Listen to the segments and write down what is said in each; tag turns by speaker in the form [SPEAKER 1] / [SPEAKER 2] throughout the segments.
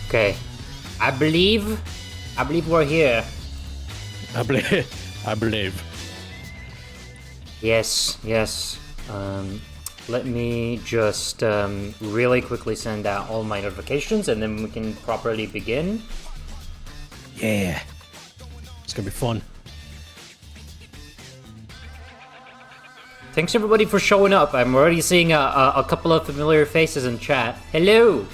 [SPEAKER 1] Okay. I believe we're here.
[SPEAKER 2] I believe.
[SPEAKER 1] Yes. Let me just really quickly send out all my notifications and then we can properly begin.
[SPEAKER 2] Yeah. It's gonna be fun.
[SPEAKER 1] Thanks everybody for showing up. I'm already seeing a couple of familiar faces in chat. Hello!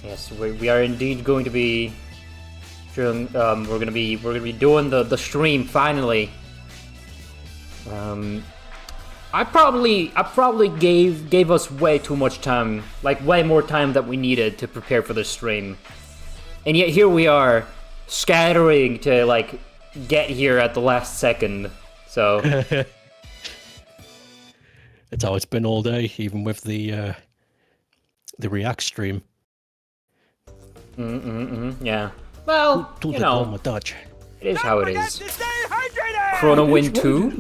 [SPEAKER 1] Yes, we are indeed going to be doing, we're gonna be doing the stream finally. I probably gave us way too much time, like way more time than we needed to prepare for the stream. And yet here we are, scattering to like get here at the last second. So
[SPEAKER 2] It's how it's been all day, even with the React stream.
[SPEAKER 1] Yeah. Well, you know,
[SPEAKER 2] Dutch.
[SPEAKER 1] it is how it is. Chrono Win 2?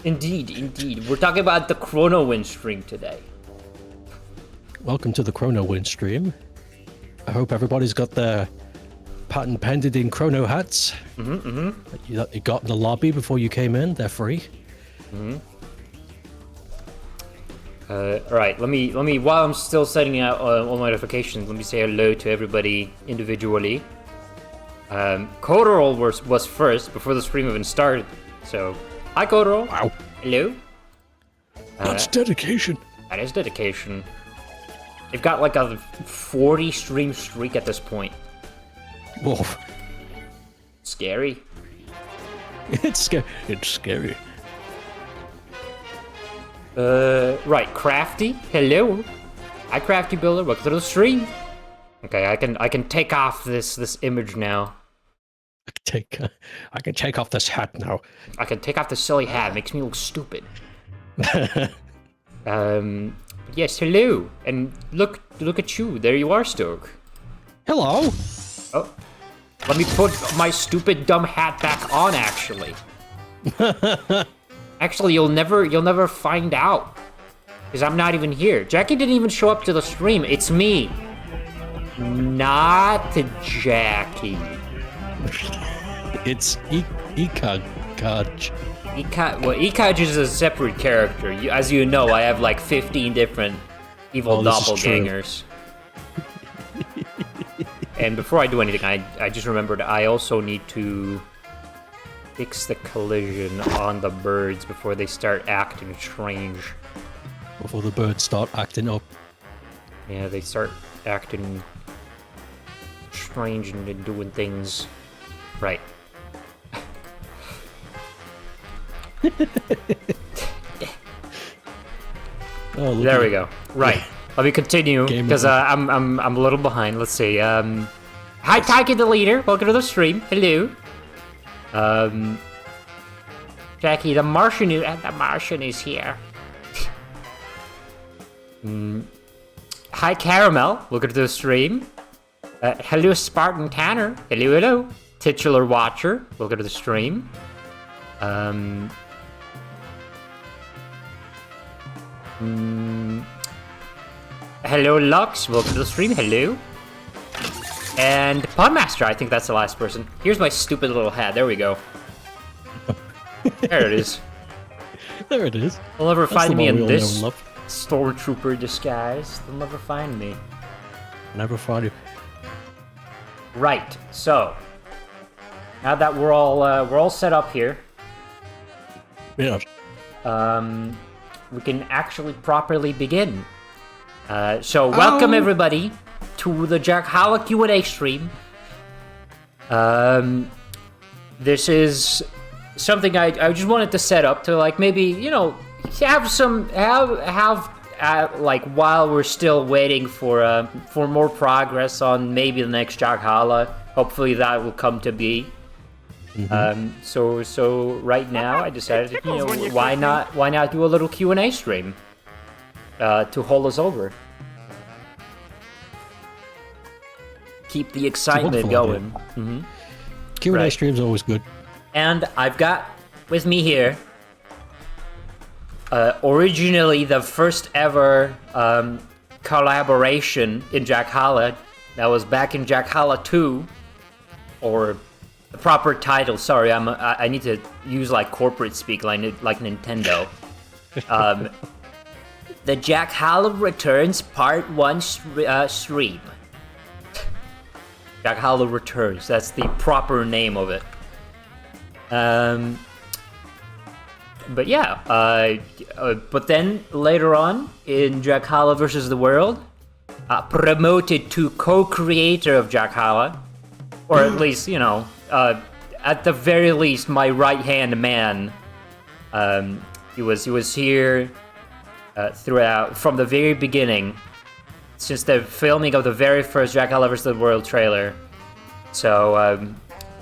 [SPEAKER 1] Indeed. We're talking about the Chrono Win stream today.
[SPEAKER 2] Welcome to the Chrono Win stream. I hope everybody's got their patent pending Chrono hats that you got in the lobby before you came in. They're free.
[SPEAKER 1] Alright, let me, while I'm still setting out all notifications, let me say hello to everybody individually. Kotorol was first, before the stream even started. So, hi Kotorol.
[SPEAKER 2] Wow.
[SPEAKER 1] Hello.
[SPEAKER 2] That's dedication.
[SPEAKER 1] That is dedication. They've got like a 40 stream streak at this point.
[SPEAKER 2] Whoa.
[SPEAKER 1] Scary.
[SPEAKER 2] It's scary.
[SPEAKER 1] Right, Crafty, hello. Hi, Crafty Builder, welcome to the stream. Okay, I can take off this image now.
[SPEAKER 2] I can take off this hat now.
[SPEAKER 1] I can take off the silly hat, makes me look stupid. Yes, hello, and look at you. There you are, Stoke.
[SPEAKER 2] Hello.
[SPEAKER 1] Oh, let me put my stupid dumb hat back on. Actually, you'll never find out, because I'm not even here. Jackie didn't even show up to the stream. It's me, not Jackie.
[SPEAKER 2] It's Ikaj.
[SPEAKER 1] Ikaj is a separate character. As you know, I have like 15 different evil doppelgangers. And before I do anything, I just remembered I also need to fix the collision on the birds before they start acting strange.
[SPEAKER 2] Before the birds start acting up.
[SPEAKER 1] Yeah, they start acting strange and doing things. Right.
[SPEAKER 2] Oh,
[SPEAKER 1] there we go. Right. Let me continue, because I'm a little behind. Let's see. Hi, Taiki the leader. Welcome to the stream. Hello. Jackie, the Martian is here. Hi, Caramel. Welcome to the stream. Hello, Spartan Tanner. Hello. Titular Watcher. Welcome to the stream. Hello, Lux. Welcome to the stream. Hello. And Podmaster, I think that's the last person. Here's my stupid little hat. There we go. There it is.
[SPEAKER 2] There it is.
[SPEAKER 1] They'll never find me in this stormtrooper disguise. They'll never find me.
[SPEAKER 2] Never find you.
[SPEAKER 1] Right. So now that we're all set up here,
[SPEAKER 2] Yeah.
[SPEAKER 1] we can actually properly begin. So welcome everybody to the Jakhalla Q&A stream. This is something I just wanted to set up to, like, maybe, you know, have like, while we're still waiting for more progress on maybe the next Jakhalla. Hopefully that will come to be. So right now I decided, you know, why not do a little Q&A stream to hold us over. Keep the excitement going.
[SPEAKER 2] Q&A stream's always good.
[SPEAKER 1] And I've got with me here originally the first ever collaboration in Jakhalla. That was back in Jakhalla 2, or the proper title. Sorry, I need to use like corporate speak, like Nintendo. The Jakhalla Returns Part 1 stream. Jakhalla Returns. That's the proper name of it. But yeah, but then later on in Jakhalla vs. the World, promoted to co-creator of Jakhalla, or at least, you know, at the very least, my right-hand man. He was here throughout, from the very beginning, since the filming of the very first Jakhalla vs. the World trailer. So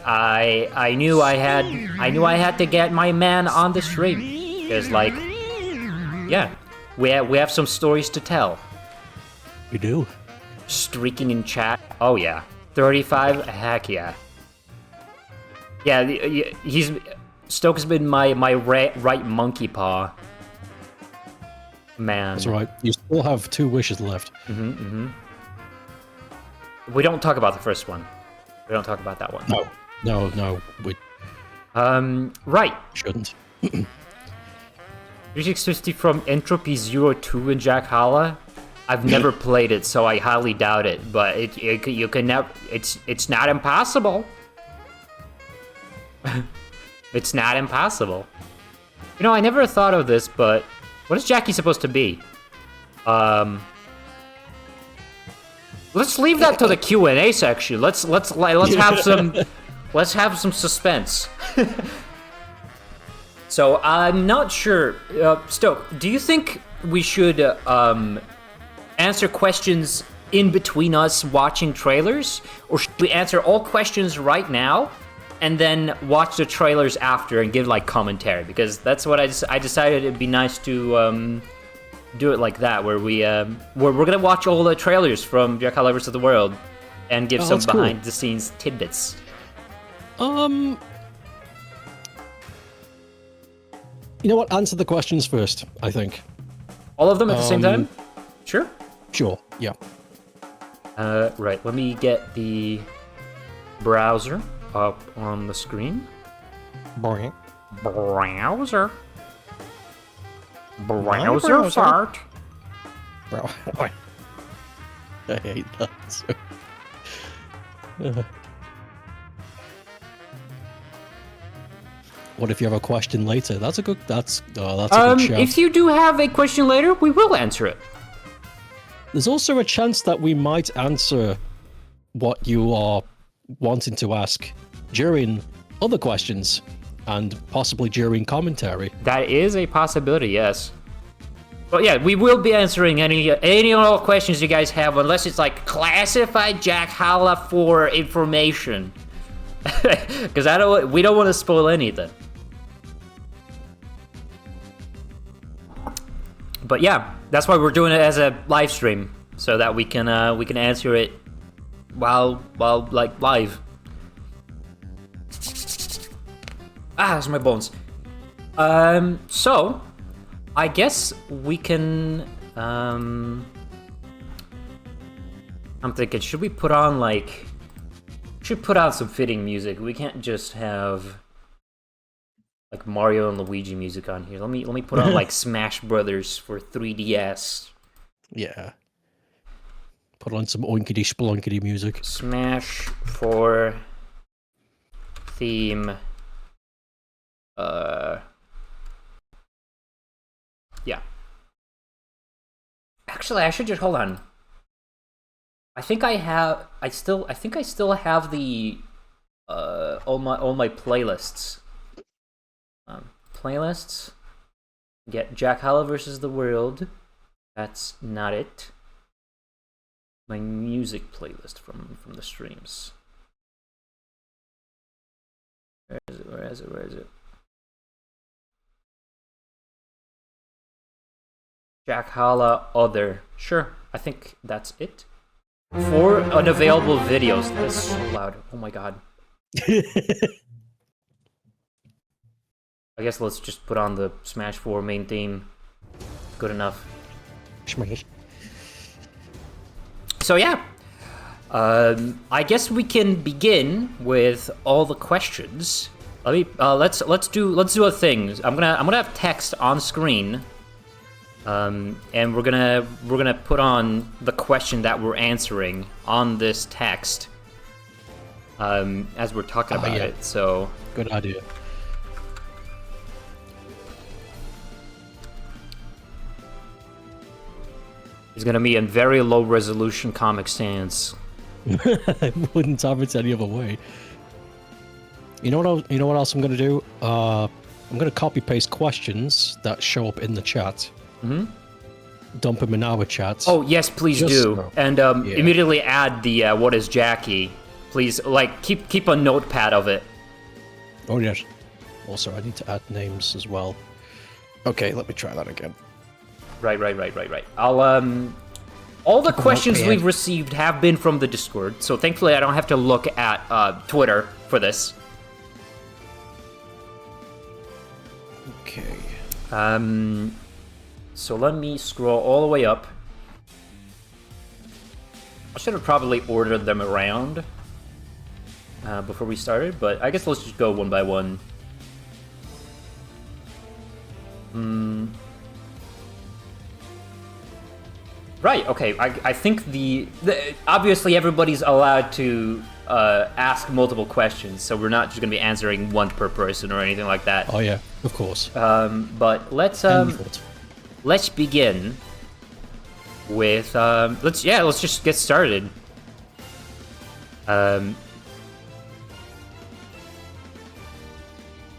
[SPEAKER 1] I knew I had to get my man on the stream, because like, yeah, we have some stories to tell.
[SPEAKER 2] We do.
[SPEAKER 1] Streaking in chat. Oh yeah, 35. Heck yeah. Yeah, Stoke has been my right monkey paw. Man.
[SPEAKER 2] That's right. You still have 2 wishes left.
[SPEAKER 1] We don't talk about the first one. We don't talk about that one.
[SPEAKER 2] No. We
[SPEAKER 1] right.
[SPEAKER 2] shouldn't.
[SPEAKER 1] 3650 from Entropy 02 in Jakhalla. I've never played it, so I highly doubt it. But you can never. It's not impossible. It's not impossible. You know, I never thought of this, but what is Jackie supposed to be? Let's leave that to the Q&A section. Let's have some suspense. So I'm not sure. Stoke, do you think we should answer questions in between us watching trailers, or should we answer all questions right now and then watch the trailers after and give like commentary? Because that's what I decided it'd be nice to do it like that, where we're gonna watch all the trailers from Jakhalla vs. the World and give some behind the scenes tidbits.
[SPEAKER 2] You know what? Answer the questions first, I think.
[SPEAKER 1] All of them at the same time? Sure.
[SPEAKER 2] Sure. Yeah.
[SPEAKER 1] Right. Let me get the browser up on the screen. Browser. Browser fart.
[SPEAKER 2] Bro. I hate that. What if you have a question later? That's a good shout.
[SPEAKER 1] If you do have a question later, we will answer it.
[SPEAKER 2] There's also a chance that we might answer what you are wanting to ask during other questions and possibly during commentary.
[SPEAKER 1] That is a possibility, yes. But yeah, we will be answering any all questions you guys have, unless it's like classified Jakhalla for information. Because we don't want to spoil anything. But yeah, that's why we're doing it as a live stream, so that we can answer it while like live. Those are my bones. So I guess we can. I'm thinking, should we put on like? Should put out some fitting music. We can't just have like Mario and Luigi music on here. Let me put on like Smash Brothers for 3DS.
[SPEAKER 2] Yeah. Put on some oinkity splonkity music.
[SPEAKER 1] Smash for theme. Yeah. Actually, I should just hold on. I think I still have the all my playlists. Playlists. Get Jakhalla vs. the World. That's not it. My music playlist from the streams. Where is it? Jakhalla Other. Sure, I think that's it. 4 unavailable videos. That's so loud. Oh my god. I guess let's just put on the Smash 4 main theme. Good enough.
[SPEAKER 2] Smash.
[SPEAKER 1] So yeah, I guess we can begin with all the questions. Let's do a thing. I'm gonna have text on screen, and we're gonna put on the question that we're answering on this text, as we're talking about it. So
[SPEAKER 2] good idea.
[SPEAKER 1] It's gonna be in very low resolution Comic Sans.
[SPEAKER 2] I wouldn't have it any other way. You know what else I'm gonna do? I'm gonna copy paste questions that show up in the chat. Mm-hmm. Dump them in our chat.
[SPEAKER 1] Oh yes, please do. And immediately add the what is Jackie? Please, like keep a notepad of it.
[SPEAKER 2] Oh yes. Also, I need to add names as well. Okay, let me try that again.
[SPEAKER 1] Right. I'll all the questions we've received have been from the Discord, so thankfully I don't have to look at Twitter for this.
[SPEAKER 2] Okay.
[SPEAKER 1] So let me scroll all the way up. I should have probably ordered them around before we started, but I guess let's just go one by one. Right, okay, I think the obviously everybody's allowed to ask multiple questions, so we're not just going to be answering one per person or anything like that.
[SPEAKER 2] Oh yeah, of course.
[SPEAKER 1] But let's begin with let's just get started. I'm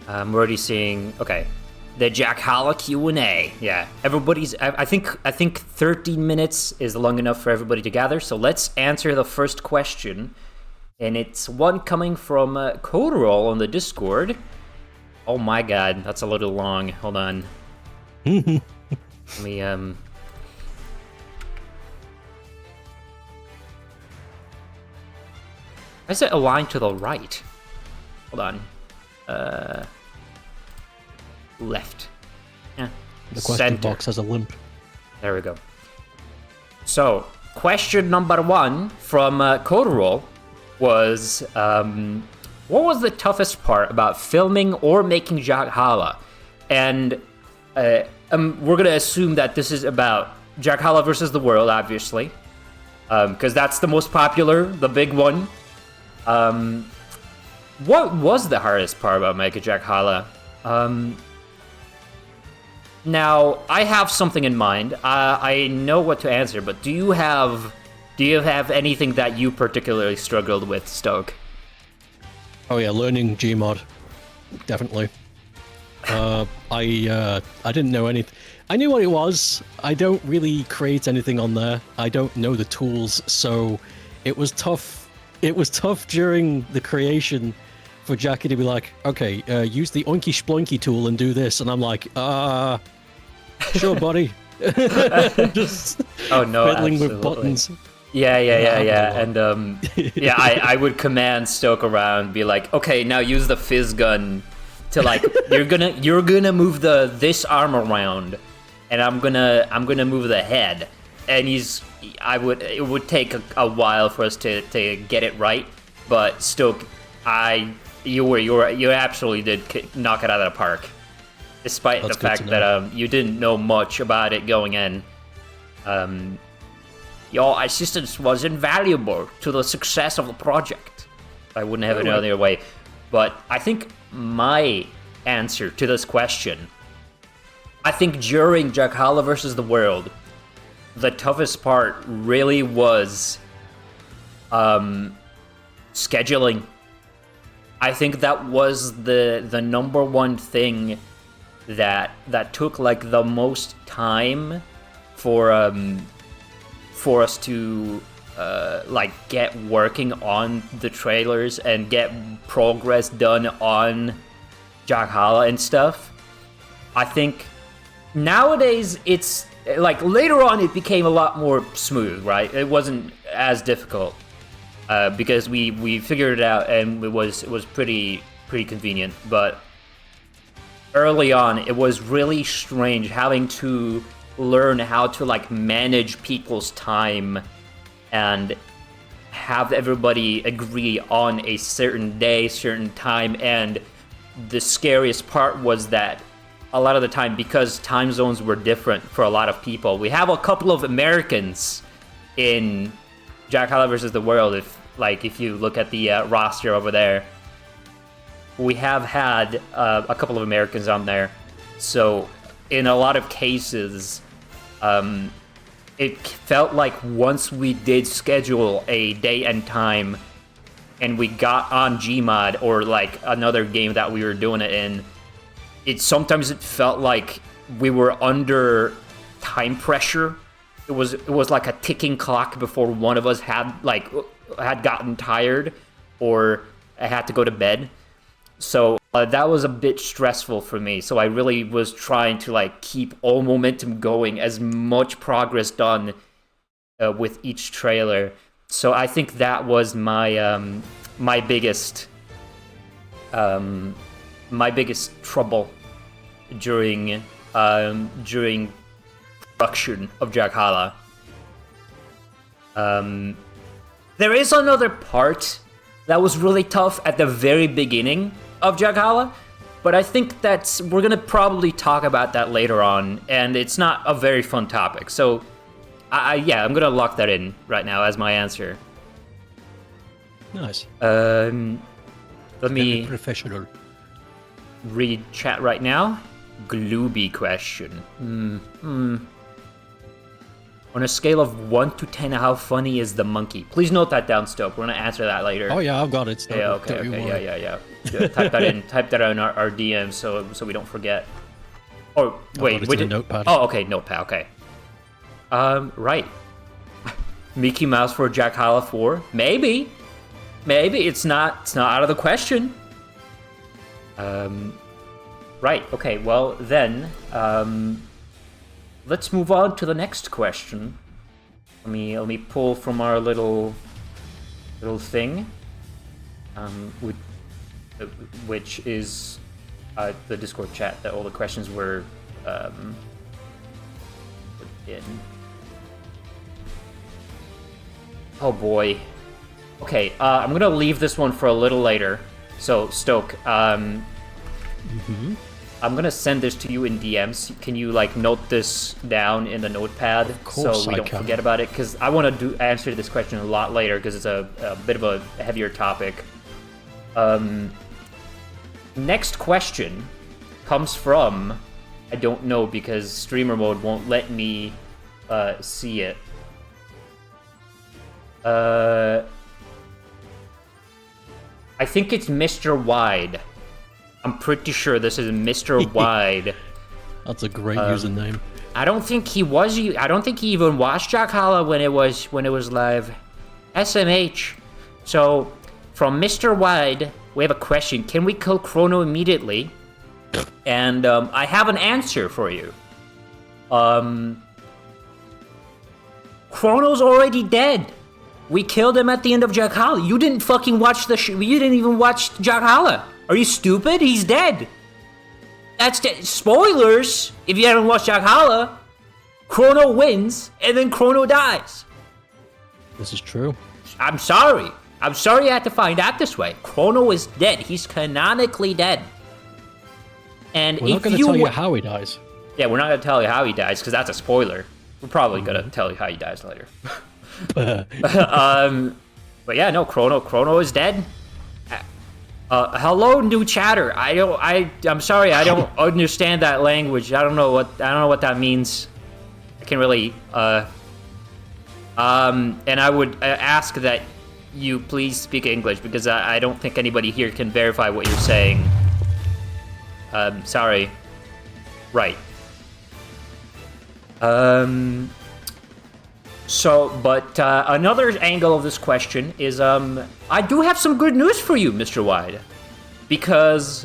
[SPEAKER 1] already seeing, okay, the Jakhalla Q&A. Yeah, everybody's. I think 13 minutes is long enough for everybody to gather. So let's answer the first question, and it's one coming from Coderall on the Discord. Oh my God, that's a little long. Hold on. Let me Why is it aligned to the right? Hold on. Left. Yeah.
[SPEAKER 2] The question box has a limp.
[SPEAKER 1] There we go. So, question number 1 from Coderall was, what was the toughest part about filming or making Jakhalla? And we're going to assume that this is about Jakhalla versus the world, obviously, because that's the most popular, the big one. What was the hardest part about making Jakhalla? Now, I have something in mind. I know what to answer, but do you have anything that you particularly struggled with, Stoke?
[SPEAKER 2] Oh yeah, learning Gmod, definitely. I didn't know anything. I knew what it was. I don't really create anything on there. I don't know the tools, so it was tough. It was tough during the creation for Jackie to be like, okay, use the Oinky Sploinky tool and do this, and I'm like, sure, buddy. Just fiddling
[SPEAKER 1] absolutely.
[SPEAKER 2] with buttons.
[SPEAKER 1] Yeah. And I would command Stoke around, be like, okay, now use the fizz gun to like you're gonna move this arm around, and I'm gonna move the head. And it would take a while for us to get it right, but Stoke, you absolutely did knock it out of the park. Despite the fact that you didn't know much about it going in. Your assistance was invaluable to the success of the project. I wouldn't have it any other way. But I think my answer to this question, I think during Jakhalla versus the world, the toughest part really was scheduling. I think that was the number one thing that took like the most time for us to like get working on the trailers and get progress done on Jakhalla and stuff. I think nowadays it's like later on it became a lot more smooth, right? It wasn't as difficult because we figured it out and it was pretty convenient. But early on, it was really strange having to learn how to like manage people's time and have everybody agree on a certain day, certain time. And the scariest part was that a lot of the time, because time zones were different for a lot of people, we have a couple of Americans in Jakhalla versus the World. If you look at the roster over there, we have had a couple of Americans on there. So in a lot of cases, it felt like once we did schedule a day and time and we got on Gmod or like another game that we were doing it in, sometimes it felt like we were under time pressure. It was like a ticking clock before one of us had gotten tired or had to go to bed. So that was a bit stressful for me. So I really was trying to like keep all momentum going, as much progress done with each trailer. So I think that was my my biggest trouble during production of Jakhalla. There is another part that was really tough at the very beginning of Jakhalla, but I think we're gonna probably talk about that later on, and it's not a very fun topic. So, I'm gonna lock that in right now as my answer.
[SPEAKER 2] Nice.
[SPEAKER 1] Let me
[SPEAKER 2] professional.
[SPEAKER 1] Read chat right now. Glooby question. On a scale of 1 to 10, how funny is the monkey? Please note that down, Stoke. We're gonna answer that later.
[SPEAKER 2] Oh yeah, I've got it.
[SPEAKER 1] Yeah, okay, yeah. Type that in. Type that in our DM so we don't forget. Oh wait,
[SPEAKER 2] we did notepad.
[SPEAKER 1] Oh, okay, notepad. Okay. Right. Mickey Mouse for Jakhalla 4? Maybe it's not out of the question. Right. Okay. Well then, let's move on to the next question. Let me pull from our little thing, which is the Discord chat that all the questions were put in. Oh boy. Okay, I'm gonna leave this one for a little later. So Stoke, I'm gonna send this to you in DMs. Can you like note this down in the notepad so we don't forget about it? Because I want to answer this question a lot later because it's a bit of a heavier topic. Next question comes from, I don't know because streamer mode won't let me see it. I think it's Mr. Wide. I'm pretty sure this is Mr. Wide.
[SPEAKER 2] That's a great username.
[SPEAKER 1] I don't think he even watched Jakhalla when it was live. SMH. So, from Mr. Wide, we have a question. Can we kill Chrono immediately? And I have an answer for you. Chrono's already dead. We killed him at the end of Jakhalla. You didn't fucking watch you didn't even watch Jakhalla. Are you stupid? He's dead. That's spoilers. If you haven't watched Jakhalla, Chrono wins and then Chrono dies.
[SPEAKER 2] This is true.
[SPEAKER 1] I'm sorry you had to find out this way. Chrono is dead. He's canonically dead. And
[SPEAKER 2] we're not going to tell you how he dies.
[SPEAKER 1] Yeah, we're not going to tell you how he dies because that's a spoiler. We're probably going to tell you how he dies later. But yeah, no, Chrono is dead. Hello, new chatter. I'm sorry, I don't understand that language. I don't know what that means. I can really and I would ask that you please speak English because I don't think anybody here can verify what you're saying. Sorry. Right. So, but another angle of this question is, I do have some good news for you, Mr. Wide, because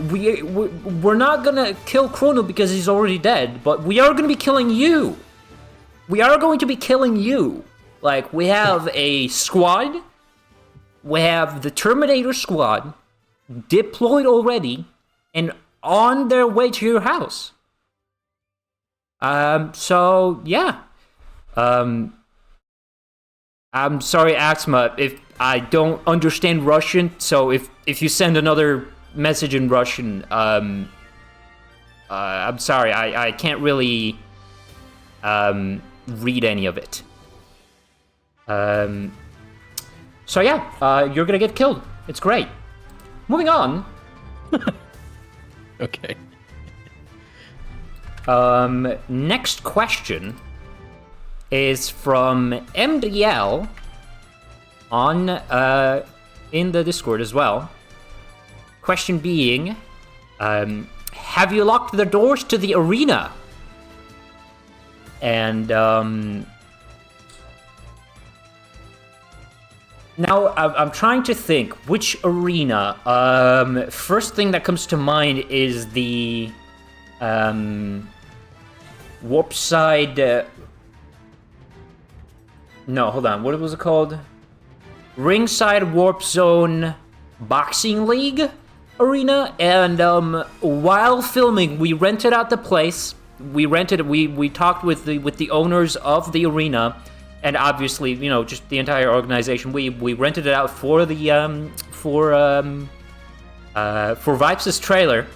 [SPEAKER 1] we're not gonna kill Chrono because he's already dead, but we are gonna be killing you. We are going to be killing you. Like, we have a squad. We have the Terminator squad deployed already and on their way to your house. So, yeah. I'm sorry, Axma, if I don't understand Russian, so if you send another message in Russian, I'm sorry, I can't really read any of it. So yeah, you're gonna get killed. It's great. Moving on.
[SPEAKER 2] Okay.
[SPEAKER 1] Next question is from MDL on in the Discord as well. Question being, have you locked the doors to the arena? And now I'm trying to think which arena. First thing that comes to mind is the warp side. No, hold on. What was it called? Ringside Warp Zone Boxing League arena. And while filming, we rented out the place. We talked with the owners of the arena, and obviously, you know, just the entire organization. We rented it out for the for Vipes' trailer,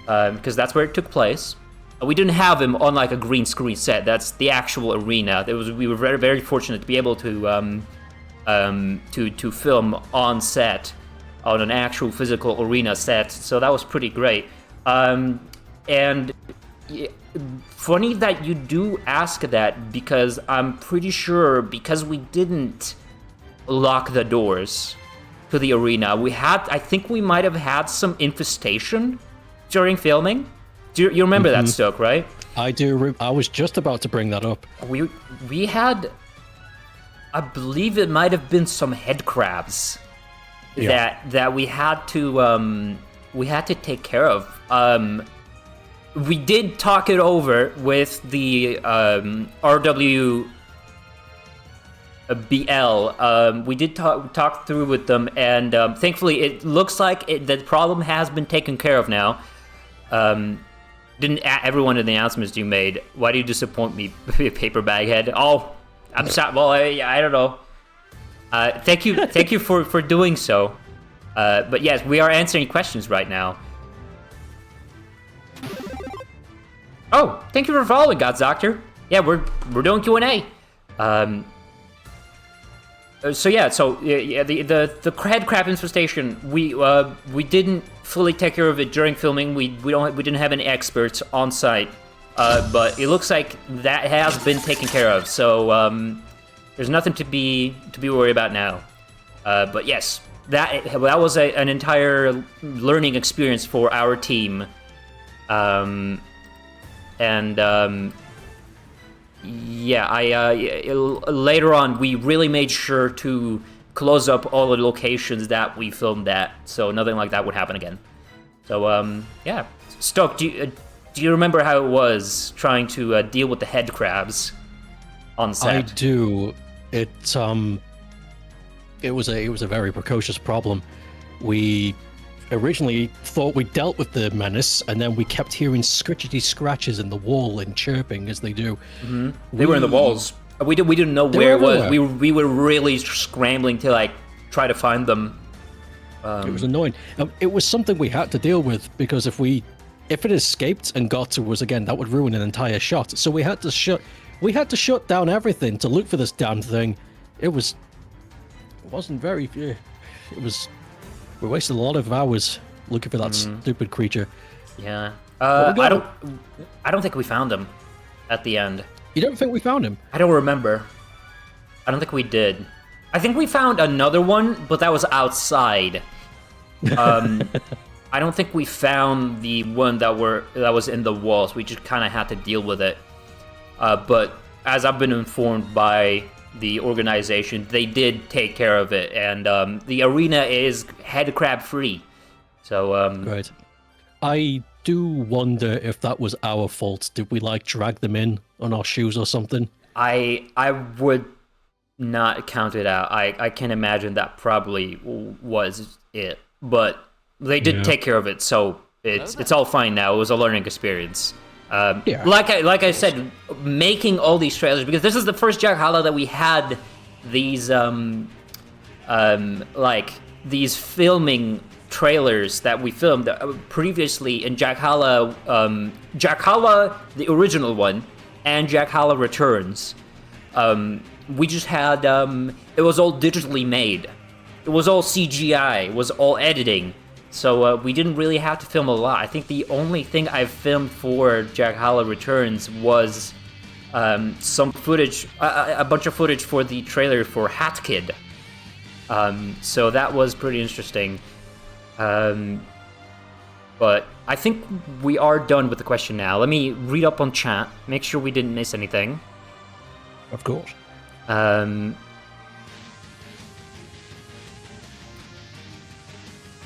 [SPEAKER 1] because that's where it took place. We didn't have him on like a green screen set. That's the actual arena. We were very, very fortunate to be able to film on set, on an actual physical arena set. So that was pretty great. And funny that you do ask that, because I'm pretty sure, because we didn't lock the doors to the arena, I think we might have had some infestation during filming. You remember that, Stoke, right?
[SPEAKER 2] I do. I was just about to bring that up.
[SPEAKER 1] We had, I believe it might have been some head crabs that we had to take care of. We did talk it over with the RWBL. We did talk through with them, and thankfully it looks like the problem has been taken care of now. Didn't everyone in the announcements you made? Why do you disappoint me, paper bag head? Oh, I'm sorry. Well, I don't know. Thank you for doing so. But yes, we are answering questions right now. Oh, thank you for following, God's Doctor. Yeah, we're doing Q&A. So the head crab infestation, we didn't fully take care of it during filming. We didn't have any experts on site, but it looks like that has been taken care of. So there's nothing to be worried about now. But yes, that was an entire learning experience for our team. Later on, we really made sure to close up all the locations that we filmed at, so nothing like that would happen again. So, yeah. Stoke, do you remember how it was trying to deal with the head crabs on set?
[SPEAKER 2] I do. It was a very precocious problem. We originally thought we dealt with the menace, and then we kept hearing scritchety scratches in the wall and chirping as they do.
[SPEAKER 1] Mm-hmm. They were in the walls. We didn't know where it was. We were really scrambling to try to find them.
[SPEAKER 2] It was annoying. It was something we had to deal with, because if it escaped and got to us again, that would ruin an entire shot. So we had to shut down everything to look for this damn thing. We wasted a lot of hours looking for that stupid creature.
[SPEAKER 1] Yeah. I don't think we found him at the end.
[SPEAKER 2] You don't think we found him?
[SPEAKER 1] I don't remember. I don't think we did. I think we found another one, but that was outside. I don't think we found the one that was in the walls. We just kind of had to deal with it. But as I've been informed by the organization, they did take care of it, and the arena is head crab free. So
[SPEAKER 2] right. I do wonder if that was our fault. Did we drag them in on our shoes or something?
[SPEAKER 1] I would not count it out. I can imagine that probably was it, but they did take care of it, so it's all fine now. It was a learning experience. Like I said, making all these trailers, because this is the first Jakhalla that we had these like these filming trailers that we filmed previously in Jakhalla, Jakhalla the original one, and Jakhalla Returns. We just had it was all digitally made. It was all CGI. It was all editing. So we didn't really have to film a lot. I think the only thing I've filmed for Jakhalla Returns was some footage, a bunch of footage for the trailer for Hat Kid. So that was pretty interesting. But I think we are done with the question now. Let me read up on chat, make sure we didn't miss anything.
[SPEAKER 2] Of course.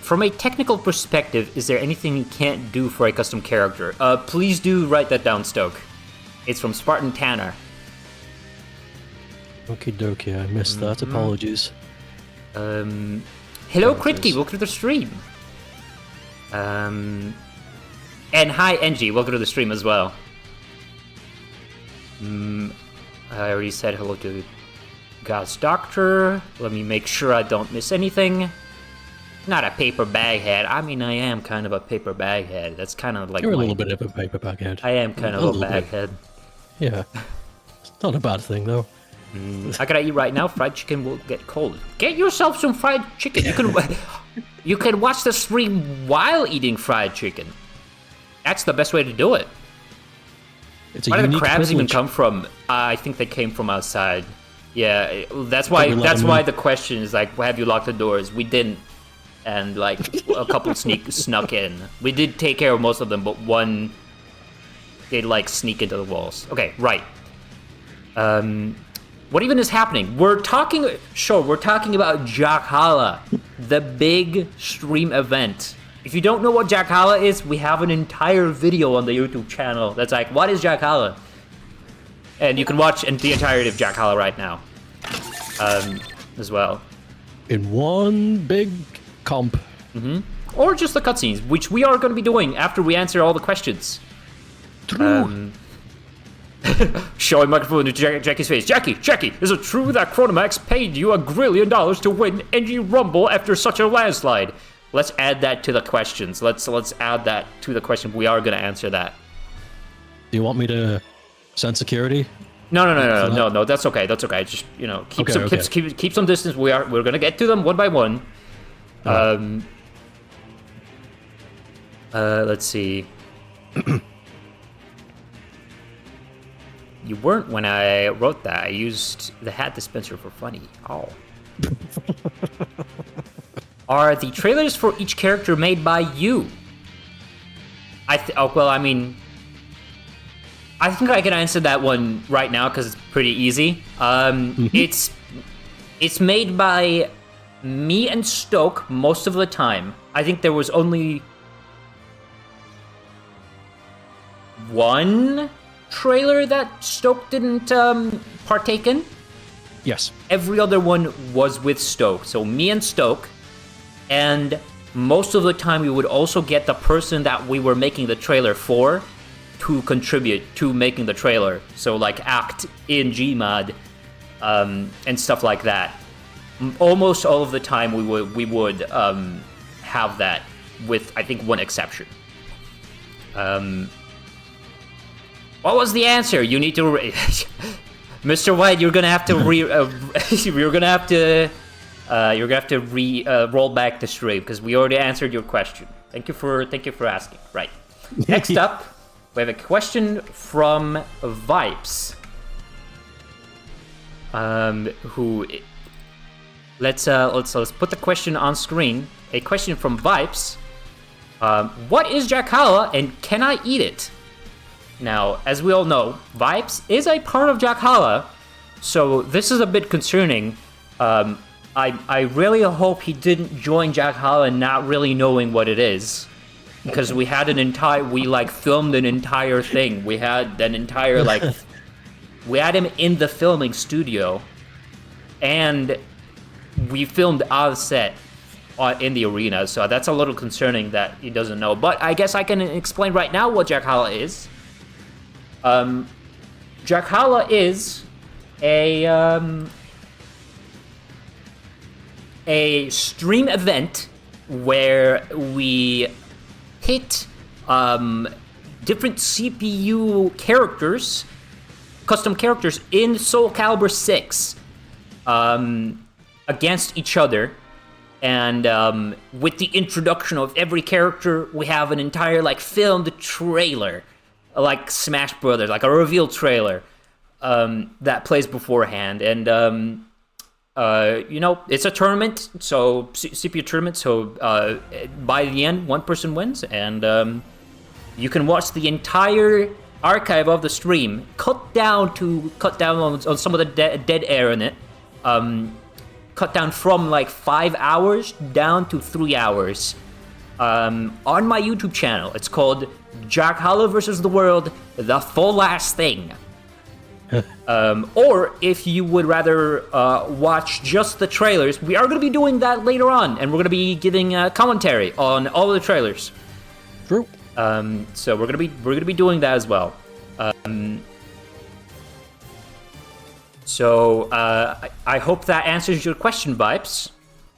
[SPEAKER 1] From a technical perspective, is there anything you can't do for a custom character? Please do write that down, Stoke. It's from Spartan Tanner.
[SPEAKER 2] Okie dokie, I missed that. Apologies.
[SPEAKER 1] Hello, Kritki, welcome to the stream. And hi, Engie, welcome to the stream as well. I already said hello to God's Doctor. Let me make sure I don't miss anything. Not a paper bag head. I mean, I am kind of a paper bag head. That's kind of like
[SPEAKER 2] You're a little bit of a paper bag head.
[SPEAKER 1] I am kind of a bag head.
[SPEAKER 2] Yeah. It's not a bad thing, though.
[SPEAKER 1] I gotta eat right now. Fried chicken will get cold. Get yourself some fried chicken. You can watch the stream while eating fried chicken. That's the best way to do it. Where do the crabs even come from? I think they came from outside. Yeah, that's why. That's why the question is like, have you locked the doors? We didn't, and like a couple snuck in. We did take care of most of them, but one did like sneak into the walls. Okay, right. What even is happening? We're talking about Jakhalla, the big stream event. If you don't know what Jakhalla is, we have an entire video on the YouTube channel that's like, what is Jakhalla? And you can watch the entirety of Jakhalla right now, as well.
[SPEAKER 2] In one big comp.
[SPEAKER 1] Or just the cutscenes, which we are going to be doing after we answer all the questions.
[SPEAKER 2] True.
[SPEAKER 1] Showing microphone to Jackie's face. Jackie, is it true that Chronomax paid you $1 grillion to win NG Rumble after such a landslide? Let's add that to the questions. Let's add that to the question. We are going to answer that.
[SPEAKER 2] Do you want me to send security?
[SPEAKER 1] No. That's okay. Just keep some distance. We're going to get to them one by one. Let's see. You weren't when I wrote that. I used the hat dispenser for funny. Oh. Are the trailers for each character made by you? I think I can answer that one right now because it's pretty easy. It's made by me and Stoke most of the time. I think there was only one trailer that Stoke didn't partake in.
[SPEAKER 2] Yes.
[SPEAKER 1] Every other one was with Stoke. So me and Stoke, and most of the time we would also get the person that we were making the trailer for to contribute to making the trailer. So like act in Gmod and stuff like that. Almost all of the time we would have that, with I think one exception. What was the answer? You need to, Mr. White. You're gonna have to roll back the stream because we already answered your question. Thank you for asking. Right. Next up, we have a question from Vipes. Let's put the question on screen. A question from Vipes. What is Jakhalla and can I eat it? Now, as we all know, Vipes is a part of Jakhalla, so this is a bit concerning. I really hope he didn't join Jakhalla not really knowing what it is, because we filmed an entire thing. We had an entire we had him in the filming studio, and we filmed on set in the arena. So that's a little concerning that he doesn't know. But I guess I can explain right now what Jakhalla is. Jakhalla is a a stream event where we hit different CPU characters, custom characters in Soul Calibur 6 against each other. And with the introduction of every character, we have an entire like filmed trailer, like Smash Brothers, like a reveal trailer that plays beforehand. And it's a tournament, so CPU tournament. So by the end, one person wins, and you can watch the entire archive of the stream, cut down on some of the dead air in it. Cut down from like 5 hours down to 3 hours on my YouTube channel. It's called Jakhalla vs. the World, the full last thing. Or if you would rather watch just the trailers, we are going to be doing that later on, and we're going to be giving commentary on all of the trailers.
[SPEAKER 2] True.
[SPEAKER 1] So we're going to be doing that as well. So I hope that answers your question, Vibes.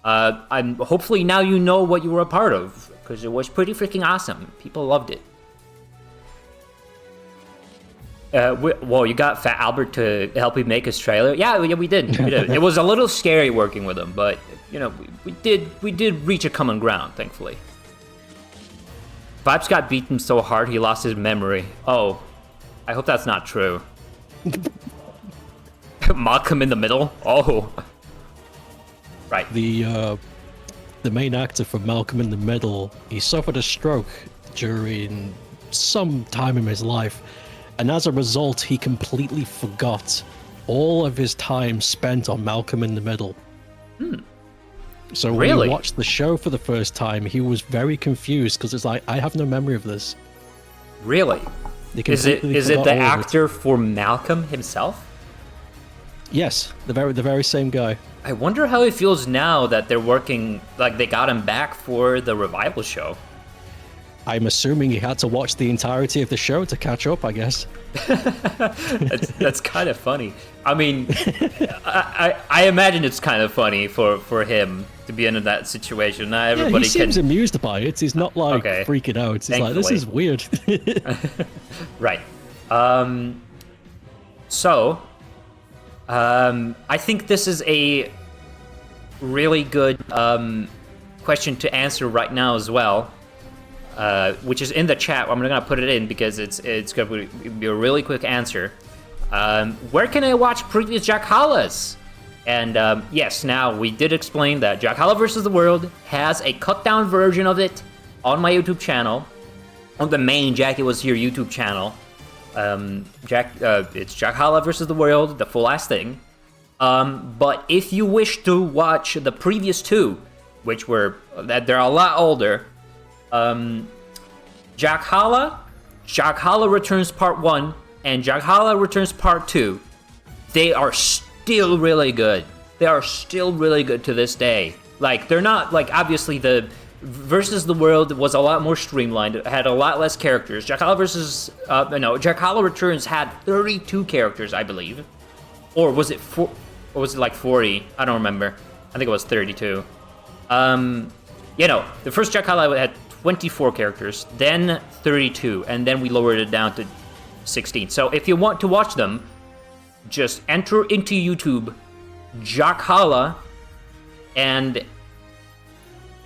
[SPEAKER 1] Hopefully now you know what you were a part of, because it was pretty freaking awesome. People loved it. Well, you got Fat Albert to help you make his trailer. Yeah, we did. It was a little scary working with him, but we did reach a common ground, thankfully. Vibes got beaten so hard he lost his memory. Oh, I hope that's not true. Malcolm in the Middle? Oh. Right.
[SPEAKER 2] The main actor from Malcolm in the Middle, he suffered a stroke during some time in his life, and as a result, he completely forgot all of his time spent on Malcolm in the Middle. So when he watched the show for the first time, he was very confused, because it's like, I have no memory of this.
[SPEAKER 1] Really? Is it the actor for Malcolm himself?
[SPEAKER 2] Yes, the very same guy.
[SPEAKER 1] I wonder how he feels now that they're working, like they got him back for the revival show.
[SPEAKER 2] I'm assuming he had to watch the entirety of the show to catch up, I guess.
[SPEAKER 1] that's kind of funny. I mean, I imagine it's kind of funny for him to be in that situation. Not everybody
[SPEAKER 2] he seems amused by it. He's not like freaking out. He's
[SPEAKER 1] Thankfully.
[SPEAKER 2] like, this is weird.
[SPEAKER 1] Right. I think this is a really good question to answer right now as well, which is in the chat. I'm gonna put it in because it's gonna be a really quick answer. Where can I watch previous Jakhallas? And yes, now we did explain that Jakhalla vs. the World has a cut down version of it on my YouTube channel, on the main Jackie Was Here YouTube channel. It's Jakhalla vs. the World, the full last thing. But if you wish to watch the previous two, which they're a lot older, Jakhalla Returns Part 1, and Jakhalla Returns Part 2, they are still really good. They are still really good to this day. Like, they're not, like, obviously the Versus the World was a lot more streamlined. It had a lot less characters. Jakhalla Returns had 32 characters, I believe. Or was it like 40? I don't remember. I think it was 32. The first Jakhalla had 24 characters, then 32, and then we lowered it down to 16. So if you want to watch them, just enter into YouTube Jakhalla, and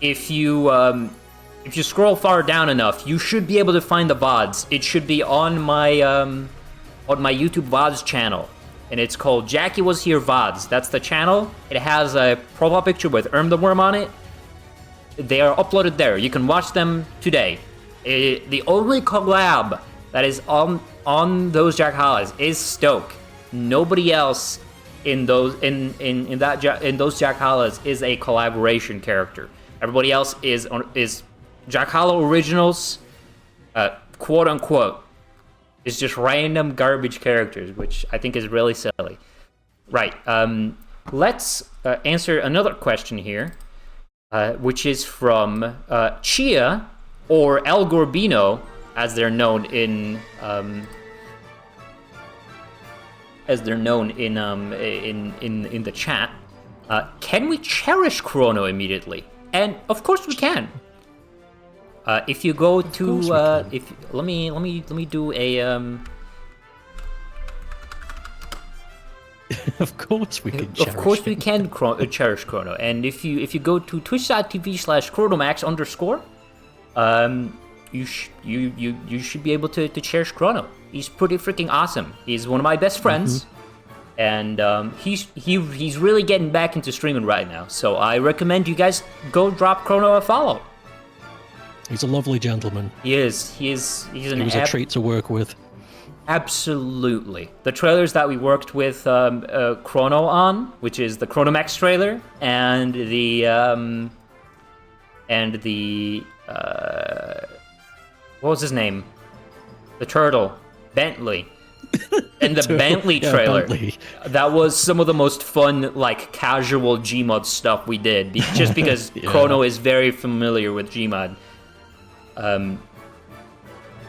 [SPEAKER 1] if you scroll far down enough, you should be able to find the VODs. It should be on my YouTube VODs channel, and it's called Jackie Was Here VODs. That's the channel. It has a profile picture with the Worm on it. They are uploaded there. You can watch them today. The only collab that is on those Jakhallas is Stoke. Nobody else in those Jakhallas is a collaboration character. Everybody else is Jakhalla originals, quote unquote. It's just random garbage characters, which I think is really silly. Right. Let's answer another question here, which is from Chia, or El Gorbino, as they're known in the chat. Can we cherish Chrono immediately? And of course we can. If you go to let me do a
[SPEAKER 2] Of course we can.
[SPEAKER 1] Of course we can cherish Chrono. And if you go to twitch.tv/chronomax_, you should be able to cherish Chrono. He's pretty freaking awesome. He's one of my best friends. And he's really getting back into streaming right now. So I recommend you guys go drop Chrono a follow.
[SPEAKER 2] He's a lovely gentleman.
[SPEAKER 1] He is. He was
[SPEAKER 2] a treat to work with.
[SPEAKER 1] Absolutely. The trailers that we worked with Chrono on, which is the Chronomax trailer, and the what was his name? The turtle, Bentley. And the Bentley trailer, Bentley. That was some of the most fun, like, casual Gmod stuff we did, just because Chrono is very familiar with Gmod.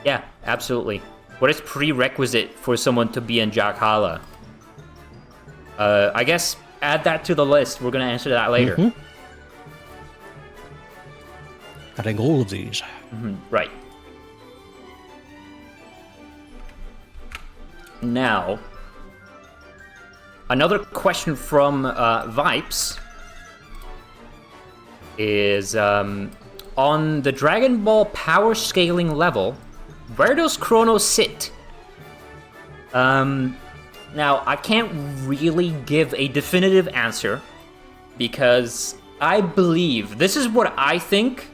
[SPEAKER 1] Yeah, absolutely. What is prerequisite for someone to be in Jakhalla? I guess add that to the list. We're going to answer that later.
[SPEAKER 2] Adding all of these.
[SPEAKER 1] Right. Now, another question from Vipes is, on the Dragon Ball power scaling level, where does Chrono sit? Now, I can't really give a definitive answer, because I believe, this is what I think.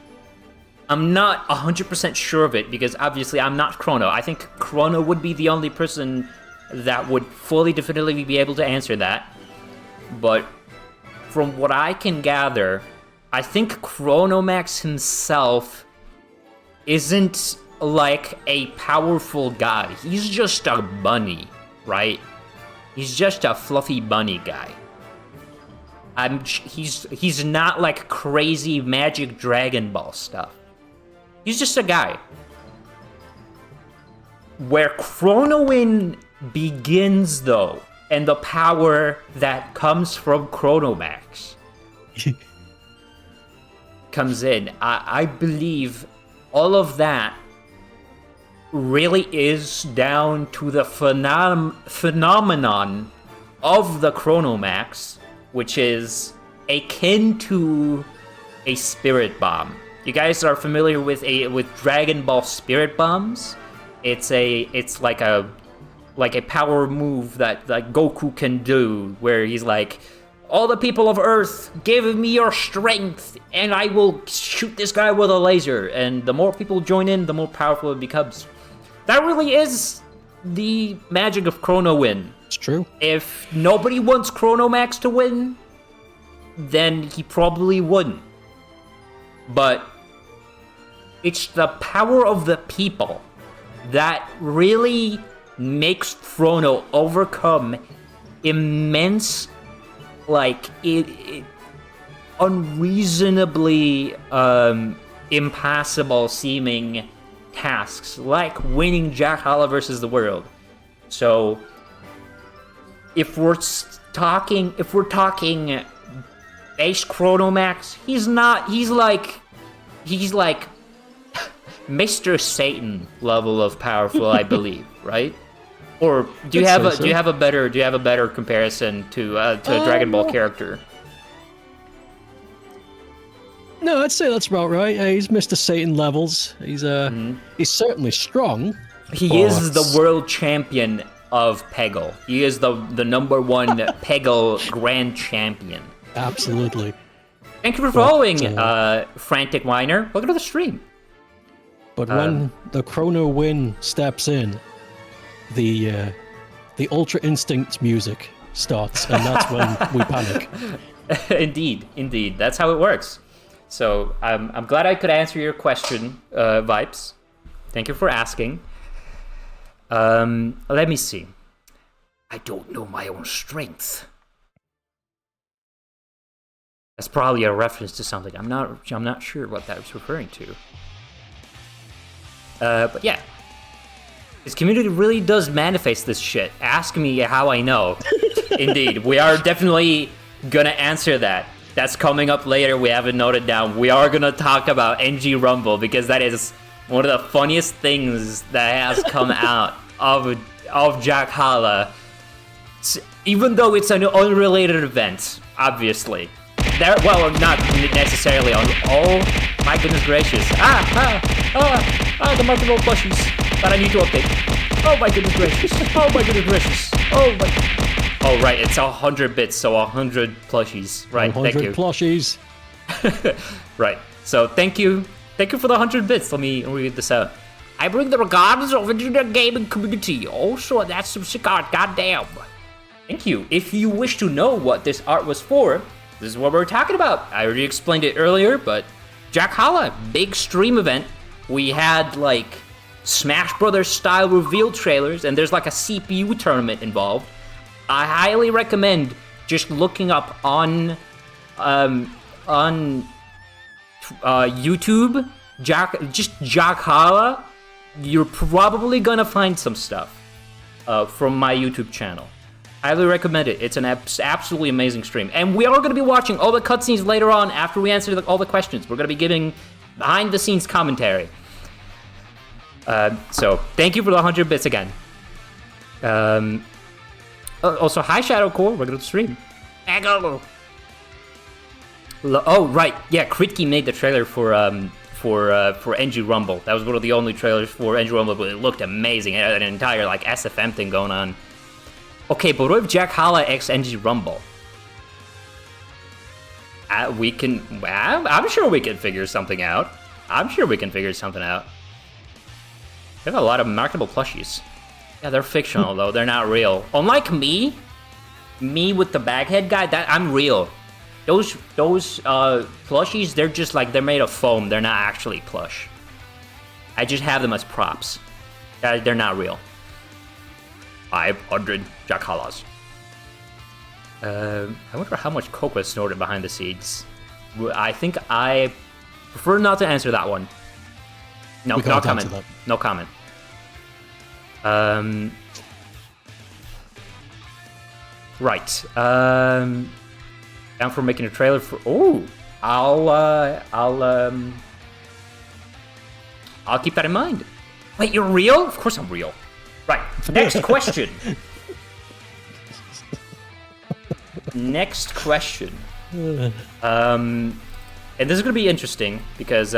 [SPEAKER 1] I'm not 100% sure of it, because obviously I'm not Chrono. I think Chrono would be the only person that would fully definitively be able to answer that. But from what I can gather, I think Chronomax himself isn't like a powerful guy. He's just a bunny, right? He's just a fluffy bunny guy. He's not like crazy magic Dragon Ball stuff. He's just a guy. Where Chronowin begins, though, and the power that comes from Chronomax comes in, I believe all of that really is down to the phenomenon of the Chronomax, which is akin to a spirit bomb. You guys are familiar with Dragon Ball Spirit Bombs? It's like a power move that Goku can do, where he's like, all the people of Earth, give me your strength, and I will shoot this guy with a laser. And the more people join in, the more powerful it becomes. That really is the magic of Chrono win.
[SPEAKER 2] It's true.
[SPEAKER 1] If nobody wants Chronomax to win, then he probably wouldn't. But it's the power of the people that really makes Chrono overcome immense, like, unreasonably impossible seeming tasks, like winning Jakhalla versus the world. So, if we're talking base Chronomax, he's like Mr. Satan level of powerful, I believe, right? Or do you have a better comparison to a Dragon Ball character?
[SPEAKER 2] No, I'd say that's about right. He's Mr. Satan levels. He's he's certainly strong.
[SPEAKER 1] He is the world champion of Peggle. He is the number one Peggle grand champion.
[SPEAKER 2] Absolutely.
[SPEAKER 1] Thank you for following, Frantic Whiner. Welcome to the stream.
[SPEAKER 2] But when the Chrono Win steps in, the Ultra Instinct music starts, and that's when we panic.
[SPEAKER 1] Indeed. That's how it works. So I'm glad I could answer your question, Vipes. Thank you for asking. Let me see. I don't know my own strength. That's probably a reference to something. I'm not sure what that was referring to. But yeah. This community really does manifest this shit. Ask me how I know. Indeed. We are definitely gonna answer that. That's coming up later. We haven't noted down. We are gonna talk about NG Rumble because that is one of the funniest things that has come out of Jakhalla. Even though it's an unrelated event, obviously. Well, not necessarily on. Oh my goodness gracious! The multiple plushies that I need to update. Oh my goodness gracious! Oh my goodness gracious! Oh my. Oh right, it's 100 bits, so 100 plushies. Right, thank you.
[SPEAKER 2] 100 plushies.
[SPEAKER 1] Right. So thank you for the 100 bits. Let me read this out. I bring the regards of the gaming community. Also, that's some sick art. Goddamn. Thank you. If you wish to know what this art was for, this is what we're talking about. I already explained it earlier, but Jakhalla, big stream event. We had like Smash Brothers style reveal trailers, and there's like a CPU tournament involved. I highly recommend just looking up on YouTube, just Jakhalla. You're probably gonna find some stuff from my YouTube channel. Highly recommend it. It's an absolutely amazing stream. And we are going to be watching all the cutscenes later on after we answer all the questions. We're going to be giving behind-the-scenes commentary. So, thank you for the 100 bits again. Also, hi, Shadowcore. We're going to stream. Oh, right. Yeah, Kritki made the trailer for NG Rumble. That was one of the only trailers for NG Rumble, but it looked amazing. It had an entire, like, SFM thing going on. Okay, but what if Jakhalla x NG Rumble? I'm sure we can figure something out. They have a lot of marketable plushies. Yeah, they're fictional, though. They're not real. Unlike me with the baghead guy, I'm real. Those plushies, they're just like, they're made of foam. They're not actually plush. I just have them as props. They're not real. 500 Jakhallas. I wonder how much coke was snorted behind the scenes. I think I prefer not to answer that one. No comment. No comment. Right. Down for making a trailer for. Oh, I'll keep that in mind. Wait, you're real? Of course I'm real. Right. Next question. Next question. And this is going to be interesting because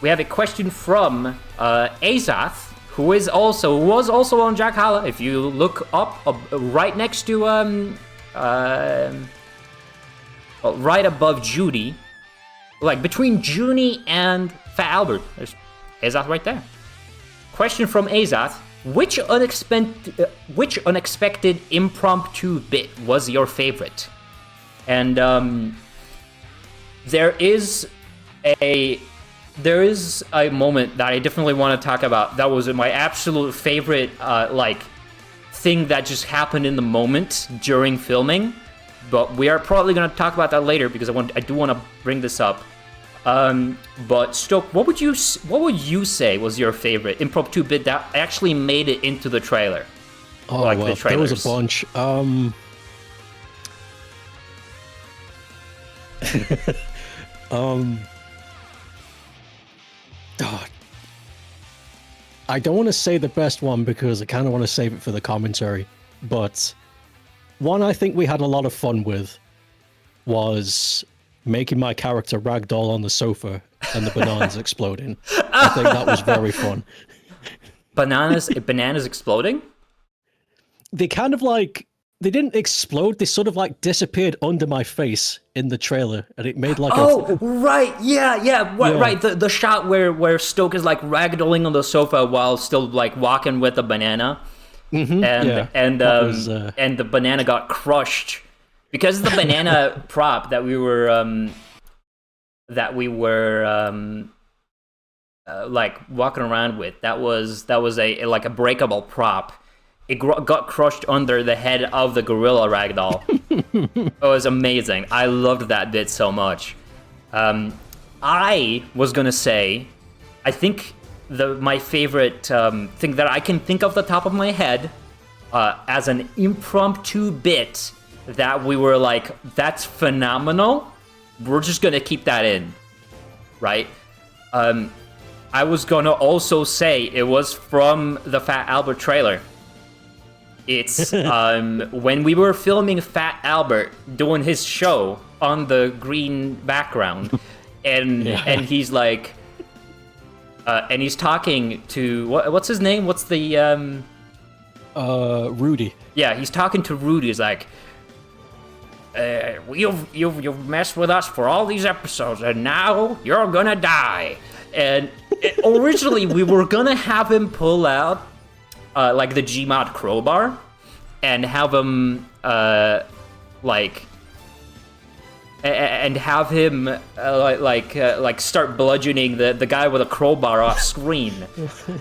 [SPEAKER 1] we have a question from Azath, who was also on Jakhalla. If you look up right next to right above Judy, like between Junie and Fat Albert, there's Azath right there. Question from Azath: Which unexpected impromptu bit was your favorite? And there is a moment that I definitely want to talk about. That was my absolute favorite, thing that just happened in the moment during filming. But we are probably going to talk about that later because I do want to bring this up. But Stoke, what would you say was your favorite impromptu bit that actually made it into the trailer?
[SPEAKER 2] Oh, like well, there was a bunch. I don't want to say the best one because I kind of want to save it for the commentary, but one I think we had a lot of fun with was making my character ragdoll on the sofa and the bananas exploding. I think that was very fun.
[SPEAKER 1] Bananas exploding?
[SPEAKER 2] They kind of they didn't explode, they sort of disappeared under my face in the trailer, and it made
[SPEAKER 1] right, yeah. Right, the shot where Stoke is ragdolling on the sofa while still walking with a banana.
[SPEAKER 2] Mm-hmm.
[SPEAKER 1] And the banana got crushed because the banana prop that we were walking around with, that was a breakable prop. It got crushed under the head of the gorilla ragdoll. It was amazing. I loved that bit so much. I was gonna say, I think my favorite thing that I can think of the top of my head as an impromptu bit that we were like, that's phenomenal. We're just gonna keep that in, right? I was gonna also say it was from the Fat Albert trailer. It's when we were filming Fat Albert doing his show on the green background, and he's like, and he's talking to what's his name? What's the
[SPEAKER 2] Rudy.
[SPEAKER 1] Yeah, he's talking to Rudy. He's like, you've messed with us for all these episodes, and now you're gonna die. And originally we were gonna have him pull out like the Gmod crowbar and have him and have him start bludgeoning the guy with a crowbar off screen.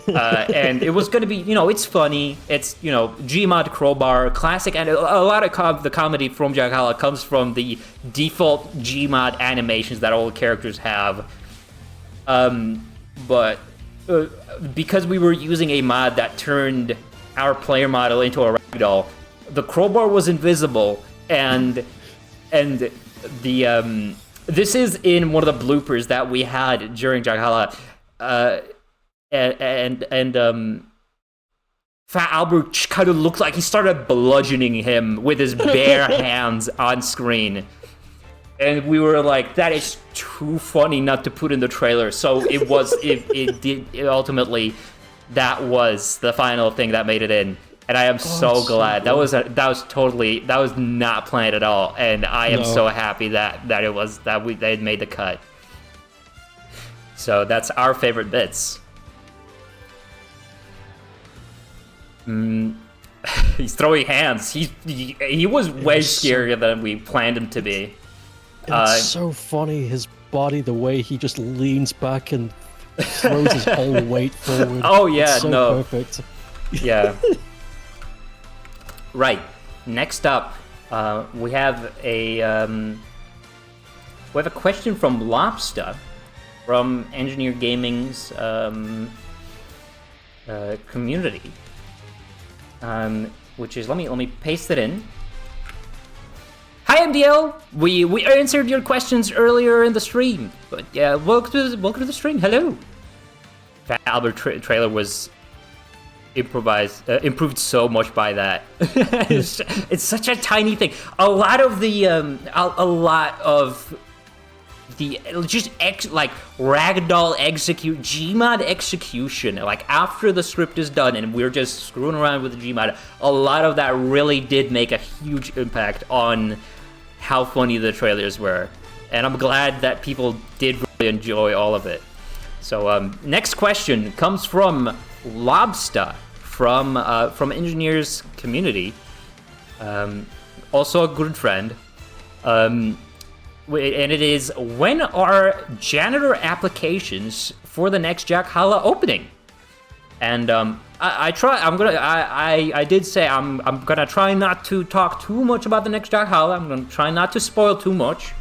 [SPEAKER 1] And it was gonna be, it's funny. It's, Gmod crowbar, classic, and a lot of the comedy from Jakhalla comes from the default Gmod animations that all the characters have. But because we were using a mod that turned our player model into a ragdoll, the crowbar was invisible, and the this is in one of the bloopers that we had during Jakhalla, and Fat Albert kind of looked like he started bludgeoning him with his bare hands on screen. And we were like, that is too funny not to put in the trailer. So it was, ultimately, that was the final thing that made it in. And I am so glad. That was not planned at all. And I am so happy that they had made the cut. So that's our favorite bits. He's throwing hands. He was way scarier than we planned him to be.
[SPEAKER 2] It's so funny, his body, the way he just leans back and throws his whole weight forward.
[SPEAKER 1] Oh yeah,
[SPEAKER 2] it's so perfect.
[SPEAKER 1] Yeah. Right. Next up, we have a question from Lobster, from Engineer Gaming's community, which is, let me paste it in. Hi MDL, we answered your questions earlier in the stream, but yeah, welcome to the stream. Hello. Fat Albert trailer was improved so much by that. it's such a tiny thing. A lot of the just ragdoll Gmod execution, like after the script is done and we're just screwing around with the Gmod, a lot of that really did make a huge impact on how funny the trailers were, and I'm glad that people did really enjoy all of it. So next question comes from Lobster, from Engineers Community, also a good friend, and it is, when are janitor applications for the next Jakhalla opening? And I did say I'm gonna try not to talk too much about the next Jakhalla. I'm gonna try not to spoil too much.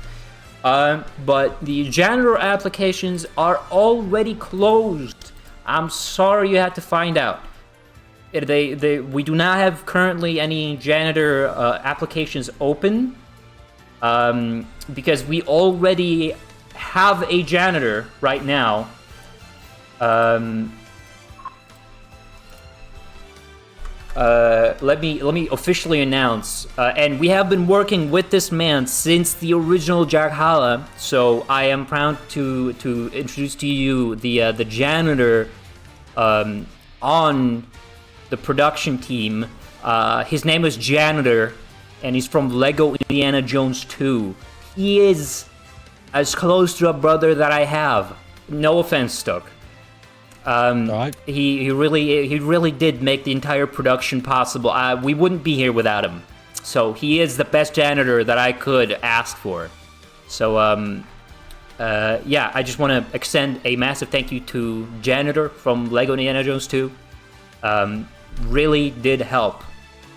[SPEAKER 1] But the janitor applications are already closed. I'm sorry you had to find out. We do not have currently any janitor applications open, because we already have a janitor right now. Let me officially announce, and we have been working with this man since the original Jakhalla, so I am proud to introduce to you the janitor on the production team. His name is Janitor, and he's from Lego Indiana Jones 2. He is as close to a brother that I have. No offense, Stuck.
[SPEAKER 2] Right.
[SPEAKER 1] He really did make the entire production possible. We wouldn't be here without him. So he is the best janitor that I could ask for. So yeah, I just want to extend a massive thank you to Janitor from Lego Indiana Jones 2. Really did help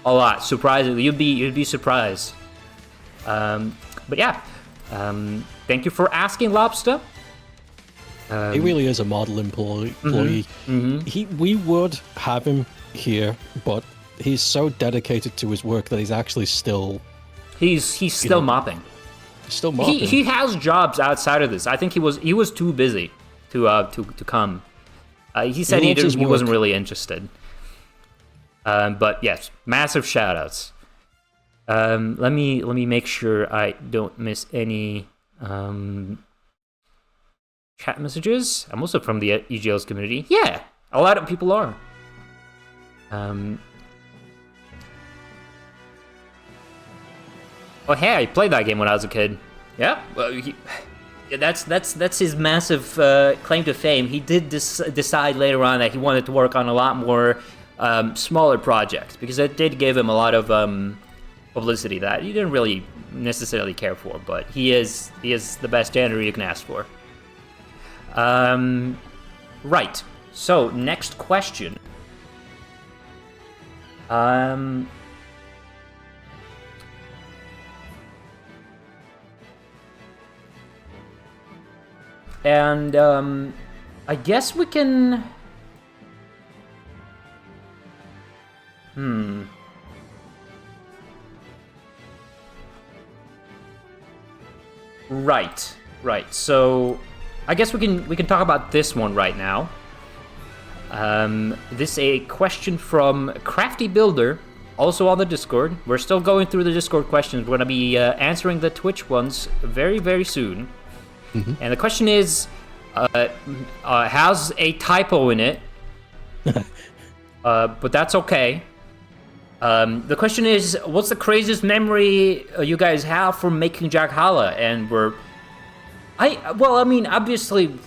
[SPEAKER 1] a lot. Surprisingly, you'd be surprised. But yeah, thank you for asking, Lobster.
[SPEAKER 2] He really is a model employee.
[SPEAKER 1] Mm-hmm.
[SPEAKER 2] We would have him here, but he's so dedicated to his work that he's actually still
[SPEAKER 1] He's still mopping.
[SPEAKER 2] Still mopping.
[SPEAKER 1] He has jobs outside of this. I think he was too busy to come. He said he wasn't really interested. But yes, massive shout outs. Let me make sure I don't miss any chat messages. I'm also from the EGL's community. Yeah, a lot of people are. Oh hey, I played that game when I was a kid. Yeah, well, that's his massive claim to fame. He did decide later on that he wanted to work on a lot more smaller projects because it did give him a lot of publicity that he didn't really necessarily care for. But he is the best janitor you can ask for. Right. So next question. And I guess we can. Right. So I guess we can talk about this one right now. This is a question from Crafty Builder, also on the Discord. We're still going through the Discord questions. We're gonna be answering the Twitch ones very, very soon. Mm-hmm. And the question is, has a typo in it, but that's okay. The question is, what's the craziest memory you guys have from making Jakhalla? And obviously,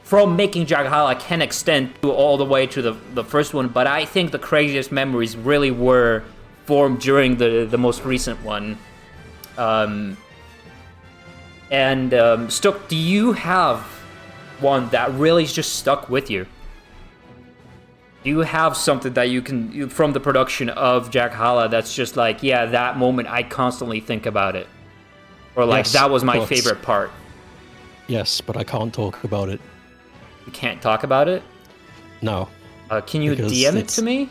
[SPEAKER 1] from making Jakhalla can extend to all the way to the first one, but I think the craziest memories really were formed during the most recent one. Stook, do you have one that really just stuck with you? Do you have something that you can, from the production of Jakhalla, that's just like, yeah, that moment, I constantly think about it? Or like, yes, that was my favorite part?
[SPEAKER 2] Yes, but I can't talk about it.
[SPEAKER 1] You can't talk about it?
[SPEAKER 2] No.
[SPEAKER 1] Can you DM it to me?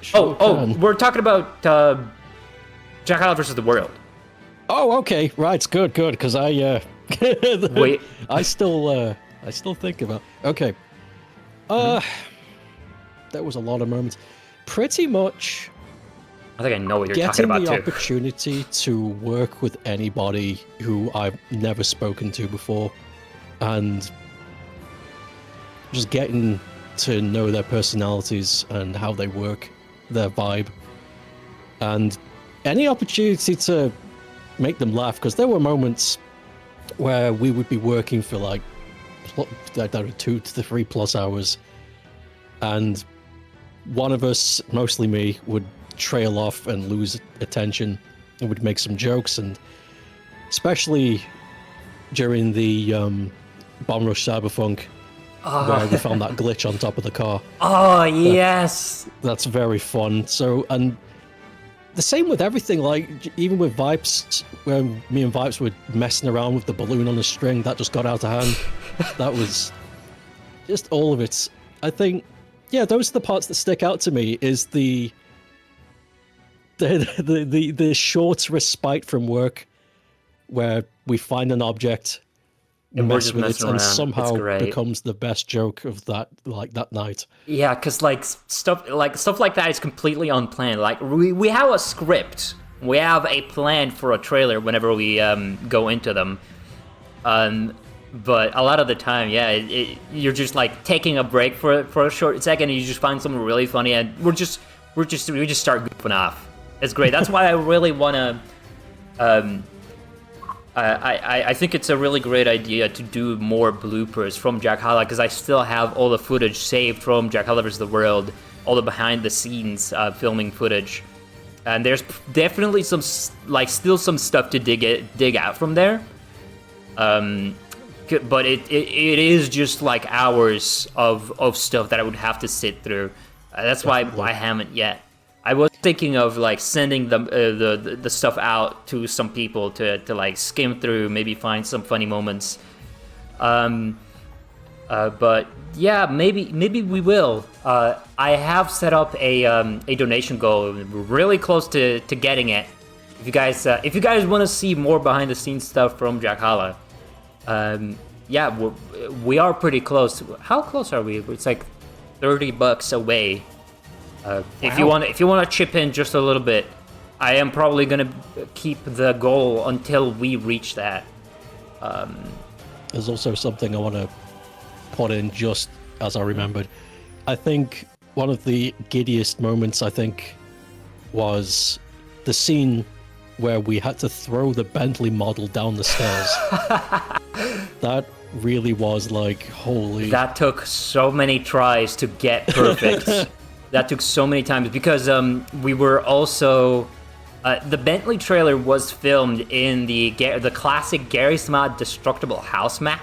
[SPEAKER 2] Sure
[SPEAKER 1] we're talking about Jakhalla versus the World.
[SPEAKER 2] Oh, okay, right, good, because I
[SPEAKER 1] wait,
[SPEAKER 2] I still think about. Okay, there was a lot of moments. Pretty much,
[SPEAKER 1] I think I know what you're talking about.
[SPEAKER 2] Getting the opportunity to work with anybody who I've never spoken to before, and just getting to know their personalities and how they work, their vibe, and any opportunity to make them laugh, because there were moments where we would be working for like 2 to 3 plus hours, and one of us, mostly me, would trail off and lose attention and would make some jokes, and especially during the Bomb Rush Cyberpunk, where we found that glitch on top of the car.
[SPEAKER 1] Oh, yes!
[SPEAKER 2] That's very fun. So, and the same with everything, like even with Vipes, when me and Vipes were messing around with the balloon on the string, that just got out of hand. That was just all of it. I think, yeah, those are the parts that stick out to me, is the short respite from work where we find an object and mess with it, and somehow becomes the best joke of that night.
[SPEAKER 1] Yeah, because like stuff like that is completely unplanned. Like we have a script, we have a plan for a trailer whenever we go into them, but a lot of the time, yeah, you're just like taking a break for a short second, and you just find something really funny, and we just start goofing off. It's great. That's why I really want to. I think it's a really great idea to do more bloopers from Jakhalla, because I still have all the footage saved from Jakhalla vs. the World, all the behind-the-scenes filming footage, and there's definitely still some stuff to dig out from there. But it is just like hours of stuff that I would have to sit through. That's why I haven't yet. I was thinking of like sending the stuff out to some people to like skim through, maybe find some funny moments. But yeah, maybe we will. I have set up a donation goal. We're really close to getting it. If you guys want to see more behind the scenes stuff from Jakhalla, yeah, we are pretty close. How close are we? It's like $30 away. If you want to chip in just a little bit, I am probably gonna keep the goal until we reach that.
[SPEAKER 2] There's also something I want to put in just as I remembered. I think one of the giddiest moments, was the scene where we had to throw the Bentley model down the stairs. That really was like, holy...
[SPEAKER 1] That took so many tries to get perfect. That took so many times because we were also... the Bentley trailer was filmed in the classic Garry's Mod destructible house map.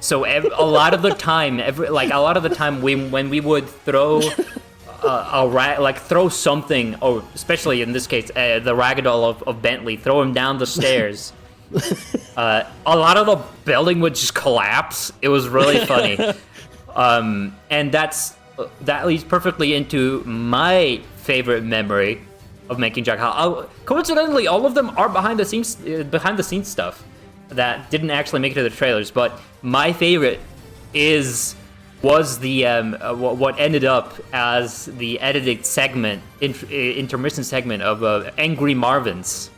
[SPEAKER 1] So a lot of the time, when we would throw throw something, or especially in this case, the ragdoll of Bentley, throw him down the stairs. A lot of the building would just collapse. It was really funny, and that leads perfectly into my favorite memory of making Jakhalla. Coincidentally, all of them are behind the scenes stuff that didn't actually make it to the trailers, but my favorite was the what ended up as the edited segment, intermission segment of Angry Marvin's.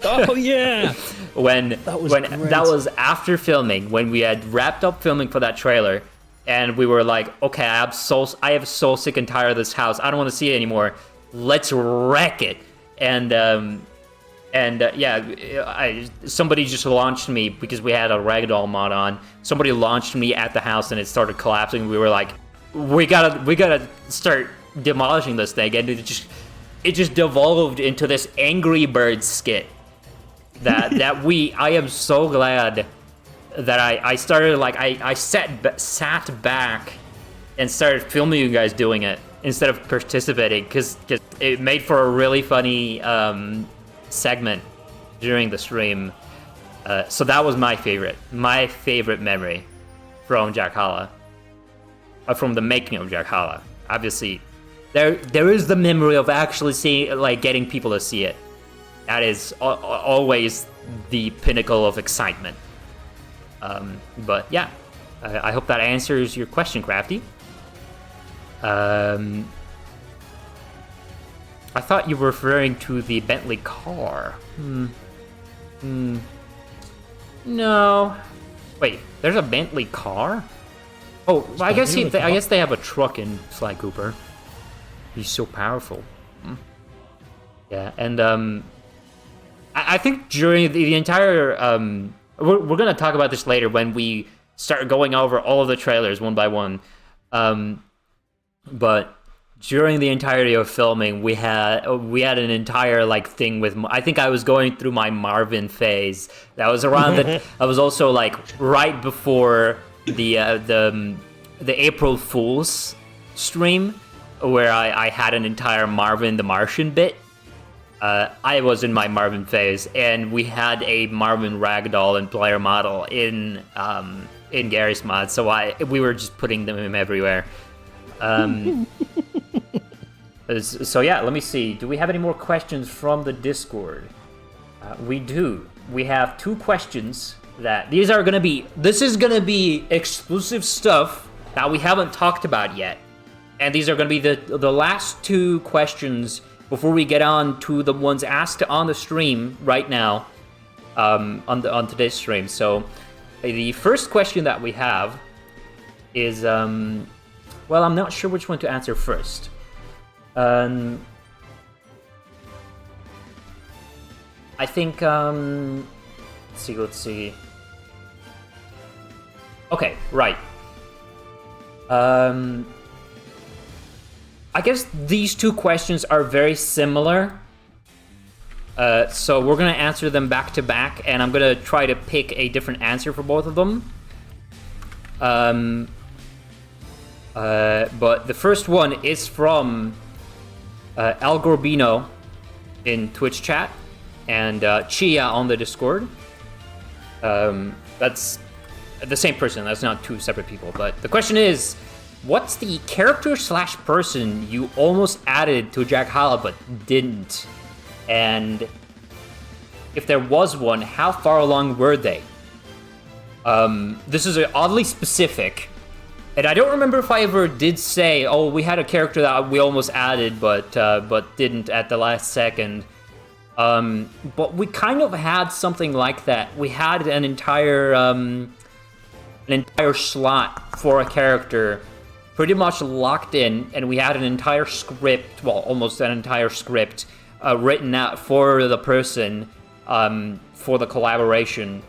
[SPEAKER 2] Oh yeah!
[SPEAKER 1] That was after filming, when we had wrapped up filming for that trailer, and we were like, okay, I have so sick and tired of this house. I don't want to see it anymore. Let's wreck it. Somebody just launched me because we had a ragdoll mod on. Somebody launched me at the house and it started collapsing. We were like, we gotta start demolishing this thing, and it just devolved into this Angry Birds skit. I am so glad that I started, like, I sat back and started filming you guys doing it instead of participating, because it made for a really funny segment during the stream. So that was my favorite memory from Jakhalla, from the making of Jakhalla. Obviously, there is the memory of actually seeing, like, getting people to see it. That is always the pinnacle of excitement. But yeah, I hope that answers your question, Crafty. I thought you were referring to the Bentley car. No. Wait, there's a Bentley car? Oh, I guess they have a truck in Sly Cooper. He's so powerful. Yeah, and I think during the entire we're gonna talk about this later when we start going over all of the trailers one by one. But during the entirety of filming, we had an entire, like, thing with. I think I was going through my Marvin phase. That was around I was also, like, right before the April Fool's stream, where I had an entire Marvin the Martian bit. I was in my Marvin phase, and we had a Marvin ragdoll and player model in Garry's Mod, so we were just putting them everywhere. So yeah, let me see. Do we have any more questions from the Discord? We do. We have 2 questions this is gonna be exclusive stuff that we haven't talked about yet. And these are gonna be the last 2 questions before we get on to the ones asked on the stream right now, on today's stream. So the first question that we have is, well, I'm not sure which one to answer first. I think, let's see. Okay, right. I guess these 2 questions are very similar. So we're gonna answer them back to back, and I'm gonna try to pick a different answer for both of them. But the first one is from El Gorbino in Twitch chat, and Chia on the Discord. That's the same person. That's not two separate people. But the question is, what's the character / person you almost added to Jakhalla but didn't? And if there was one, how far along were they? This is oddly specific. And I don't remember if I ever did say, oh, we had a character that we almost added but didn't at the last second. But we kind of had something like that. We had an entire slot for a character pretty much locked in, and we had an entire script, well, almost an entire script, written out for the person, for the collaboration.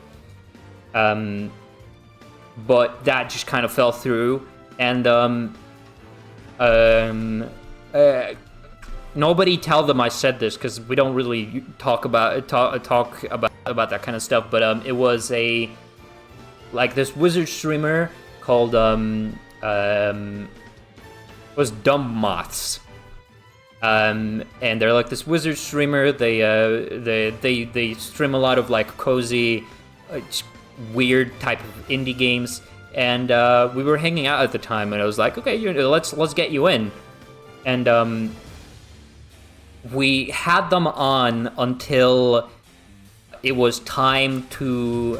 [SPEAKER 1] But that just kind of fell through, and nobody tell them I said this, because we don't really talk about that kind of stuff. But it was this wizard streamer called was Dumb Moths, and they're like this wizard streamer. They stream a lot of like cozy, weird type of indie games, and we were hanging out at the time, and I was like, okay, let's get you in, and we had them on until it was time to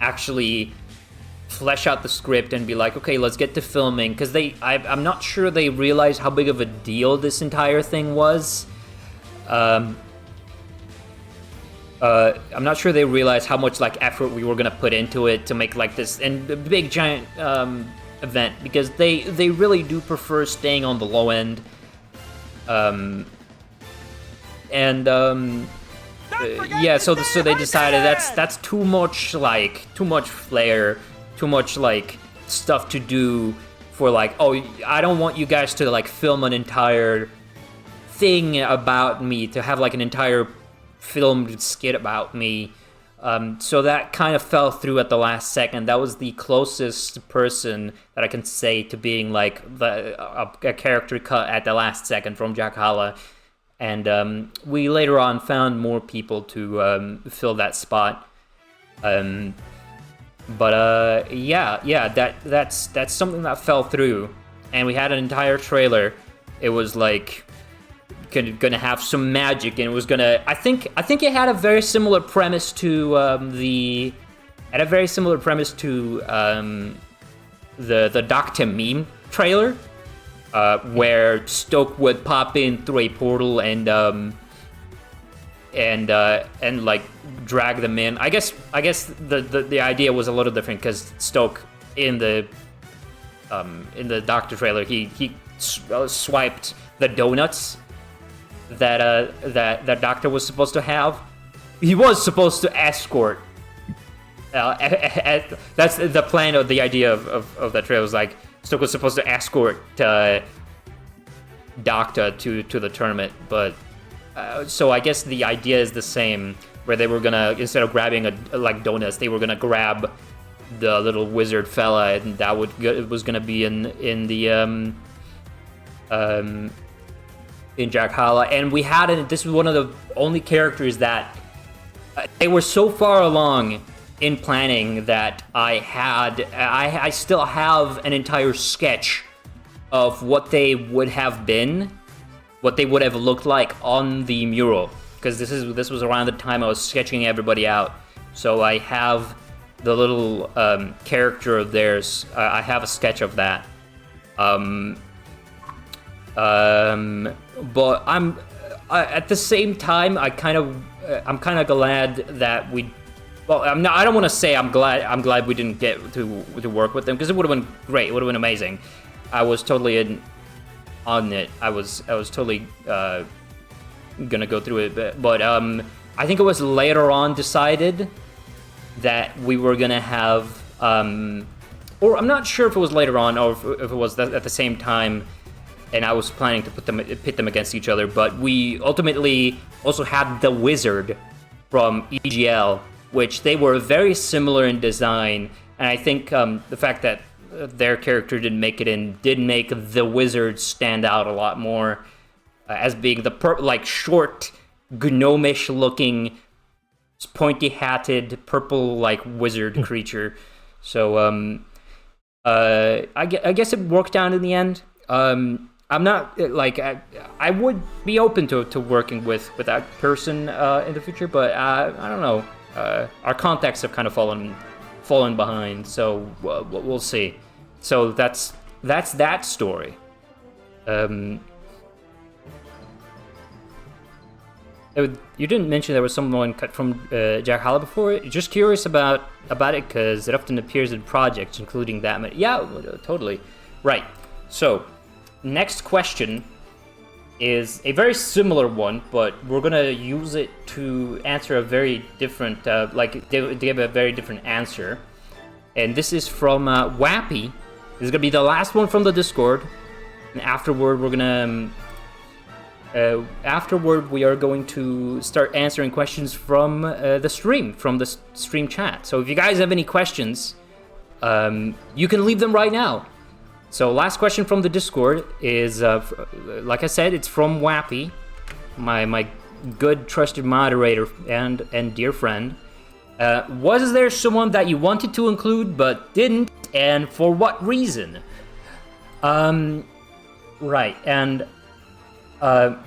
[SPEAKER 1] actually flesh out the script and be like, okay, let's get to filming, because I'm not sure they realized how big of a deal this entire thing was. I'm not sure they realized how much like effort we were gonna put into it to make like this and a big giant event, because they really do prefer staying on the low end. Yeah, so they decided that's too much flair, too much like stuff to do for like, oh, I don't want you guys to like film an entire thing about me, to have like an entire filmed skit about me. So that kind of fell through at the last second. That was the closest person that I can say to being like a character cut at the last second from Jakhalla. And we later on found more people to fill that spot. But that's something that fell through. And we had an entire trailer. It was like gonna have some magic, and it was gonna. I think it had a very similar premise to the Doctor Meme trailer, where Stoke would pop in through a portal and like drag them in. I guess the idea was a little different, because Stoke in the Doctor trailer he swiped the donuts that Doctor was supposed to have. He was supposed to escort. That's the plan of the idea of that trailer. Was like Stoke was supposed to escort Doctor to the tournament, but so I guess the idea is the same, where they were gonna, instead of grabbing like donuts, they were gonna grab the little wizard fella, and that was gonna be in Jakhalla. And we had it. This was one of the only characters that they were so far along in planning that I still have an entire sketch of what they would have been, what they would have looked like on the mural, because this was around the time I was sketching everybody out. So I have the little character of theirs. I have a sketch of that. But at the same time, I'm kind of glad that we. Well, I don't want to say I'm glad we didn't get to work with them, because it would have been great. It would have been amazing. I was totally on it. I was totally gonna go through it, but I think it was later on decided that we were gonna have, or I'm not sure if it was later on or if it was at the same time. And I was planning to pit them against each other, but we ultimately also had the Wizard from EGL, which they were very similar in design, and I think the fact that their character didn't make it in did make the Wizard stand out a lot more, as being the short, gnomish-looking pointy-hatted, purple like wizard creature. So I guess it worked out in the end. I'm not like I would be open to working with that person in the future, but I don't know. Our contacts have kind of fallen behind, so we'll see. So that's that story. You didn't mention there was someone cut from Jakhalla before. Just curious about it because it often appears in projects, including that. Yeah, totally. Right. So, next question is a very similar one, but we're gonna use it to answer a very different, give a very different answer. And this is from Wappy. This is gonna be the last one from the Discord, and afterward we're gonna. Afterward, we are going to start answering questions from the stream chat. So if you guys have any questions, you can leave them right now. So last question from the Discord is, like I said, it's from Wappy, my good trusted moderator and dear friend. Was there someone that you wanted to include but didn't, and for what reason? Right, and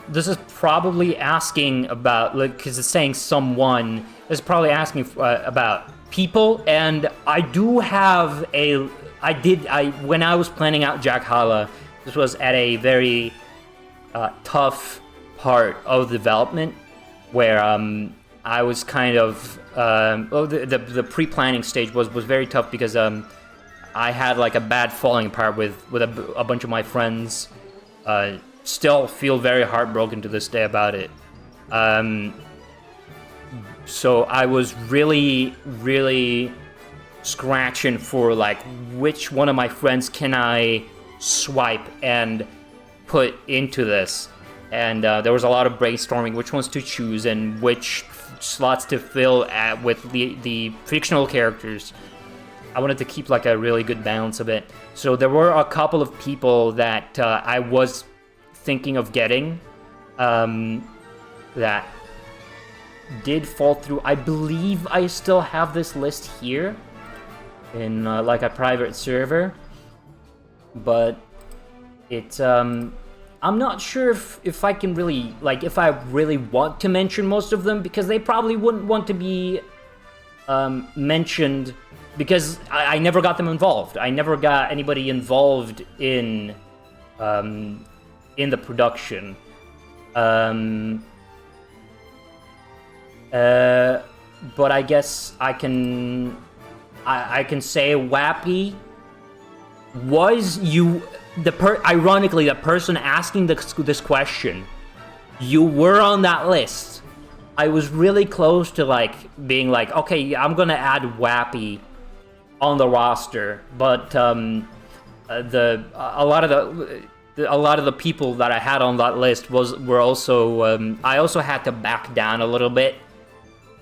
[SPEAKER 1] this is probably asking about, like, because it's saying someone, this is probably asking about people, and I do have when I was planning out Jakhalla, this was at a very tough part of development, where I was kind of, the pre-planning stage was very tough because I had like a bad falling apart with a bunch of my friends. Still feel very heartbroken to this day about it. So I was really, really scratching for like which one of my friends can I swipe and put into this. And there was a lot of brainstorming which ones to choose and which slots to fill with the fictional characters. I wanted to keep like a really good balance of it. So there were a couple of people that I was thinking of getting that did fall through. I believe I still have this list here in like a private server, but it's I'm not sure if I can really, like, if I really want to mention most of them, because they probably wouldn't want to be mentioned, because I never got them involved. I never got anybody involved in the production. But I guess I can say Wappy was you ironically the person asking this question. You were on that list. I was really close to like being like, okay, I'm gonna add Wappy on the roster, but a lot of the people that I had on that list were also I also had to back down a little bit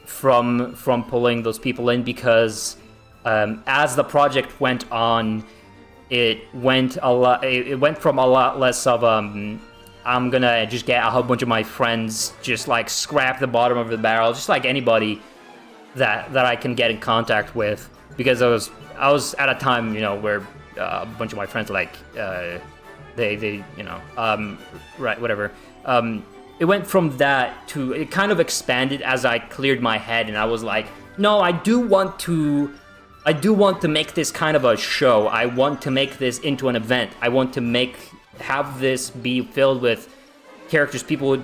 [SPEAKER 1] from pulling those people in, because as the project went on, it went from a lot less of I'm gonna just get a whole bunch of my friends, just like scrap the bottom of the barrel, just like anybody that I can get in contact with, because I was at a time, you know, where a bunch of my friends like they you know, right, whatever. It went from that to, it kind of expanded as I cleared my head, and I was like, no, I do want to make this kind of a show. I want to make this into an event. I want to have this be filled with characters people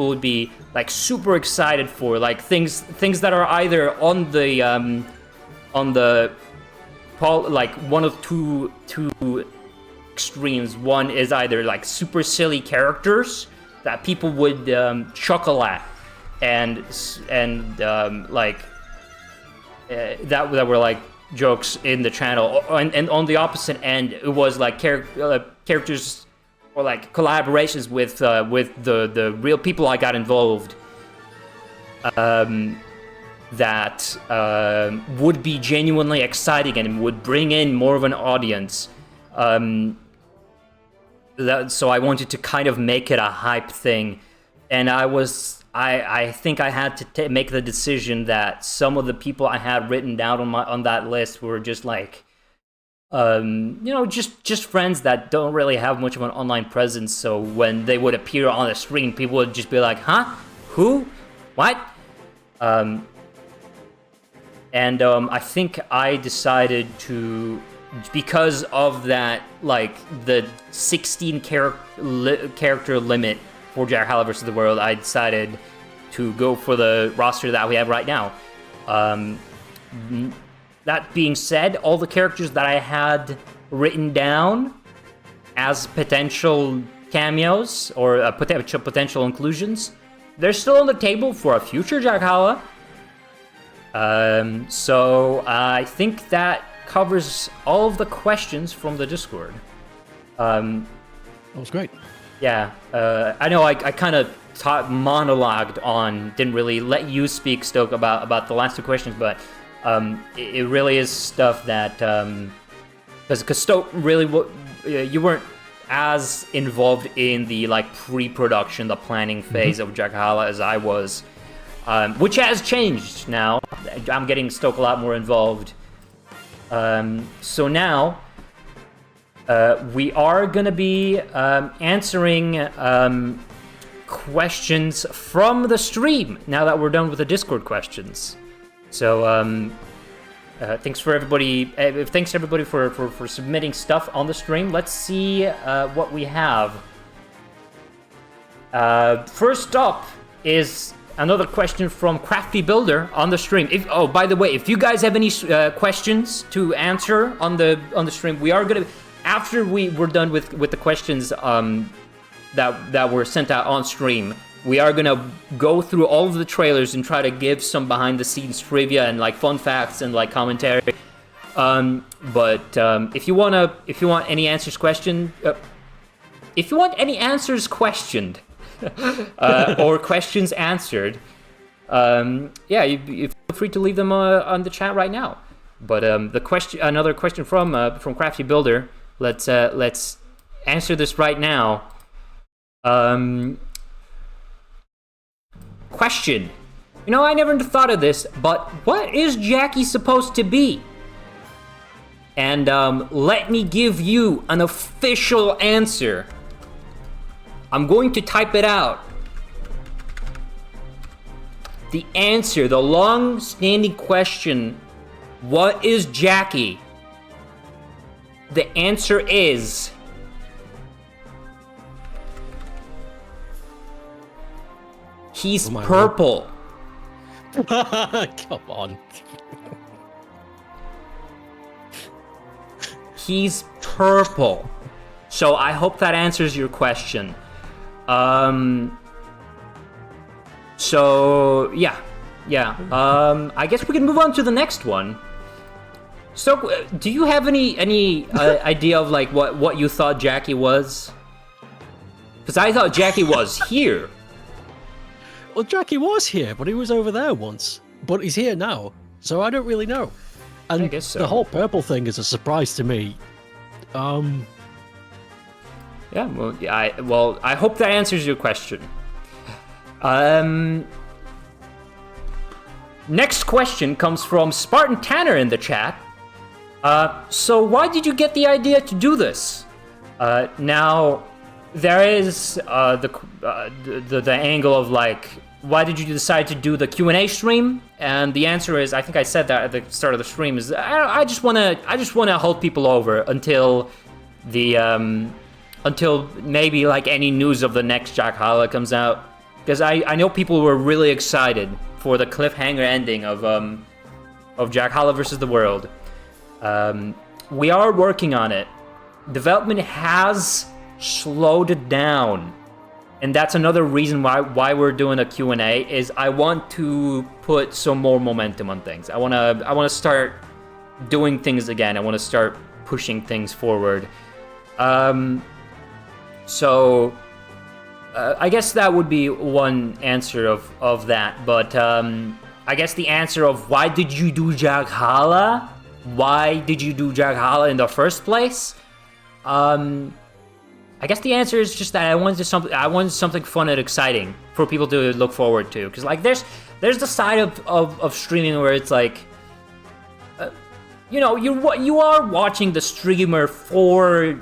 [SPEAKER 1] would be like super excited for, like things that are either on the like one of two extremes. One is either like super silly characters that people would chuckle at, and like that were like jokes in the channel, and on the opposite end, it was like characters or like collaborations with the real people I got involved, that would be genuinely exciting and would bring in more of an audience. So I wanted to kind of make it a hype thing, and I think I had to make the decision that some of the people I had written down on that list were just like, just friends that don't really have much of an online presence. So when they would appear on the screen, people would just be like, "Huh? Who? What?" I think I decided to, because of that, like the 16 character limit for Jakhalla vs. the World, I decided to go for the roster that we have right now. That being said, all the characters that I had written down as potential cameos or potential inclusions, they're still on the table for a future Jakhalla. So I think that covers all of the questions from the Discord.
[SPEAKER 2] That was great.
[SPEAKER 1] Yeah, I know I kind of monologued on, didn't really let you speak, Stoke, about the last two questions, but it really is stuff that, because Stoke really, you weren't as involved in the like pre-production, the planning phase of Jakhalla as I was, which has changed now. I'm getting Stoke a lot more involved. So now, we are going to be answering questions from the stream now that we're done with the Discord questions. So thanks everybody for submitting stuff on the stream. Let's see what we have. First up is another question from Crafty Builder on the stream. By the way, if you guys have any questions to answer on the stream, we are gonna, after we're done with the questions that were sent out on stream, we are gonna go through all of the trailers and try to give some behind the scenes trivia and like fun facts and like commentary. But if you want any answers questioned, or questions answered, you feel free to leave them on the chat right now. But another question from Crafty Builder. Let's answer this right now. Question. I never thought of this, but what is Jackie supposed to be? And let me give you an official answer. I'm going to type it out. The answer, the long-standing question, what is Jackie? The answer is... he's purple.
[SPEAKER 2] Come on.
[SPEAKER 1] He's purple. So I hope that answers your question. So yeah. I guess we can move on to the next one. So, do you have any idea of like what you thought Jackie was? Because I thought Jackie was here.
[SPEAKER 2] Well, Jackie was here, but he was over there once. But he's here now, so I don't really know. And
[SPEAKER 1] I guess so.
[SPEAKER 2] The whole purple thing is a surprise to me.
[SPEAKER 1] Yeah, I hope that answers your question. Next question comes from Spartan Tanner in the chat. So why did you get the idea to do this? Now, there is the angle of like, why did you decide to do the Q&A stream? And the answer is, I think I said that at the start of the stream, is I just wanna hold people over until until maybe like any news of the next Jakhalla comes out, because I know people were really excited for the cliffhanger ending of Jakhalla vs. the World. We are working on it. Development has slowed down, and that's another reason why we're doing a Q&A, is I want to put some more momentum on things. I want to start doing things again. I want to start pushing things forward. So I guess that would be one answer of that. But I guess the answer of why did you do Jakhalla? Why did you do Jakhalla in the first place? I guess the answer is just that I wanted something fun and exciting for people to look forward to. Because like there's the side of streaming where it's like, you know, you are watching the streamer for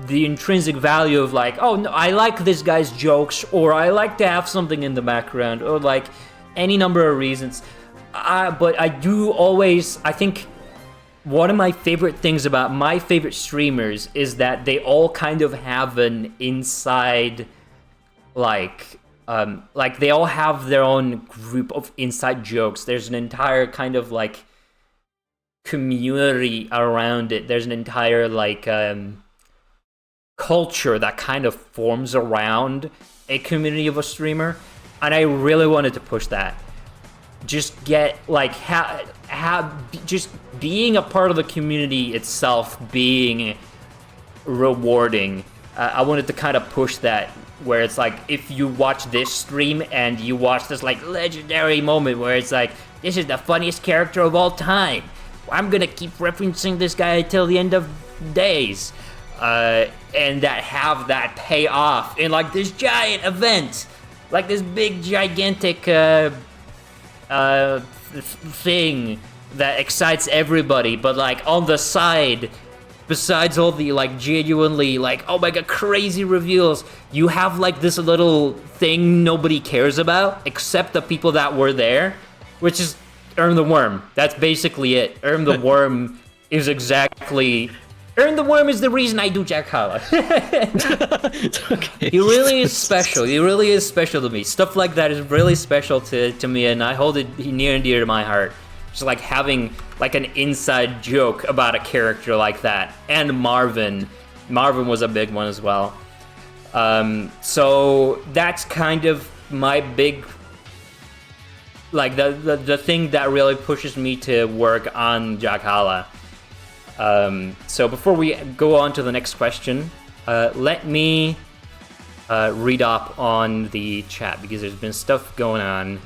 [SPEAKER 1] the intrinsic value of like, oh no, I like this guy's jokes, or I like to have something in the background, or like any number of reasons. But I do always, I think one of my favorite things about my favorite streamers is that they all kind of have an inside, like they all have their own group of inside jokes. There's an entire kind of like community around it. There's an entire like culture that kind of forms around a community of a streamer, and I really wanted to push that. Just get like just being a part of the community itself being rewarding. I wanted to kind of push that, where it's like, if you watch this stream and you watch this like legendary moment where it's like, this is the funniest character of all time, I'm gonna keep referencing this guy till the end of days, and that have that pay off in like this giant event, like this big gigantic thing that excites everybody, but like on the side, besides all the like genuinely like, oh my god, crazy reveals, you have like this little thing nobody cares about except the people that were there, which is Erm the Worm. That's basically it. Erm the Worm is exactly... Erm the Worm is the reason I do Jakhalla.
[SPEAKER 2] Okay.
[SPEAKER 1] He really is special. He really is special to me. Stuff like that is really special to me, and I hold it near and dear to my heart. Just like having like an inside joke about a character like that. And Marvin. Marvin was a big one as well. So that's kind of my big... like the thing that really pushes me to work on Jakhalla. So before we go on to the next question, let me read up on the chat, because there's been stuff going on.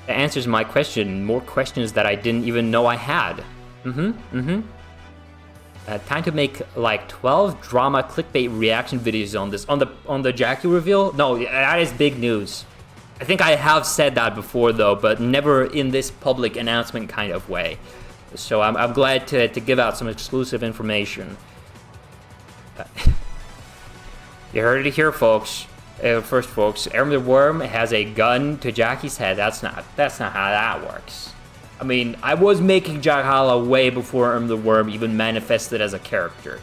[SPEAKER 1] That answers my question. More questions that I didn't even know I had. Time to make like 12 drama clickbait reaction videos on this, on the Jackie reveal. No, that is big news. I think I have said that before though, but never in this public announcement kind of way. So I'm glad to give out some exclusive information. You heard it here, folks. First, folks, Erm the Worm has a gun to Jackie's head. That's not how that works. I mean, I was making Jakhalla way before Erm the Worm even manifested as a character.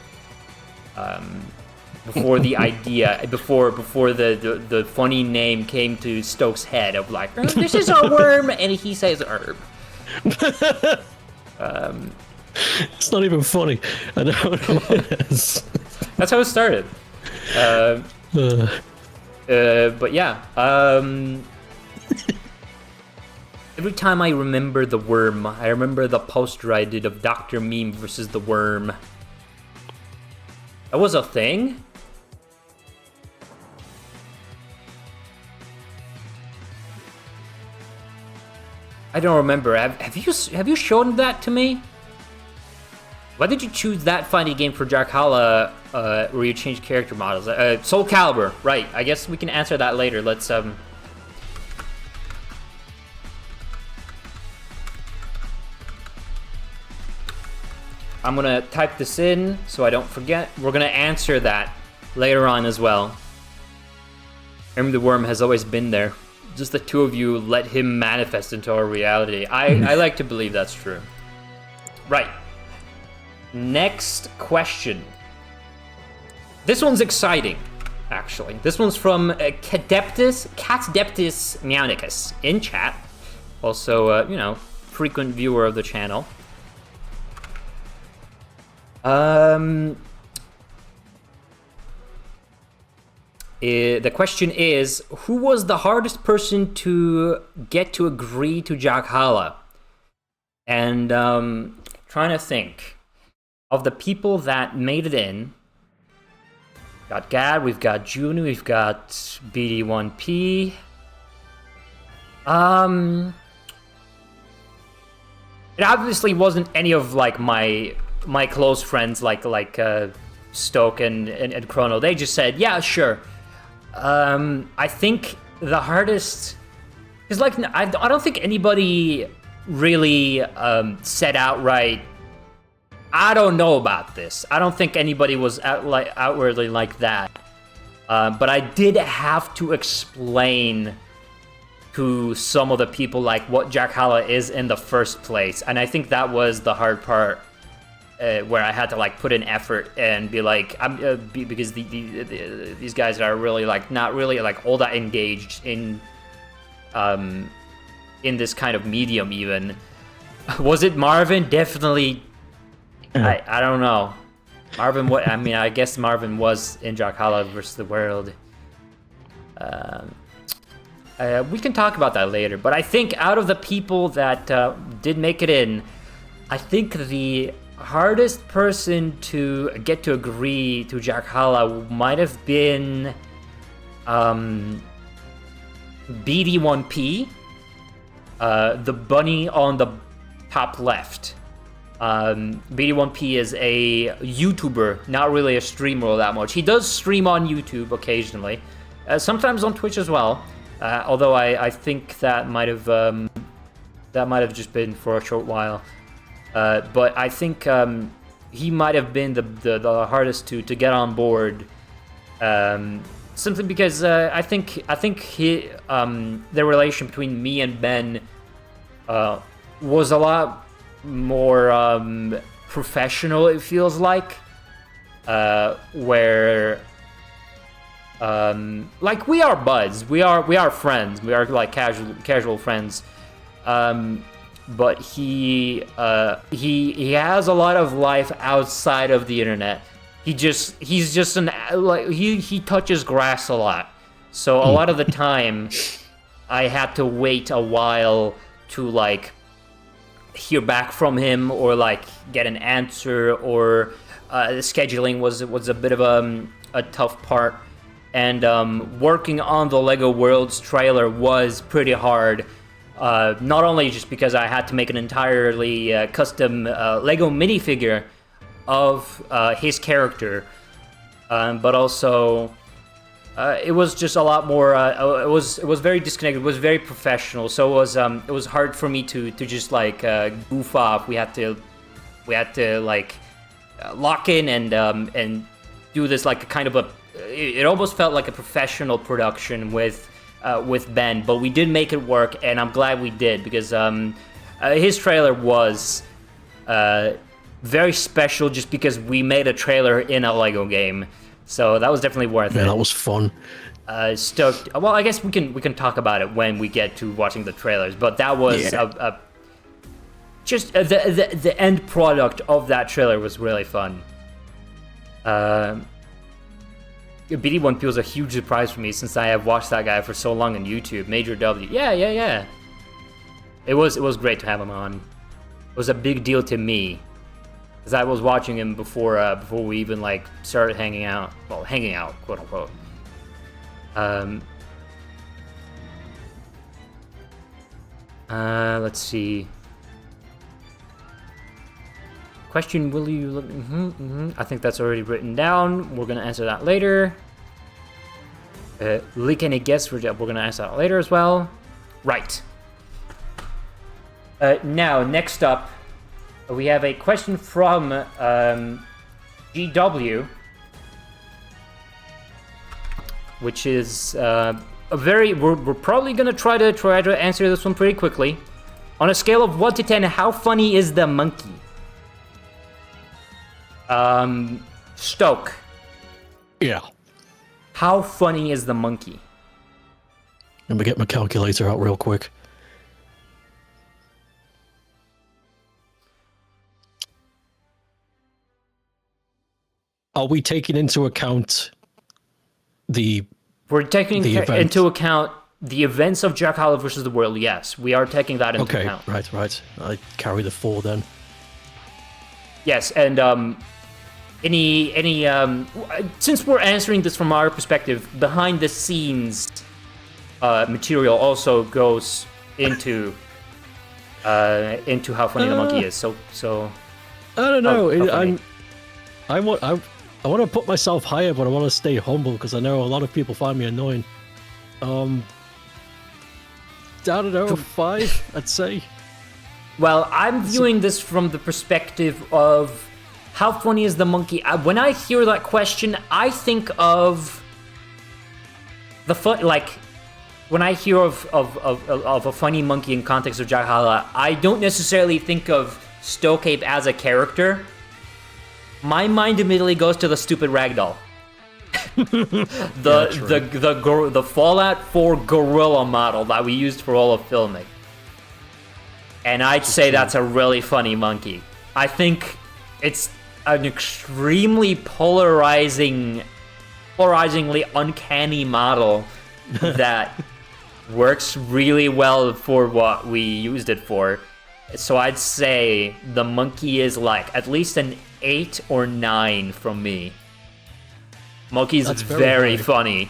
[SPEAKER 1] Before the idea, before the funny name came to Stokes' head of like, this is our worm, and he says herb.
[SPEAKER 2] It's not even funny. I don't know what it is.
[SPEAKER 1] That's how it started. But yeah. Every time I remember the worm, I remember the poster I did of Dr. Meme versus the worm. That was a thing? I don't remember. Have you shown that to me? Why did you choose that funny game for Jakhalla, where you change character models? Soul Calibur, right? I guess we can answer that later. Let's I'm gonna type this in so I don't forget. We're gonna answer that later on as well. Erm the Worm has always been there. Just the two of you let him manifest into our reality. I like to believe that's true. Right. Next question. This one's exciting, actually. This one's from Catdeptus Meownicus in chat. Also, you know, frequent viewer of the channel. The question is, who was the hardest person to get to agree to Jakhalla? And trying to think of the people that made it in. We've got Gad, we've got June, we've got BD1P. it obviously wasn't any of like my close friends like Stoke and Chrono. They just said, yeah, sure. I think the hardest is like I don't think anybody really said outright, I don't know about this. I don't think anybody was outwardly like that. But I did have to explain to some of the people like what Jakhalla is in the first place, and I think that was the hard part, where I had to like put in effort and be like, because these guys are really like not really like all that engaged in this kind of medium even. Was it Marvin? Definitely. I don't know. Marvin, what I mean, I guess Marvin was in Jakhalla versus the World. We can talk about that later, but I think out of the people that did make it in, I think the hardest person to get to agree to Jakhalla might have been BD1P, the bunny on the top left. BD1P is a YouTuber, not really a streamer all that much. He does stream on YouTube occasionally, sometimes on Twitch as well. Although I think that might have just been for a short while. But I think he might have been the hardest to get on board. Simply because I think he the relation between me and Ben was a lot more professional, it feels like, where like we are buds, we are friends, we are like casual friends, but he has a lot of life outside of the internet. He's just he touches grass a lot, so a lot of the time I had to wait a while to like hear back from him or like get an answer, or the scheduling was a bit of a tough part, and working on the LEGO Worlds trailer was pretty hard, not only just because I had to make an entirely custom LEGO minifigure of his character, but also it was just a lot more. It was very disconnected. It was very professional. So it was hard for me to just like goof off. We had to like lock in and do this like a kind of a. It almost felt like a professional production with Ben, but we did make it work, and I'm glad we did, because his trailer was very special just because we made a trailer in a LEGO game. So that was definitely worth it.
[SPEAKER 2] Yeah, that was fun.
[SPEAKER 1] Stoked. Well, I guess we can talk about it when we get to watching the trailers. But that was just the end product of that trailer was really fun. BD1P was a huge surprise for me, since I have watched that guy for so long on YouTube. Major W. Yeah. It was great to have him on. It was a big deal to me, because I was watching him before we even like started hanging out, quote unquote. Let's see. Question: will you? I think that's already written down. We're gonna answer that later. Leak any guess? We're gonna answer that later as well. Right. Now, next up, we have a question from GW, which is a very. We're probably gonna try to answer this one pretty quickly. On a scale of 1 to 10, how funny is the monkey? Stoke.
[SPEAKER 2] Yeah.
[SPEAKER 1] How funny is the monkey?
[SPEAKER 2] Let me get my calculator out real quick. Are we taking into account the...
[SPEAKER 1] We're taking into account the events of Jakhalla versus the World, yes. We are taking that into account.
[SPEAKER 2] Right. I carry the 4 then.
[SPEAKER 1] Yes, and since we're answering this from our perspective, behind the scenes material also goes into into how funny the monkey is. So
[SPEAKER 2] I don't know.
[SPEAKER 1] how funny.
[SPEAKER 2] I want to put myself higher, but I want to stay humble because I know a lot of people find me annoying. I don't know, 5, I'd say.
[SPEAKER 1] Well, I'm viewing this from the perspective of how funny is the monkey. When I hear that question, I think of the fun. Like when I hear of a funny monkey in context of Jakhalla, I don't necessarily think of Stokeape as a character. My mind immediately goes to the stupid ragdoll. the Fallout 4 gorilla model that we used for all of filming. And I'd say that's a really funny monkey. I think it's an extremely polarizingly uncanny model that works really well for what we used it for. So I'd say the monkey is like at least an 8 or 9 from me. Monkey's very funny.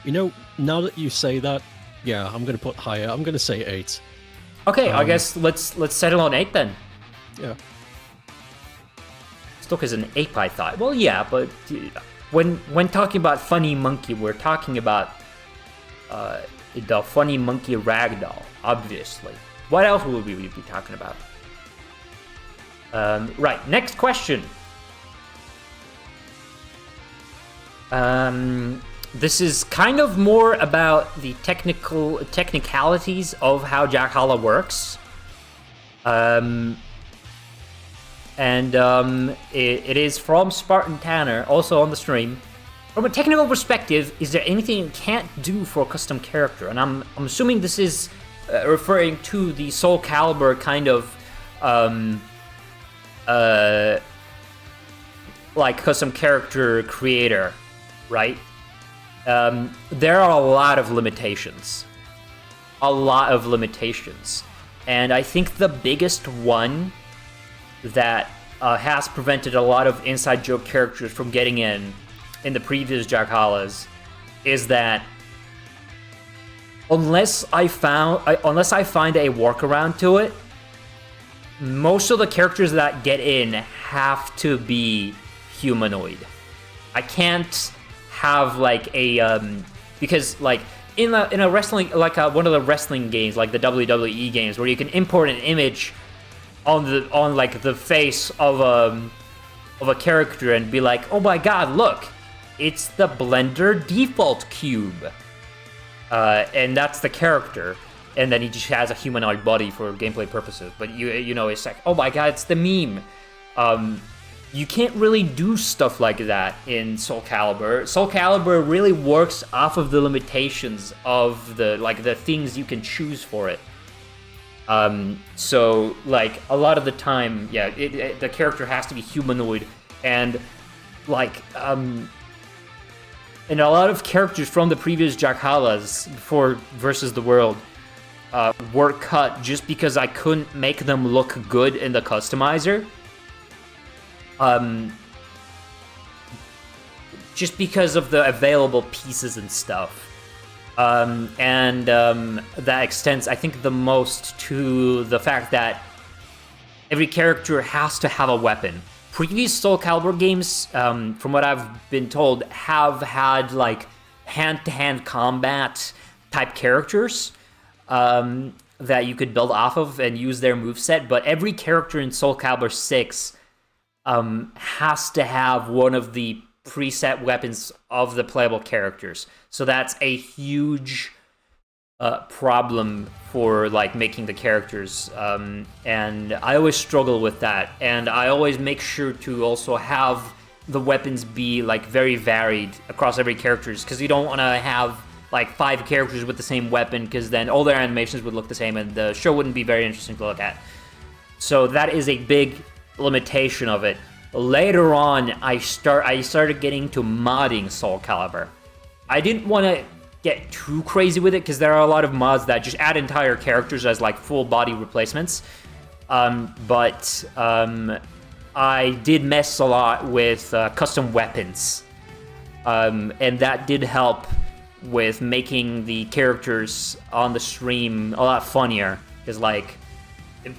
[SPEAKER 2] You know, now that you say that, yeah, I'm gonna put higher. I'm gonna say 8.
[SPEAKER 1] Okay, I guess let's settle on 8 then.
[SPEAKER 2] Yeah.
[SPEAKER 1] Stoke is an ape, I thought. Well, yeah, but when talking about funny monkey, we're talking about the funny monkey ragdoll, obviously. What else would we be talking about? Right, next question. This is kind of more about the technicalities of how Jakhalla works. It is from Spartan Tanner, also on the stream. From a technical perspective, is there anything you can't do for a custom character? And I'm assuming this is referring to the Soul Calibur kind of like custom character creator, right? There are a lot of limitations. And I think the biggest one that has prevented a lot of inside joke characters from getting in the previous Jakhallas is that unless I find a workaround to it, most of the characters that get in have to be humanoid. I can't have like a because like in a wrestling, like one of the wrestling games, like the WWE games, where you can import an image on like the face of a character and be like, oh my god, look, it's the Blender default cube, and that's the character, and then he just has a humanoid body for gameplay purposes. But you know, it's like, oh my god, it's the meme. You can't really do stuff like that in Soul Calibur. Soul Calibur really works off of the limitations of the things you can choose for it. So like a lot of the time, yeah, the character has to be humanoid, and like and a lot of characters from the previous Jakhallas before Versus the World were cut just because I couldn't make them look good in the customizer. Just because of the available pieces and stuff. That extends, I think, the most to the fact that every character has to have a weapon. Previous Soul Calibur games, from what I've been told, have had like hand-to-hand combat type characters that you could build off of and use their moveset, but every character in Soul Calibur 6 has to have one of the preset weapons of the playable characters. So that's a huge problem for like making the characters, and I always struggle with that. And I always make sure to also have the weapons be like very varied across every characters, because you don't want to have like 5 characters with the same weapon, because then all their animations would look the same and the show wouldn't be very interesting to look at. So that is a big limitation of it. Later on, I started getting to modding Soul Calibur. I didn't want to get too crazy with it because there are a lot of mods that just add entire characters as like full body replacements. But I did mess a lot with custom weapons, and that did help with making the characters on the stream a lot funnier. Because like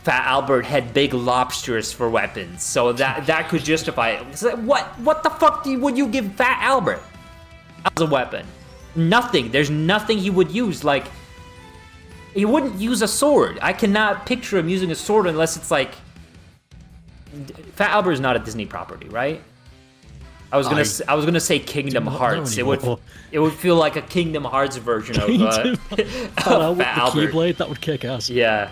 [SPEAKER 1] Fat Albert had big lobsters for weapons, so that could justify it. So what the fuck would you give Fat Albert as a weapon? Nothing. There's nothing he would use. Like, he wouldn't use a sword. I cannot picture him using a sword unless it's like... Fat Albert is not a Disney property, right? I was gonna say Kingdom Hearts. It would feel like a Kingdom Hearts version of Fat Albert.
[SPEAKER 2] Keyblade, that would kick ass.
[SPEAKER 1] Yeah.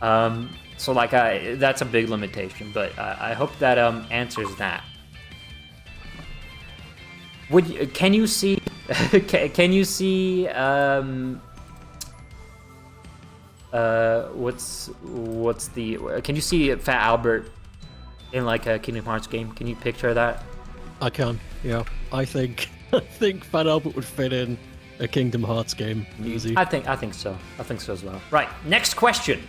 [SPEAKER 1] So like that's a big limitation, but I hope that answers that. Can you see can you see can you see Fat Albert in like a Kingdom Hearts game? Can you picture that?
[SPEAKER 2] I can, yeah. I think Fat Albert would fit in a Kingdom Hearts game easy.
[SPEAKER 1] I think so. I think so as well. Right, next question.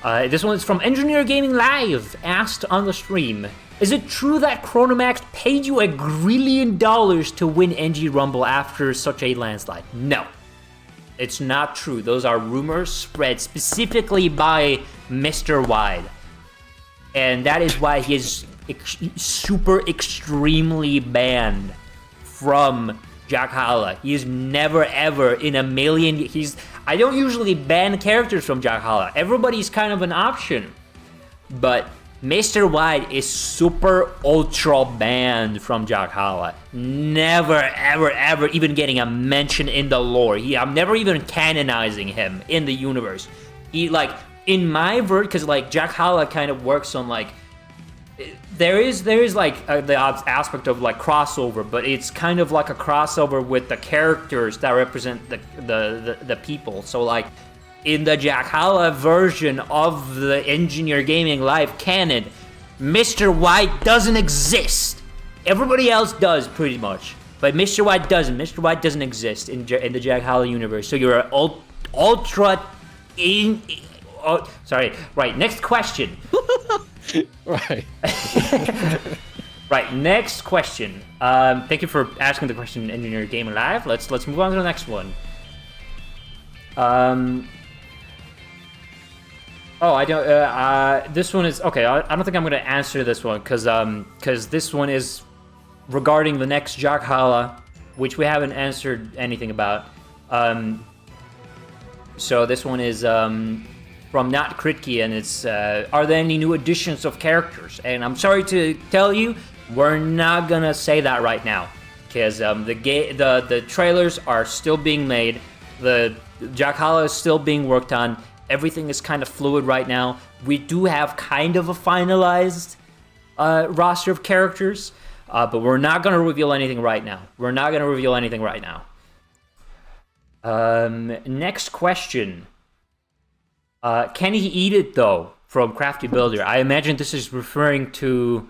[SPEAKER 1] This one is from Engineer Gaming Live, asked on the stream. Is it true that Chronomax paid you $1 grillion to win NG Rumble after such a landslide? No. It's not true. Those are rumors spread specifically by Mr. Wide. And that is why he is super extremely banned from Jakhalla. He's never ever in a million... I don't usually ban characters from Jakhalla. Everybody's kind of an option. But Mr. White is super ultra banned from Jakhalla. Never, ever, ever even getting a mention in the lore. I'm never even canonizing him in the universe. He, like, in my because, like, Jakhalla kind of works on, like, there is like the aspect of like crossover, but it's kind of like a crossover with the characters that represent the people. So like in the Jakhalla version of the Engineer Gaming Live canon, Mr. White doesn't exist. Everybody else does pretty much, but Mr. White doesn't. Mr. White doesn't exist in the Jakhalla universe. So you're an ultra sorry. Right. Next question.
[SPEAKER 2] Right.
[SPEAKER 1] Right, next question. Thank you for asking the question, Engineer Gaming Live. Let's move on to the next one. I don't. This one is okay. I don't think I'm gonna answer this one because this one is regarding the next Jakhalla, which we haven't answered anything about. So this one is from Not Kritki, and it's are there any new additions of characters? And I'm sorry to tell you, we're not gonna say that right now, because the trailers are still being made, the Jakhalla is still being worked on. Everything is kind of fluid right now. We do have kind of a finalized roster of characters, but we're not gonna reveal anything right now. Next question. Can he eat it though? From Crafty Builder. I imagine this is referring to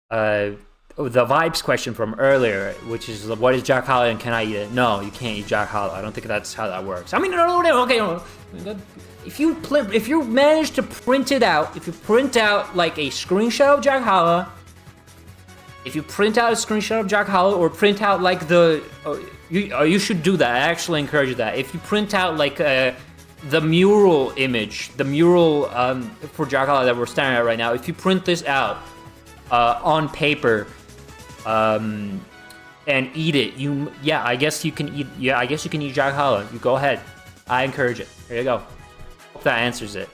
[SPEAKER 1] the vibes question from earlier, which is what is Jakhalla and can I eat it? No, you can't eat Jakhalla. I don't think that's how that works. I mean, no, okay. If you manage to print it out, if you print out like a screenshot of Jakhalla, or print out like you should do that. I actually encourage that. If you print out like the mural image, the mural for Jakhalla that we're staring at right now, if you print this out on paper and eat it, I guess you can eat Jakhalla. You go ahead. I encourage it. There you go. Hope that answers it.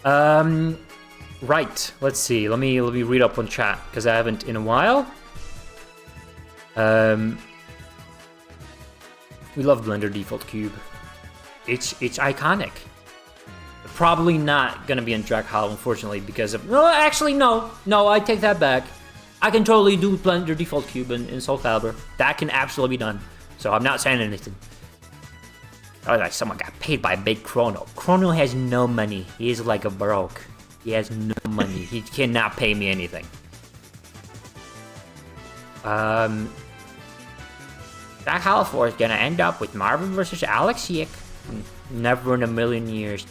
[SPEAKER 1] Right. Let's see. Let me read up on chat because I haven't in a while. We love Blender Default Cube. It's iconic. Probably not gonna be in Jakhalla, unfortunately, because of... No, actually, no, I take that back. I can totally do Blender Default Cube in Soul Calibur. That can absolutely be done. So I'm not saying anything. Oh, like someone got paid by Big Chrono. Chrono has no money. He is like a broke. He has no money. He cannot pay me anything. Jakhalla 4 is gonna end up with Marvin versus Alex Yick. Never in a million years.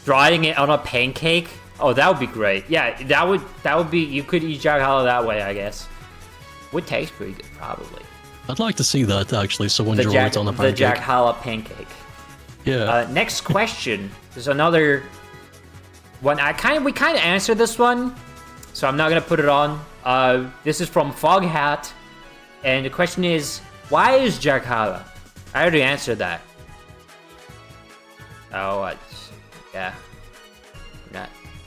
[SPEAKER 1] Drying it on a pancake? Oh, that would be great. Yeah, that would be. You could eat Jakhalla that way, I guess. Would taste pretty good, probably.
[SPEAKER 2] I'd like to see that actually. Someone
[SPEAKER 1] The
[SPEAKER 2] draw it on a pancake.
[SPEAKER 1] Jakhalla pancake.
[SPEAKER 2] Yeah.
[SPEAKER 1] Next question. There's another one. We kind of answered this one, so I'm not gonna put it on. This is from Foghat, and the question is, why is Jakhalla? I already answered that. Oh, yeah.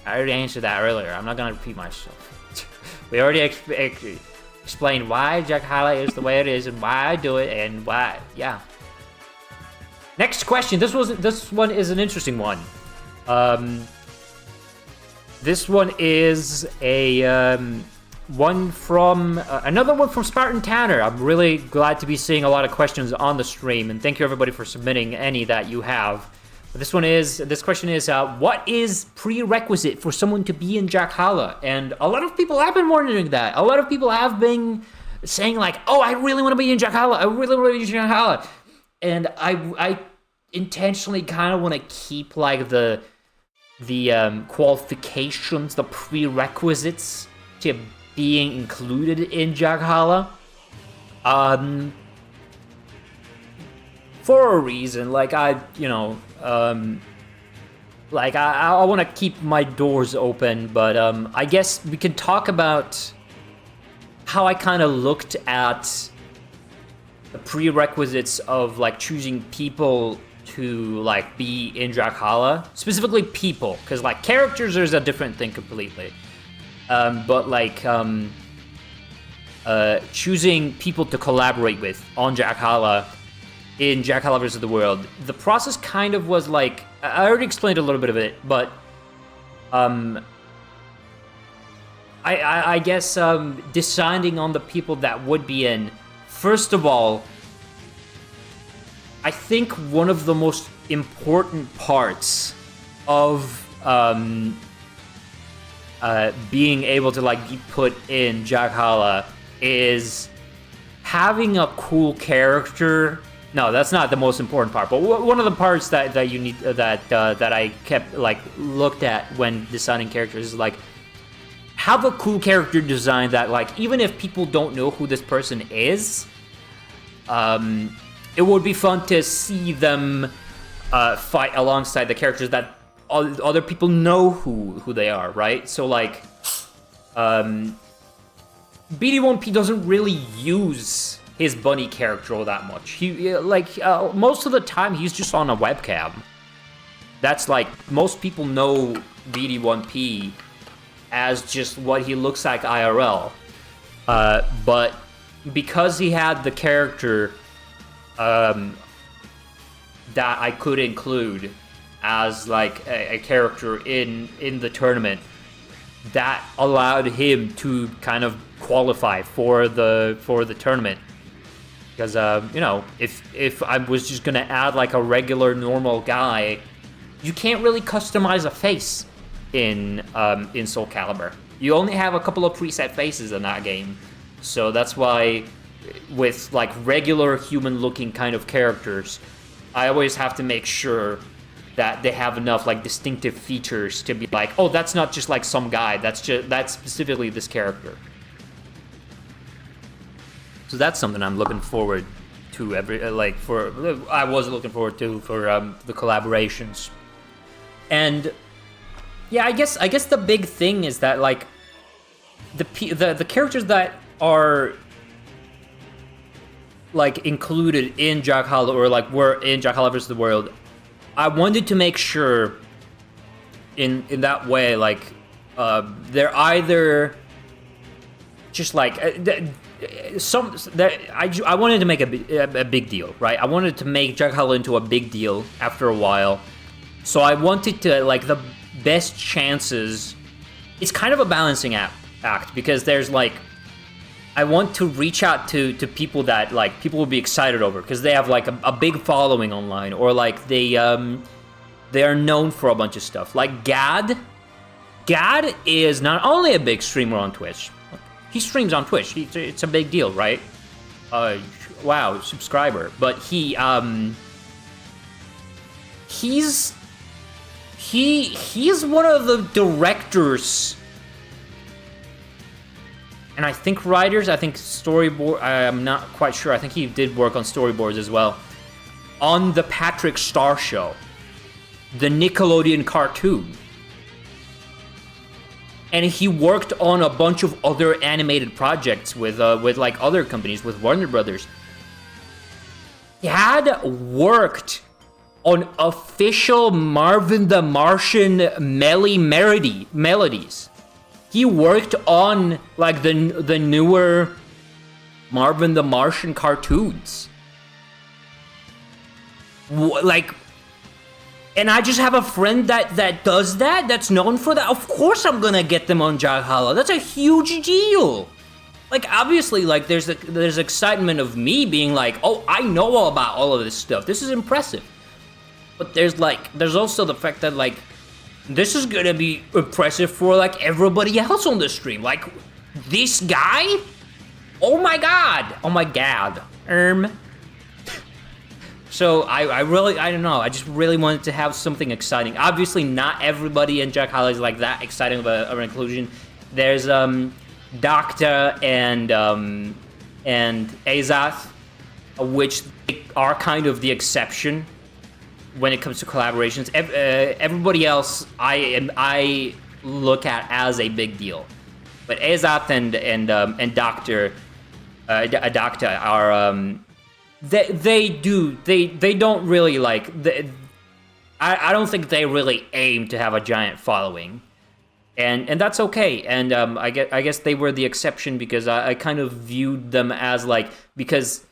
[SPEAKER 1] I already answered that earlier. I'm not gonna repeat myself. We already explained why Jakhalla is the way it is and why I do it and why. Yeah. Next question. This one is an interesting one. This one is a one from another one from Spartan Tanner. I'm really glad to be seeing a lot of questions on the stream, and thank you everybody for submitting any that you have. But this question is, what is prerequisite for someone to be in Jakhalla? And a lot of people have been wondering that. A lot of people have been saying like, oh, I really want to be in Jakhalla. I really want to be in Jakhalla. And I intentionally kind of want to keep like the qualifications, the prerequisites to being included in Jakhalla. For a reason, like I want to keep my doors open, but I guess we can talk about how I kind of looked at the prerequisites of like choosing people to like be in Jakhalla, specifically people, because like characters is a different thing completely. But like choosing people to collaborate with on Jakhalla. In Jakhalla vs. the World, the process kind of was like, I already explained a little bit of it, but I guess deciding on the people that would be in, first of all, I think one of the most important parts of being able to like be put in Jakhalla is having a cool character. No, that's not the most important part. But one of the parts that you need that I kept like looked at when designing characters is like have a cool character design that like even if people don't know who this person is, it would be fun to see them fight alongside the characters that other people know who they are, right? So like, BD1P doesn't really use his bunny character all that much. He most of the time he's just on a webcam. That's like most people know BD1P as just what he looks like IRL. But because he had the character that I could include as like a character in the tournament, that allowed him to kind of qualify for the tournament. Because if I was just gonna add like a regular normal guy, you can't really customize a face in Soul Calibur. You only have a couple of preset faces in that game, so that's why with like regular human-looking kind of characters, I always have to make sure that they have enough like distinctive features to be like, oh, that's not just like some guy. That's specifically this character. So that's something I'm looking forward to I was looking forward to for the collaborations. And yeah, I guess the big thing is that like the characters that are like included in Jakhalla or like were in Jakhalla vs. the World, I wanted to make sure in that way like they're either just like I wanted to make a big deal, right? I wanted to make Jakhalla into a big deal after a while. So I wanted to, like, the best chances... It's kind of a balancing act, because there's, like... I want to reach out to people that, like, people will be excited over, because they have, like, a big following online, or, like, they are known for a bunch of stuff. Like, Gad is not only a big streamer on Twitch... He streams on Twitch. It's a big deal, right? Wow, subscriber. But he's one of the directors and I think writers, I think storyboard, I'm not quite sure. I think he did work on storyboards as well. On the Patrick Star Show, the Nickelodeon cartoon. And he worked on a bunch of other animated projects with like other companies, with Warner Brothers. He had worked on official Marvin the Martian melodies. He worked on like the newer Marvin the Martian cartoons. Like, and I just have a friend that does that, that's known for that. Of course I'm gonna get them on Jakhalla. That's a huge deal. Like, obviously, like, there's excitement of me being like, oh, I know all about all of this stuff. This is impressive. But there's also the fact that, like, this is gonna be impressive for, like, everybody else on the stream. Like, this guy? Oh my god. Oh my god. So I don't know. I just really wanted to have something exciting. Obviously, not everybody in Jakhalla is like that exciting of an inclusion. There's Doctor and Azath, which are kind of the exception when it comes to collaborations. Everybody else I look at as a big deal, but Azath and Doctor are they don't really like I don't think they really aim to have a giant following. And that's okay. And I guess they were the exception because I kind of viewed them as like, because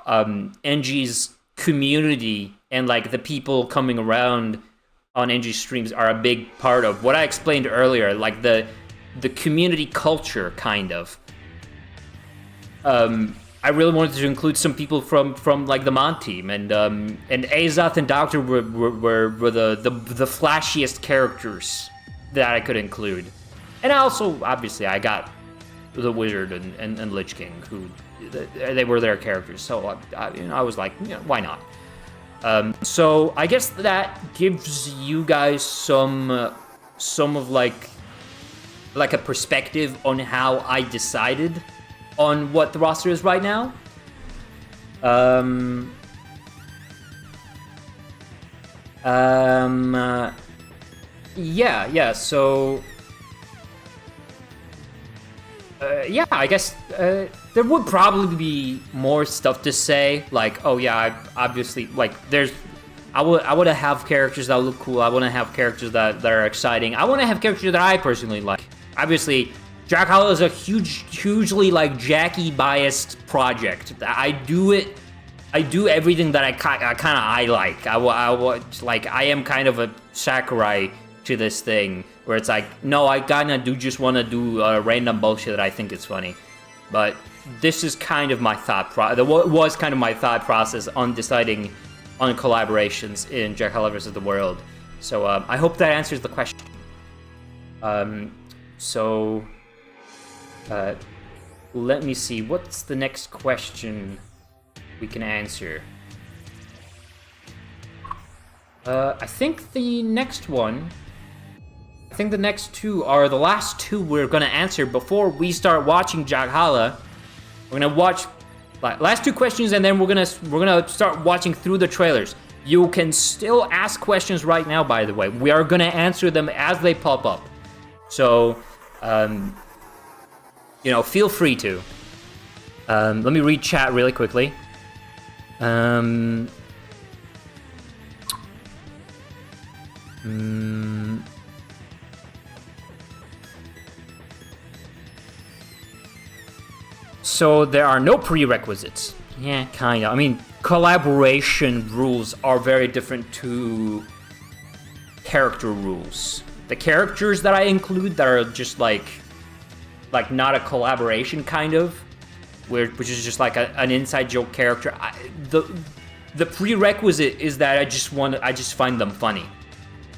[SPEAKER 1] NG's community and like the people coming around on NG streams are a big part of what I explained earlier, like the community culture kind of. I really wanted to include some people from like the Mon team, and Azath and Doctor were the flashiest characters that I could include. And also, obviously, I got the Wizard and Lich King, who they were their characters. So I was like, why not? So I guess that gives you guys some of like a perspective on how I decided on what the roster is right now. Yeah, so yeah, I guess there would probably be more stuff to say, like, oh yeah, I obviously, like, I want to have characters that look cool. I want to have characters that are exciting. I want to have characters that I personally like. Obviously, Jakhalla is a hugely like Jackie biased project. I do everything that I like. I am kind of a Sakurai to this thing where it's like, no, I kinda do just want to do random bullshit that I think is funny. But this is kind of my was kind of my thought process on deciding on collaborations in Jakhalla vs. the World. So I hope that answers the question. Let me see, what's the next question we can answer? I think the next two are the last two we're gonna answer before we start watching Jakhalla. We're gonna watch last two questions, and then we're gonna start watching through the trailers. You can still ask questions right now, by the way. We are gonna answer them as they pop up. So, feel free to. Let me read chat really quickly. So there are no prerequisites. Yeah, kinda. I mean, collaboration rules are very different to character rules. The characters that I include that are just like not a collaboration kind of, which is just like an inside joke character. The prerequisite is that I just find them funny,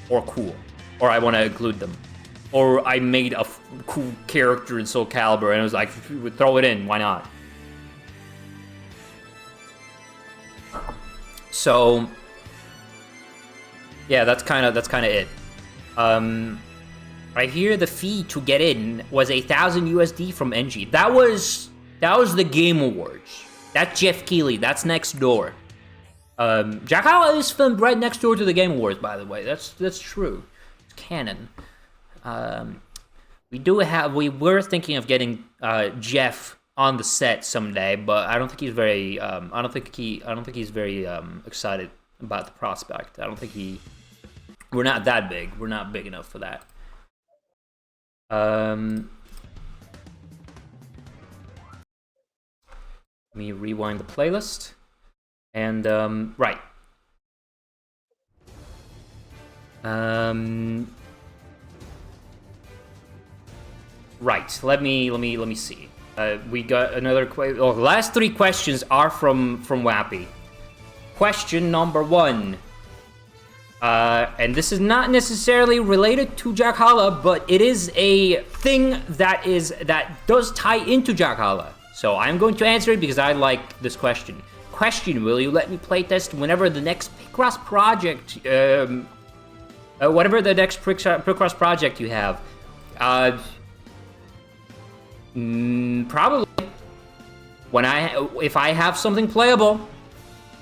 [SPEAKER 1] or cool, or I want to include them, or I made a cool character in Soul Calibur and it was like, throw it in, why not? So yeah, that's kind of it. Right here, the fee to get in was 1,000 USD from NG. That was the Game Awards. That's Jeff Keighley. That's next door. Jakhalla is filmed right next door to the Game Awards, by the way. That's true. It's canon. We were thinking of getting Jeff on the set someday, but I don't think he's very he's very excited about the prospect. We're not that big. We're not big enough for that. Let me rewind the playlist. And, right. Right, let me see. We got another question. Oh, the last 3 questions are from Wappy. Question number 1. And this is not necessarily related to Jakhalla, but it is a thing that does tie into Jakhalla. So I'm going to answer it because I like this question. Question: will you let me playtest whenever the next Picross project, whatever the next Picross project you have? Probably. If I have something playable,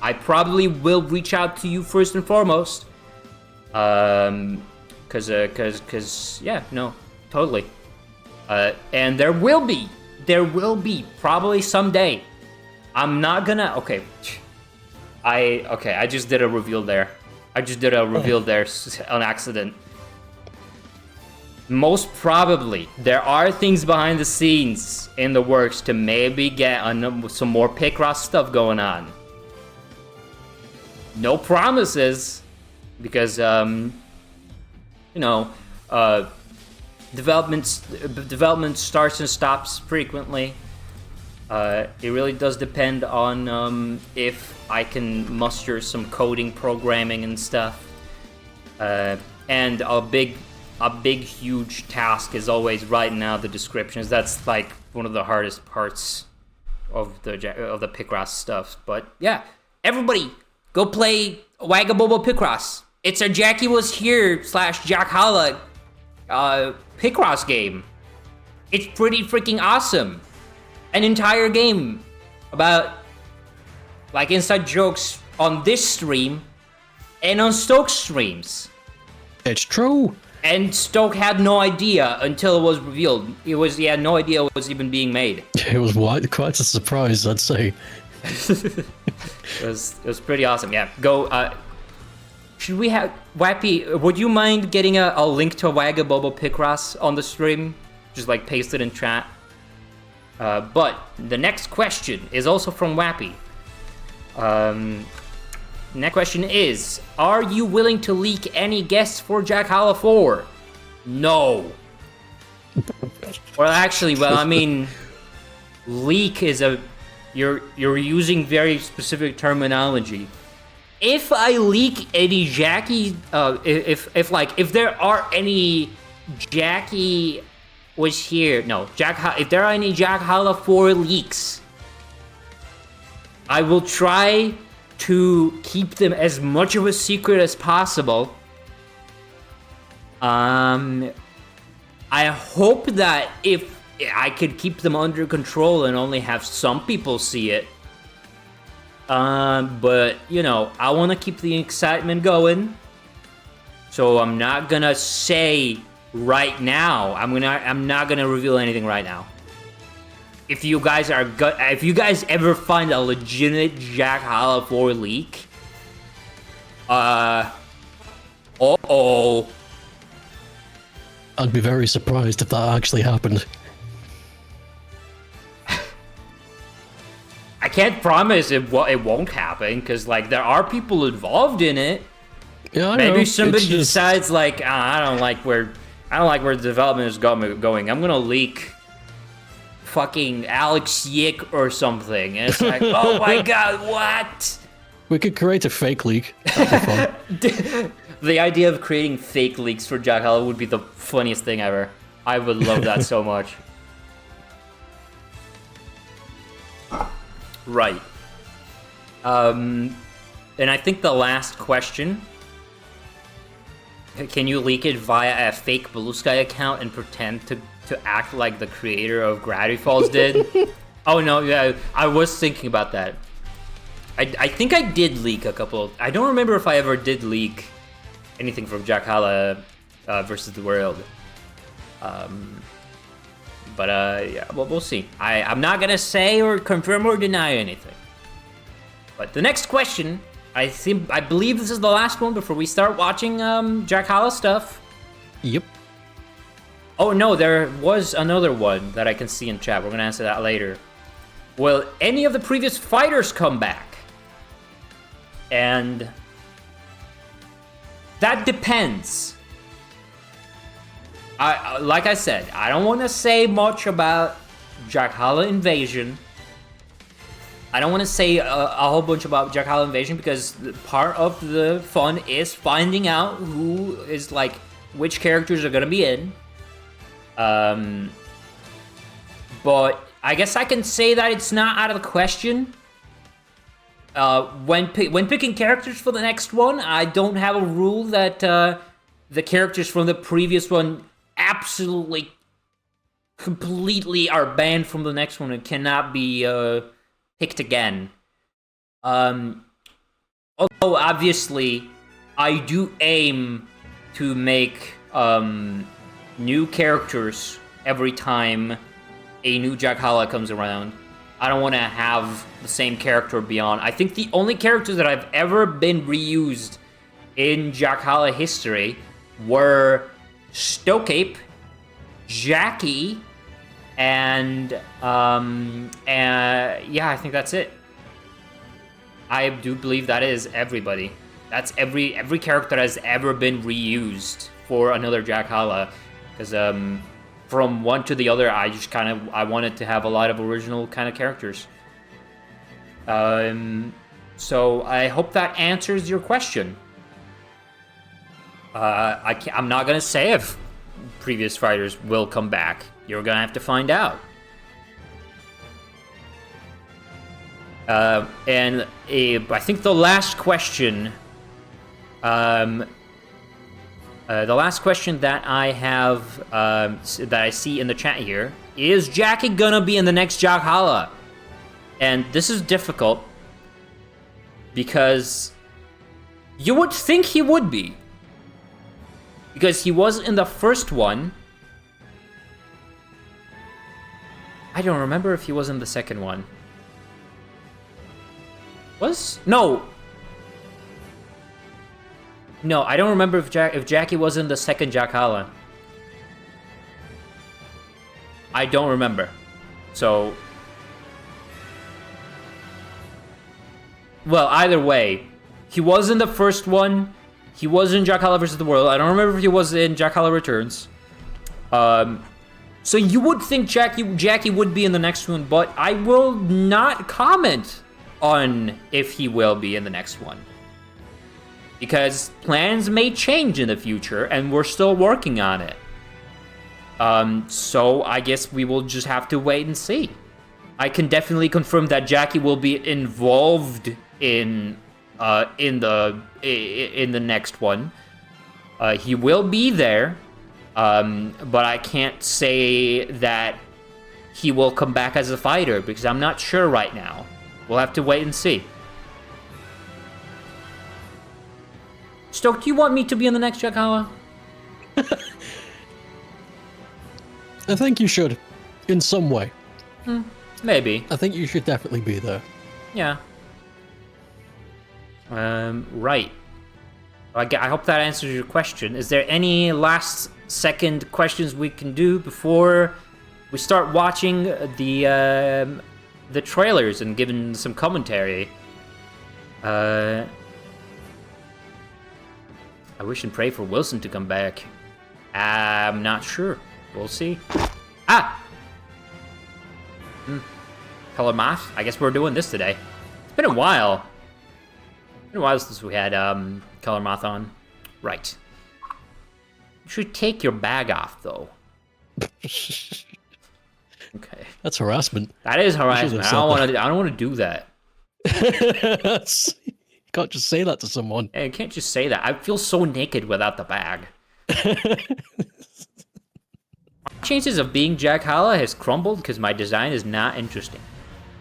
[SPEAKER 1] I probably will reach out to you first and foremost. Cause yeah, no, totally. And there will be probably someday. I'm not gonna. Okay, I just did a reveal there. On accident. Most probably, there are things behind the scenes in the works to maybe get some more Picross stuff going on. No promises, because development starts and stops frequently. It really does depend on if I can muster some coding, programming, and stuff. And a big, huge task is always writing out the descriptions. That's like one of the hardest parts of the Picross stuff. But yeah, everybody, go play Wagabobo Picross. It's a Jackie Was Here / Jakhalla Picross game. It's pretty freaking awesome. An entire game about like inside jokes on this stream and on Stoke's streams.
[SPEAKER 2] It's true.
[SPEAKER 1] And Stoke had no idea until it was revealed. He had no idea it was even being made.
[SPEAKER 2] It was quite a surprise, I'd say.
[SPEAKER 1] It was pretty awesome. Yeah, go. Should we have Wappy? Would you mind getting a link to Wagabobo Picross on the stream? Just like paste it in chat. But the next question is also from Wappy. Next question is: are you willing to leak any guests for Jakhalla 4? No. Well, actually, I mean, leak is you're using very specific terminology. If I leak any Jackie, if there are any Jackie Was Here, no, if there are any Jakhalla 4 leaks, I will try to keep them as much of a secret as possible. I hope that if I could keep them under control and only have some people see it. But I want to keep the excitement going. So I'm not gonna say right now. I'm not gonna reveal anything right now. If you guys ever find a legitimate Jakhalla 4 leak, I'd
[SPEAKER 2] be very surprised if that actually happened.
[SPEAKER 1] I can't promise it won't happen, because there are people involved in it.
[SPEAKER 2] Yeah, I
[SPEAKER 1] Maybe
[SPEAKER 2] know.
[SPEAKER 1] somebody decides I don't like where the development is going. I'm gonna leak fucking Alex Yick or something, and it's like, oh my god, what?
[SPEAKER 2] We could create a fake leak. That'd be fun.
[SPEAKER 1] The idea of creating fake leaks for Jakhalla would be the funniest thing ever. I would love that so much. Right. And I think the last question Can you leak it via a fake Blue Sky account and pretend to act like the creator of Gravity Falls did? Oh no, yeah, I was thinking about that. I think I did leak a couple. I don't remember if I ever did leak anything from Jakhalla versus the World. But yeah, we'll see. I'm not gonna say or confirm or deny anything. But the next question, I believe this is the last one before we start watching Jakhalla stuff.
[SPEAKER 2] Yep.
[SPEAKER 1] Oh no, there was another one that I can see in chat. We're gonna answer that later. Will any of the previous fighters come back? And that depends. Like I said, I don't want to say much about Jakhalla Invasion. I don't want to say a whole bunch about Jakhalla Invasion because part of the fun is finding out who is like which characters are gonna be in. But I guess I can say that it's not out of the question. When picking characters for the next one, I don't have a rule that the characters from the previous one absolutely, completely are banned from the next one and cannot be picked again. Although obviously, I do aim to make new characters every time a new Jakhalla comes around. I don't want to have the same character beyond. I think the only characters that I've ever been reused in Jakhalla history were Stokeape, Jackie, and yeah, I think that's it. I do believe that is everybody. That's every character that has ever been reused for another Jakhalla, because from one to the other, I just I wanted to have a lot of original kind of characters. So I hope that answers your question. I'm not gonna say if previous fighters will come back. You're gonna have to find out. And I think the last question, the last question that I have, that I see in the chat here, is Jackie gonna be in the next Jakhalla? And this is difficult, because you would think he would be. Because he was in the first one. I don't remember if he was in the second one. No, I don't remember if Jackie was in the second Jakhalla. I don't remember. So, well, either way, he was in the first one. He was in Jakhalla vs. the World. I don't remember if he was in Jakhalla Returns. So you would think Jackie would be in the next one, but I will not comment on if he will be in the next one. Because plans may change in the future, and we're still working on it. So I guess we will just have to wait and see. I can definitely confirm that Jackie will be involved in the next one. He will be there, but I can't say that he will come back as a fighter because I'm not sure right now. We'll have to wait and see. Stoke, do you want me to be in the next Jakhalla?
[SPEAKER 2] I think you should, in some way.
[SPEAKER 1] Maybe.
[SPEAKER 2] I think you should definitely be there.
[SPEAKER 1] Yeah. Right. I hope that answers your question. Is there any last second questions we can do before we start watching the trailers and giving some commentary? I wish and pray for Wilson to come back. I'm not sure. We'll see. Color Math? I guess we're doing this today. It's been a while. It's been a while since we had Color Moth on. Right. You should take your bag off, though. Okay.
[SPEAKER 2] That's harassment.
[SPEAKER 1] That is harassment. I don't want to do that.
[SPEAKER 2] Can't just say that to someone.
[SPEAKER 1] I can't just say that. I feel so naked without the bag. Chances of being Jakhalla has crumbled because my design is not interesting.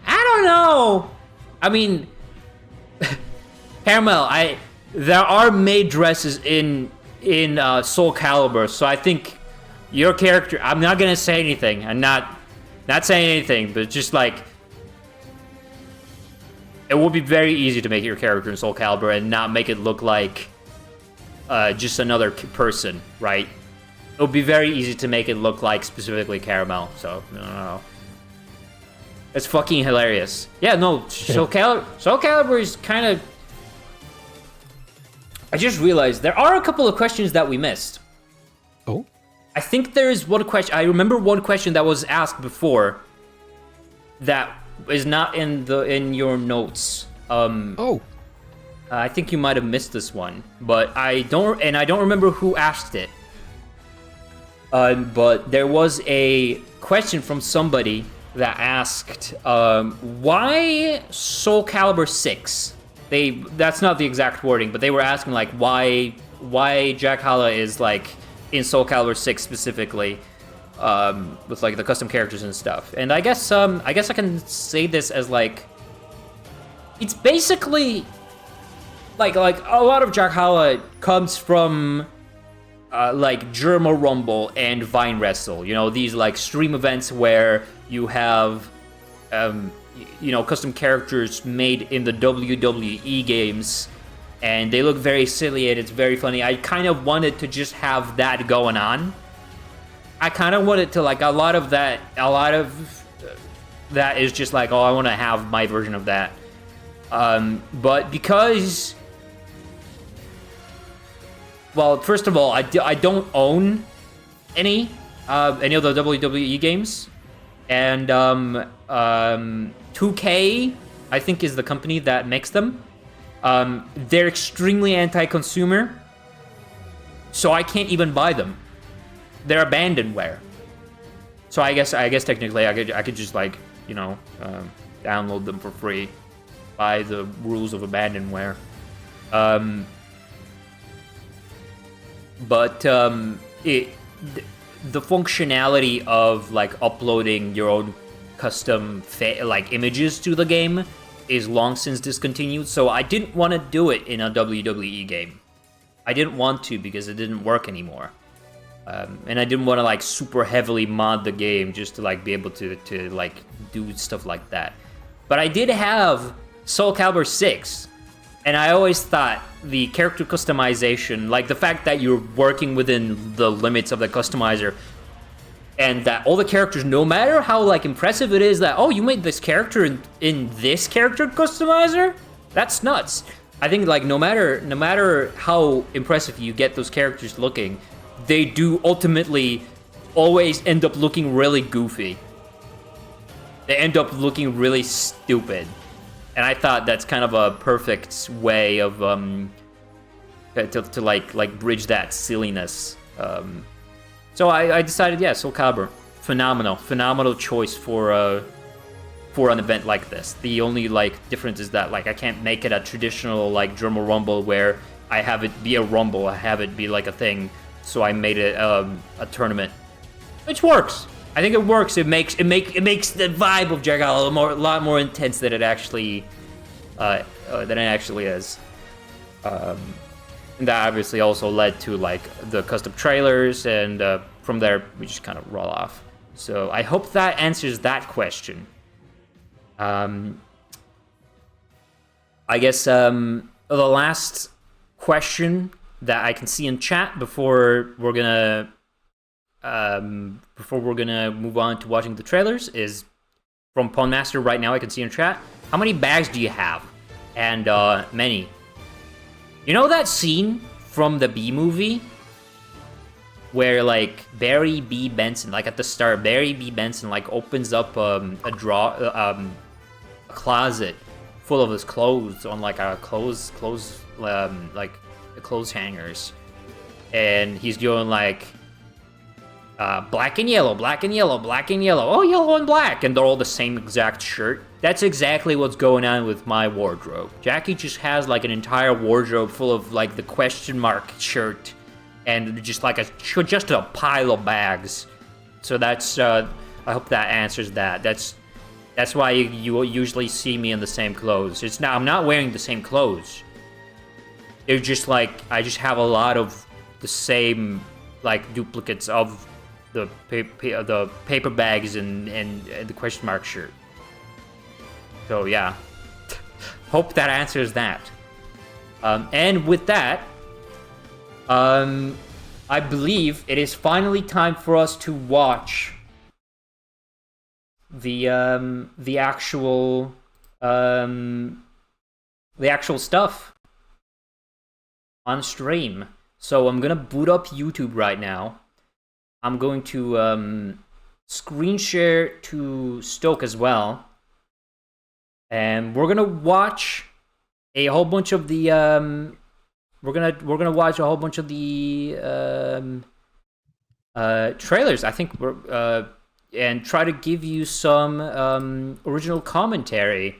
[SPEAKER 1] I don't know. I mean, Caramel, there are maid dresses in Soul Calibur, so I think your character. I'm not gonna say anything. I'm not saying anything, but just like it would be very easy to make your character in Soul Calibur and not make it look like just another person, right? It would be very easy to make it look like specifically Caramel. So no. It's fucking hilarious. Yeah, no, Soul Calibur is kind of... I just realized there are a couple of questions that we missed.
[SPEAKER 2] Oh?
[SPEAKER 1] I think there's one question... I remember one question that was asked before that is not in your notes. I think you might have missed this one, but I don't remember who asked it. But there was a question from somebody that asked, why Soul Calibur 6? That's not the exact wording, but they were asking like why Jakhalla is like in Soul Calibur 6 specifically, with like the custom characters and stuff. And I guess I can say this as like, it's basically like a lot of Jakhalla comes from like Germa Rumble and Vine Wrestle, you know, these like stream events where you have custom characters made in the WWE games, and they look very silly and it's very funny. I kind of wanted to just have that going on. I kind of wanted to like a lot of that is just like, oh, I want to have my version of that. But because, well, first of all, I don't own any of the WWE games, and 2K, I think, is the company that makes them. They're extremely anti-consumer, so I can't even buy them. They're abandonware. So I guess technically I could just like, download them for free by the rules of abandonware. But the functionality of like uploading your own custom images to the game is long since discontinued, so I didn't want to do it in a WWE game. I didn't want to because it didn't work anymore. And I didn't want to like super heavily mod the game just to like be able to like do stuff like that. But I did have Soul Calibur 6, and I always thought the character customization, like the fact that you're working within the limits of the customizer, and that all the characters, no matter how like impressive it is that, oh, you made this character in this character customizer, that's nuts. I think like no matter how impressive you get those characters looking, they do ultimately always end up looking really goofy. They end up looking really stupid. And I thought that's kind of a perfect way of to like bridge that silliness. So I decided, yeah, Soul Calibur, phenomenal choice for an event like this. The only like difference is that like I can't make it a traditional like Germa Rumble where I have it be a rumble, I have it be like a thing. So I made it a tournament, which works. I think it works. It makes the vibe of Jakhalla a lot more intense than it actually is. And that obviously also led to like the custom trailers, and from there we just kind of roll off. So I hope that answers that question. I guess the last question that I can see in chat before we're gonna move on to watching the trailers is from Pawnmaster right now. I can see in chat, how many bags do you have? And many. You know that scene from the B movie where like Barry B. Benson, like at the start, Barry B. Benson like opens up a closet full of his clothes on like a clothes like the clothes hangers, and he's going like black and yellow, black and yellow, black and yellow, oh, yellow and black, and they're all the same exact shirt. That's exactly what's going on with my wardrobe. Jackie just has like an entire wardrobe full of like the question mark shirt and just like just a pile of bags. So that's, I hope that answers that. That's why you will usually see me in the same clothes. I'm not wearing the same clothes. They're just like, I just have a lot of the same like duplicates of the paper bags and the question mark shirt. So yeah, hope that answers that. And with that, I believe it is finally time for us to watch the actual stuff on stream. So I'm gonna boot up YouTube right now. I'm going to screen share to Stoke as well. And we're gonna watch a whole bunch of the we're gonna watch a whole bunch of the trailers. I think we're and try to give you some original commentary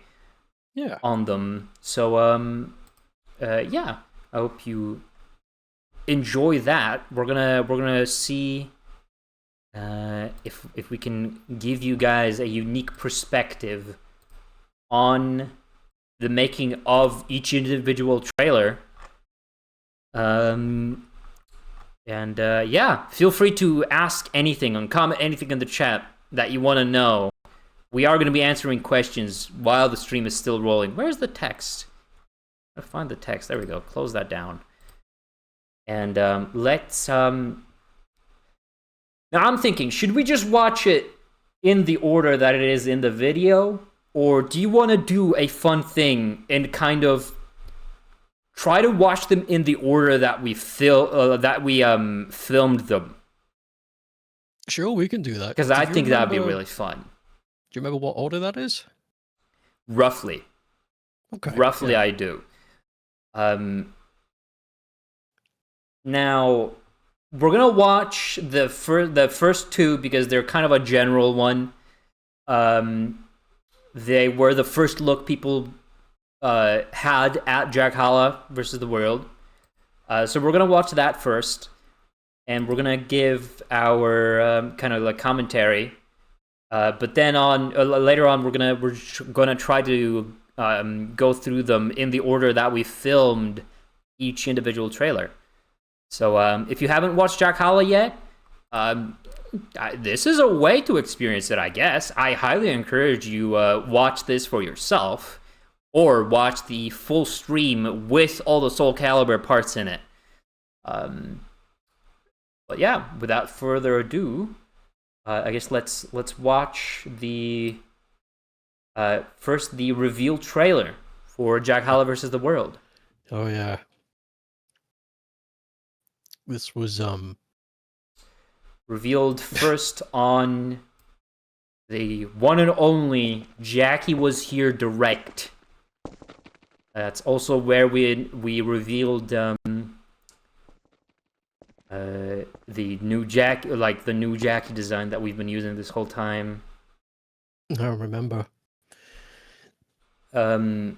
[SPEAKER 1] on them. So yeah, I hope you enjoy that. We're gonna see if we can give you guys a unique perspective on the making of each individual trailer. And yeah, feel free to ask anything and comment anything in the chat that you want to know. We are going to be answering questions while the stream is still rolling. Where's the text? I'll find the text. There we go. Close that down. And let's... Now I'm thinking, should we just watch it in the order that it is in the video? Or do you want to do a fun thing and kind of try to watch them in the order that we filmed them?
[SPEAKER 2] Sure, we can do that.
[SPEAKER 1] Because I think that'd be really fun.
[SPEAKER 2] Do you remember what order that is?
[SPEAKER 1] Roughly.
[SPEAKER 2] Okay.
[SPEAKER 1] Roughly, yeah. I do. Now, we're gonna watch the first two because they're kind of a general one. They were the first look people had at Jakhalla versus the world. So we're gonna watch that first, and we're gonna give our kind of like commentary. But then later on, we're gonna try to go through them in the order that we filmed each individual trailer. So if you haven't watched Jakhalla yet, this is a way to experience it, I guess. I highly encourage you watch this for yourself, or watch the full stream with all the Soul Calibur parts in it. But yeah, without further ado, I guess let's watch the first the reveal trailer for Jakhalla versus the World.
[SPEAKER 2] Oh yeah, this was
[SPEAKER 1] revealed first on the one and only Jackie Was Here Direct. That's also where we revealed the new Jackie, like the new Jackie design that we've been using this whole time.
[SPEAKER 2] I remember.
[SPEAKER 1] Yeah,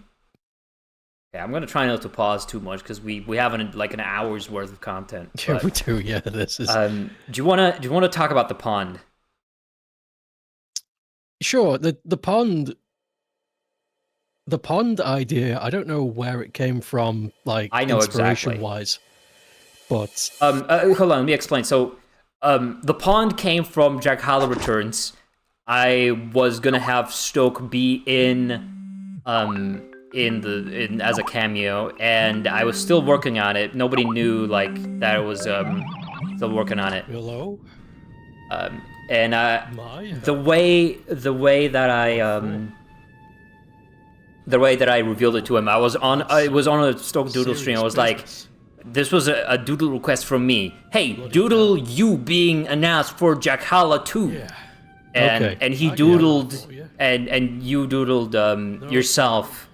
[SPEAKER 1] I'm gonna try not to pause too much because we have an hour's worth of content.
[SPEAKER 2] Yeah, we do. Yeah, this is.
[SPEAKER 1] Do you wanna talk about the pond?
[SPEAKER 2] Sure. The pond idea. I don't know where it came from. Like,
[SPEAKER 1] I know
[SPEAKER 2] inspiration wise, but
[SPEAKER 1] hold on. Let me explain. So, the pond came from Jakhalla Returns. I was gonna have Stoke be in as a cameo, and I was still working on it. Nobody knew that I was still working on it.
[SPEAKER 2] Hello.
[SPEAKER 1] And the way that I revealed it to him, I was on a Stoke Doodle stream. I was like, this was a doodle request from me. Hey, doodle you being announced for Jakhalla 2. Yeah. And he doodled, and you doodled yourself.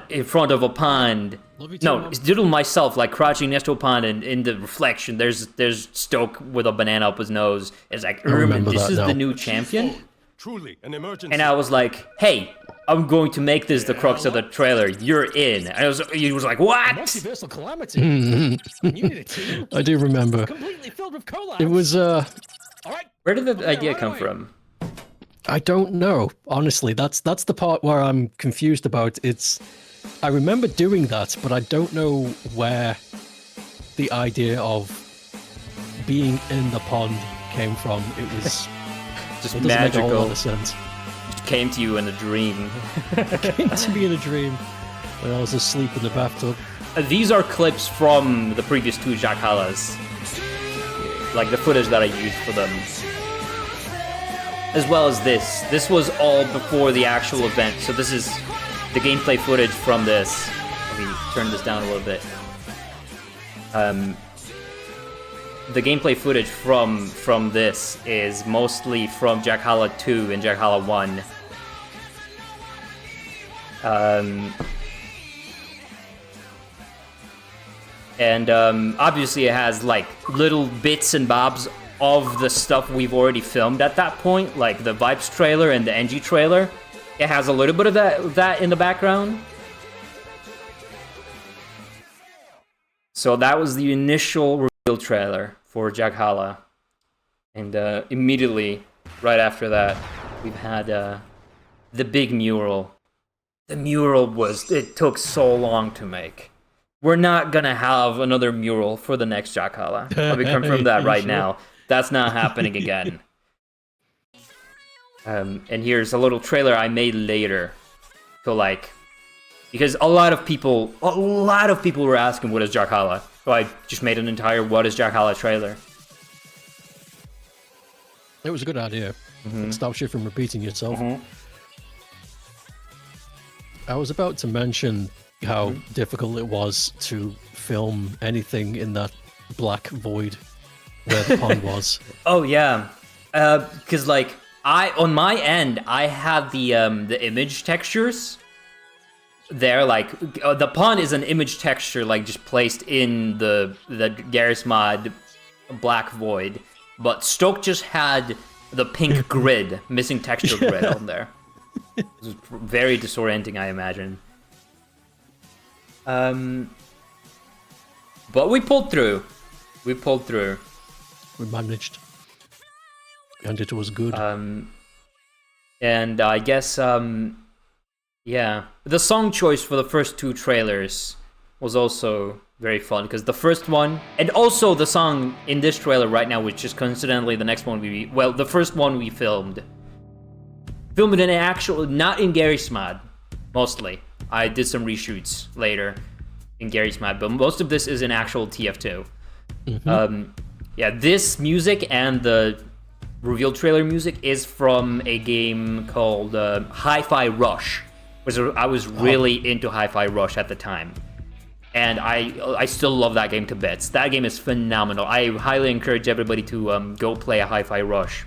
[SPEAKER 1] in front of a pond.
[SPEAKER 2] Love you too,
[SPEAKER 1] No,
[SPEAKER 2] Mom.
[SPEAKER 1] it's Diddle myself, like crouching next to a pond, and in the reflection, there's Stoke with a banana up his nose. It's like,
[SPEAKER 2] remember
[SPEAKER 1] this
[SPEAKER 2] that
[SPEAKER 1] is
[SPEAKER 2] now.
[SPEAKER 1] the new champion?
[SPEAKER 3] Truly an emergency.
[SPEAKER 1] And I was like, hey, I'm going to make this the crux of the trailer. You're in. And he was like, what?
[SPEAKER 4] Multiversal calamity. You need a team
[SPEAKER 2] I do remember.
[SPEAKER 4] completely filled with collabs.
[SPEAKER 2] It was,
[SPEAKER 4] All right.
[SPEAKER 1] Where did the idea
[SPEAKER 4] right
[SPEAKER 1] come
[SPEAKER 4] away.
[SPEAKER 1] from?
[SPEAKER 2] I don't know. Honestly, that's the part where I'm confused about. I remember doing that, but I don't know where the idea of being in the pond came from. It was
[SPEAKER 1] Just
[SPEAKER 2] it doesn't make a whole lot
[SPEAKER 1] magical.
[SPEAKER 2] of sense.
[SPEAKER 1] It came to you in a dream.
[SPEAKER 2] It came to me in a dream when I was asleep in the bathtub.
[SPEAKER 1] These are clips from the previous two Jakhallas. Like the footage that I used for them. As well as this. This was all before the actual event, so this is the gameplay footage from this. Let me turn this down a little bit. The gameplay footage from this is mostly from Jakhalla 2 and Jakhalla 1. And obviously it has like little bits and bobs of the stuff we've already filmed at that point, like the Vibes trailer and the NG trailer. It has a little bit of that in the background. So that was the initial reveal trailer for Jakhalla. And immediately, right after that, we've had the big mural. The mural it took so long to make. We're not gonna have another mural for the next Jakhalla. Let me confirm that right now. That's not happening again. And here's a little trailer I made later. So like, because a lot of people were asking what is Jakhalla. So I just made an entire what is Jakhalla trailer.
[SPEAKER 2] It was a good idea. It stops you from repeating yourself. I was about to mention how difficult it was to film anything in that black void where the pond was.
[SPEAKER 1] Oh yeah, because like on my end I had the image textures. There, like the pond is an image texture, like just placed in the Garry's Mod black void, but Stoke just had the pink grid, missing texture grid on there. It was very disorienting, I imagine. But we pulled through. We
[SPEAKER 2] managed. And it was good.
[SPEAKER 1] And I guess, yeah. The song choice for the first two trailers was also very fun, because the first one, and also the song in this trailer right now, which is coincidentally the next one the first one we filmed it in actual, not in Garry's Mod, mostly. I did some reshoots later in Garry's Mod, but most of this is in actual TF2. Yeah, this music and the reveal trailer music is from a game called Hi-Fi Rush, which I was really into Hi-Fi Rush at the time. And I still love that game to bits. That game is phenomenal. I highly encourage everybody to go play a Hi-Fi Rush.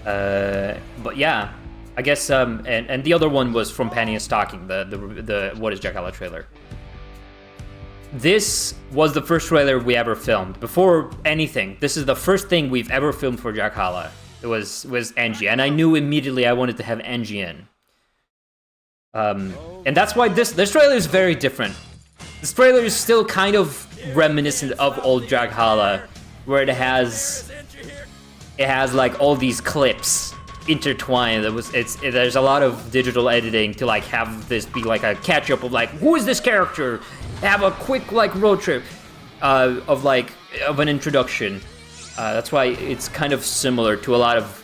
[SPEAKER 1] But yeah, I guess and the other one was from Penny and Stocking, the What is Jakhalla trailer. This was the first trailer we ever filmed. Before anything, this is the first thing we've ever filmed for Jakhalla. It was Angie, and I knew immediately I wanted to have Angie in. And that's why this trailer is very different. This trailer is still kind of reminiscent of old Jakhalla, where it has like all these clips intertwined. There's a lot of digital editing to like have this be like a catch up of like, who is this character? Have a quick like road trip of an introduction. That's why it's kind of similar to a lot of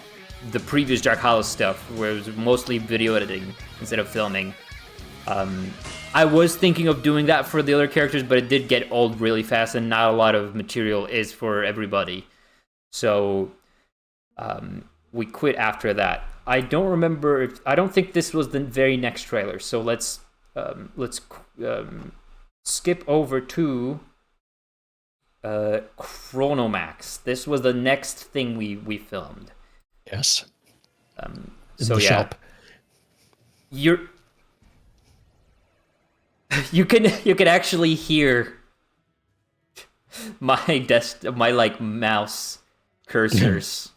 [SPEAKER 1] the previous Jakhalla stuff, where it was mostly video editing instead of filming. I was thinking of doing that for the other characters, but it did get old really fast, and not a lot of material is for everybody. So we quit after that. I don't remember. I don't think this was the very next trailer. So let's skip over to Chronomax. This was the next thing we filmed.
[SPEAKER 2] Yes. in
[SPEAKER 1] So
[SPEAKER 2] the
[SPEAKER 1] yeah,
[SPEAKER 2] shop.
[SPEAKER 1] you're you can actually hear my like mouse cursors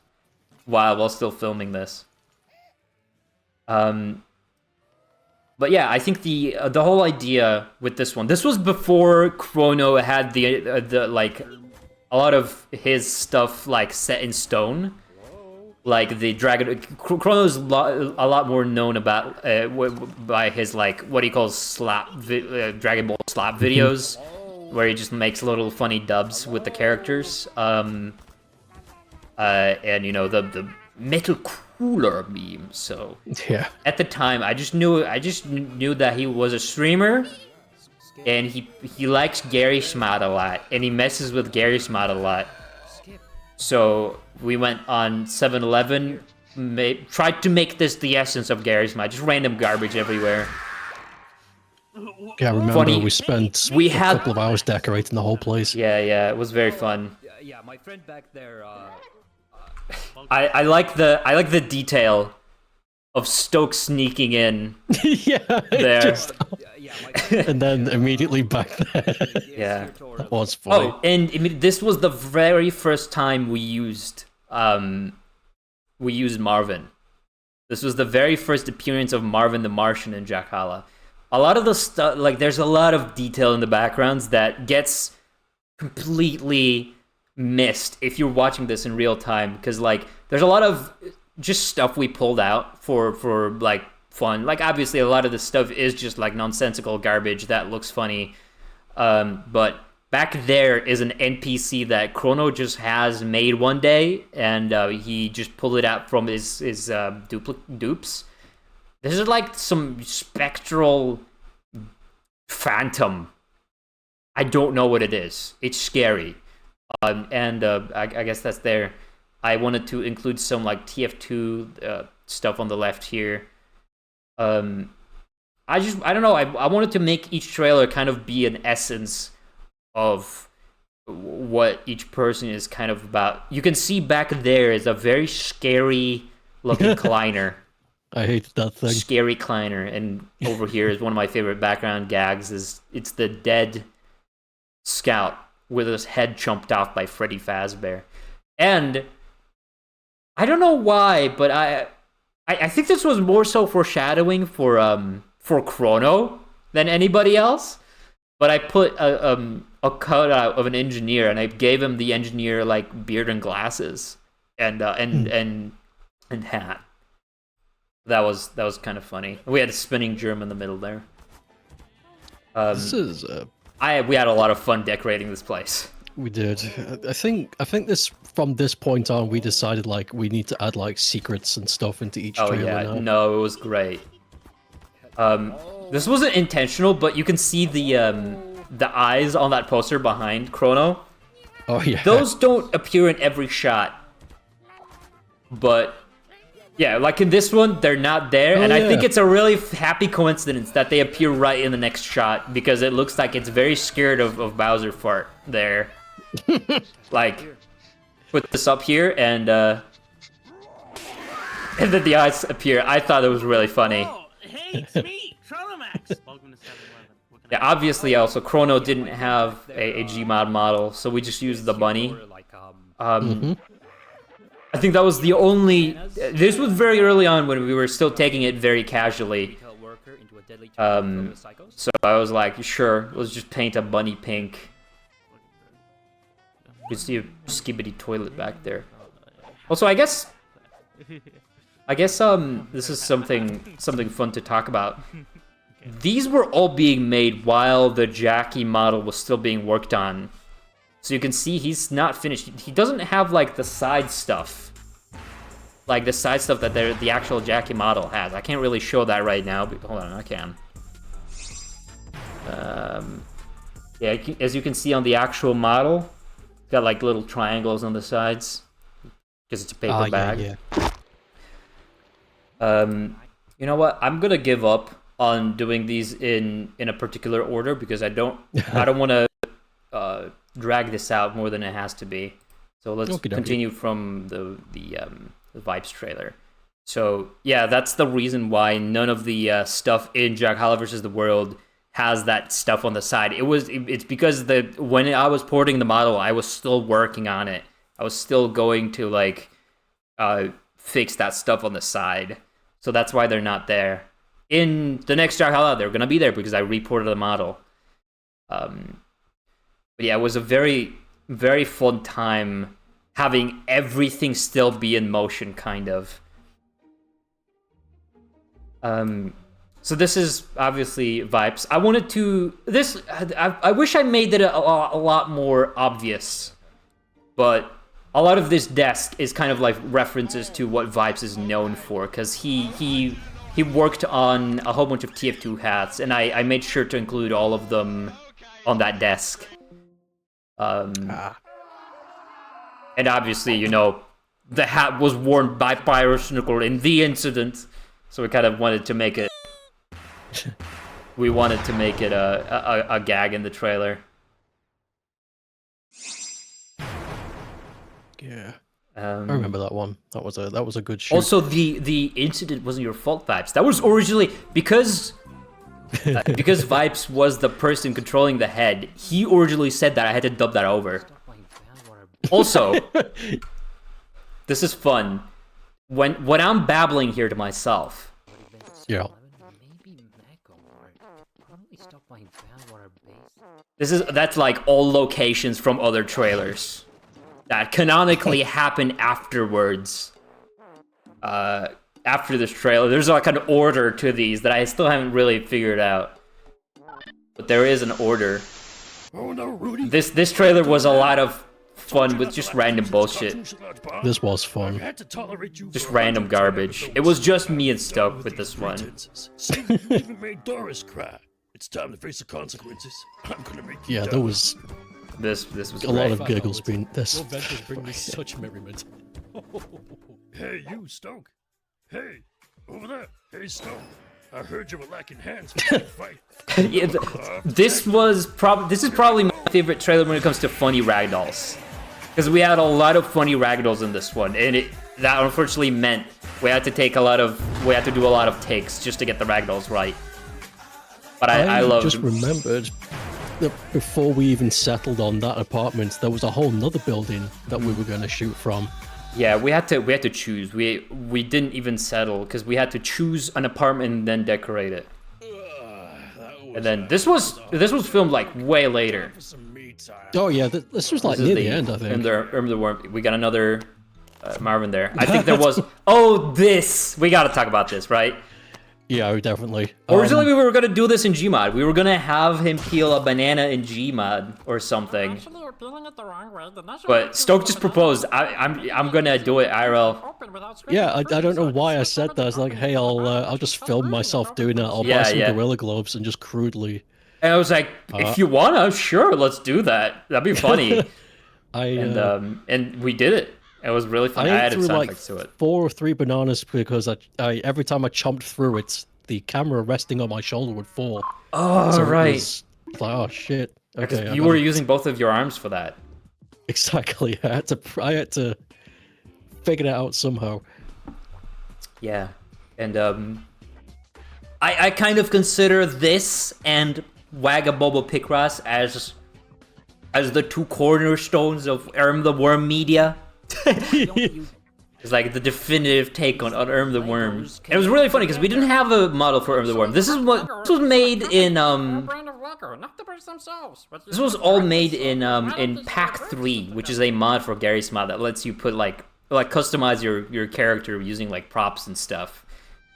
[SPEAKER 1] while still filming this. But yeah, I think the whole idea with this one, this was before Chrono had the like a lot of his stuff like set in stone. Like the Dragon, Chrono's a lot more known about by his like what he calls Dragon Ball slap videos, where he just makes little funny dubs with the characters. And you know the metal cooler meme. So
[SPEAKER 2] Yeah.
[SPEAKER 1] at the time, I just knew that he was a streamer, and he likes Gary Schmott a lot, and he messes with Gary Schmott a lot. So we went on 7-Eleven, tried to make this the essence of Gary Schmott, just random garbage everywhere.
[SPEAKER 2] Yeah, I remember
[SPEAKER 1] Funny.
[SPEAKER 2] we spent
[SPEAKER 1] We
[SPEAKER 2] a
[SPEAKER 1] had-
[SPEAKER 2] couple of hours decorating the whole place.
[SPEAKER 1] Yeah, it was very fun.
[SPEAKER 3] Yeah, my friend back there.
[SPEAKER 1] I like the detail of Stokes sneaking in
[SPEAKER 2] Yeah,
[SPEAKER 1] there.
[SPEAKER 2] just-
[SPEAKER 3] Yeah,
[SPEAKER 2] and then immediately back there.
[SPEAKER 1] Yeah.
[SPEAKER 2] That was funny.
[SPEAKER 1] Oh, and I mean, this was the very first time we used Marvin. This was the very first appearance of Marvin the Martian in Jakhalla. A lot of the stuff, like, there's a lot of detail in the backgrounds that gets completely missed if you're watching this in real time, because like there's a lot of just stuff we pulled out for like fun. Like obviously a lot of this stuff is just like nonsensical garbage that looks funny, but back there is an NPC that Chrono just has made one day, and he just pulled it out from his dupes. This is like some spectral phantom. I don't know what it is. It's scary. I guess that's there. I wanted to include some like TF2 stuff on the left here. I don't know. I wanted to make each trailer kind of be an essence of what each person is kind of about. You can see back there is a very scary looking Kleiner.
[SPEAKER 2] I hate that thing.
[SPEAKER 1] Scary Kleiner. And over here is one of my favorite background gags. It's the dead scout with his head chomped off by Freddy Fazbear. And I don't know why, but I think this was more so foreshadowing for Chrono than anybody else. But I put a cutout of an engineer, and I gave him the engineer like beard and glasses and hat. That was kind of funny. We had a spinning germ in the middle there.
[SPEAKER 2] This is
[SPEAKER 1] We had a lot of fun decorating this place.
[SPEAKER 2] we did. I think this from this point on we decided like we need to add like secrets and stuff into each
[SPEAKER 1] Oh
[SPEAKER 2] trailer
[SPEAKER 1] yeah,
[SPEAKER 2] now.
[SPEAKER 1] no, it was great. This wasn't intentional, but you can see the eyes on that poster behind Chrono.
[SPEAKER 2] Oh yeah.
[SPEAKER 1] Those don't appear in every shot, but yeah, like in this one, they're not there, and I think
[SPEAKER 2] yeah.
[SPEAKER 1] it's a really happy coincidence that they appear right in the next shot, because it looks like it's very scared of Bowser Fart there. Like, put this up here, and then the eyes appear. I thought it was really funny.
[SPEAKER 5] Oh, hey, it's me, Chronomax. Welcome to 7-Eleven. What can I
[SPEAKER 1] Yeah, obviously, also Chrono didn't have a Gmod model, so we just used the bunny. I think that was the only. This was very early on when we were still taking it very casually. So I was like, sure, let's just paint a bunny pink. You can see a skibbity toilet back there. Also, I guess this is something fun to talk about. These were all being made while the Jackie model was still being worked on. So you can see he's not finished. He doesn't have like the side stuff. Like the side stuff that the actual Jackie model has. I can't really show that right now, but hold on, I can. Yeah, as you can see on the actual model, got like little triangles on the sides because it's a paper bag.
[SPEAKER 2] Yeah.
[SPEAKER 1] You know what? I'm gonna give up on doing these in a particular order because I don't want to drag this out more than it has to be. So let's
[SPEAKER 2] Okey-dokey.
[SPEAKER 1] continue from the Vibes trailer. So yeah, that's the reason why none of the stuff in Jakhalla versus the World has that stuff on the side. It's because when I was porting the model, I was still working on it. I was still going to like fix that stuff on the side. So that's why they're not there. In the next Jakhalla, they're gonna be there because I reported the model. But yeah, it was a very, very fun time having everything still be in motion, kind of. So this is obviously Vipes. I wanted to I wish I made it a lot more obvious, but a lot of this desk is kind of like references to what Vipes is known for, because he worked on a whole bunch of TF2 hats, and I made sure to include all of them on that desk. And obviously, you know, the hat was worn by Pyrosnickel in the incident, so we kind of wanted to make it. We wanted to make it a gag in the trailer.
[SPEAKER 2] Yeah, I remember that one. That was a good shoot.
[SPEAKER 1] Also, the incident wasn't your fault, Vipes. That was originally because Vipes was the person controlling the head. He originally said that I had to dub that over. Also, this is fun. When I'm babbling here to myself.
[SPEAKER 2] Yeah.
[SPEAKER 1] That's like all locations from other trailers that canonically happen afterwards. After this trailer, there's like an order to these that I still haven't really figured out, but there is an order.
[SPEAKER 4] Oh no, Rudy.
[SPEAKER 1] This trailer was a lot of fun with just random bullshit.
[SPEAKER 2] This was fun.
[SPEAKER 1] Just random garbage. It was just me and Stoke with this one.
[SPEAKER 6] See, you even made Doris cry. It's time to face the consequences. I'm gonna make you die.
[SPEAKER 2] There was
[SPEAKER 1] This was
[SPEAKER 2] a lot
[SPEAKER 1] great.
[SPEAKER 2] of giggles being this.
[SPEAKER 4] Your ventures bring me such merriment.
[SPEAKER 6] Hey, you, Stoke. Hey, over there. Hey, Stoke. I heard you were lacking hands for the fight.
[SPEAKER 1] Yeah, this is probably my favorite trailer when it comes to funny ragdolls, because we had a lot of funny ragdolls in this one, and that unfortunately meant we had to do a lot of takes just to get the ragdolls right. But I love.
[SPEAKER 2] Just remembered that before we even settled on that apartment, there was a whole nother building that we were going to shoot from.
[SPEAKER 1] Yeah, we had to choose. We didn't even settle because we had to choose an apartment and then decorate it. And then this was filmed like way later.
[SPEAKER 2] Oh yeah, this was like near the end, I think.
[SPEAKER 1] We got another Marvin there. I think there was. Oh, we got to talk about this, right?
[SPEAKER 2] Yeah, definitely.
[SPEAKER 1] Originally, we were gonna do this in Gmod. We were gonna have him peel a banana in Gmod or something.
[SPEAKER 7] Actually, you're peeling it the wrong way.
[SPEAKER 1] But Stoke just proposed. I'm gonna do it IRL.
[SPEAKER 2] Yeah, I don't know why I said that. It's like, hey, I'll just film myself doing it. I'll buy some Gorilla Gloves and just crudely.
[SPEAKER 1] And I was like, if you wanna, sure, let's do that. That'd be funny. And we did it. It was really fun. I added sound effects to it.
[SPEAKER 2] 4 or 3 bananas because I every time I chomped through it, the camera resting on my shoulder would fall.
[SPEAKER 1] Oh, so right.
[SPEAKER 2] It was like, oh shit. Okay,
[SPEAKER 1] you were using both of your arms for that.
[SPEAKER 2] Exactly. I had to figure it out somehow.
[SPEAKER 1] Yeah, and I kind of consider this and Wagabobo Picross as the 2 cornerstones of the Worm media. It's like the definitive take on the Worm. And it was really funny because we didn't have a model for the Worm. This was made in This was all made in Pack 3, which is a mod for Gary's mod that lets you put like customize your character using like props and stuff.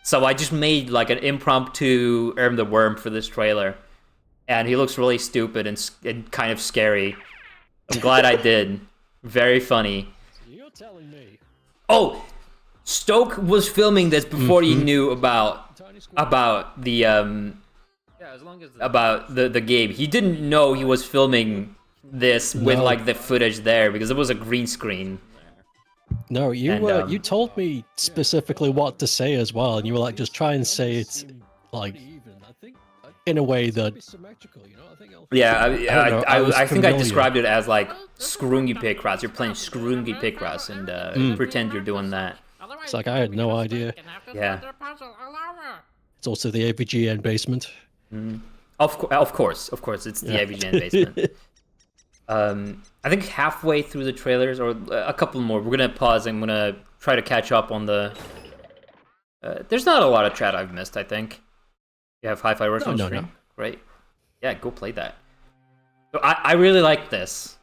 [SPEAKER 1] So I just made like an impromptu the Worm for this trailer, and he looks really stupid and kind of scary. I'm glad I did. Very funny.
[SPEAKER 4] Telling me.
[SPEAKER 1] Oh, Stoke was filming this before he knew about the the game. He didn't know he was filming this with like the footage there because it was a green screen.
[SPEAKER 2] No, you told me specifically what to say as well, and you were like, just try and say it like in a way that.
[SPEAKER 1] Yeah, I think I described it as like Scroongy Picross. You're playing Scroongy Picross and pretend you're doing that.
[SPEAKER 2] It's like I had no idea.
[SPEAKER 1] Yeah.
[SPEAKER 2] It's also the AVGN basement.
[SPEAKER 1] Of course, it's the AVGN basement. I think halfway through the trailers, or a couple more, we're gonna pause. I'm gonna try to catch up on the. There's not a lot of chat I've missed. I think. You have Hi-Fi Rush on stream.
[SPEAKER 2] No.
[SPEAKER 1] Great. Yeah, go play that. So I really like this.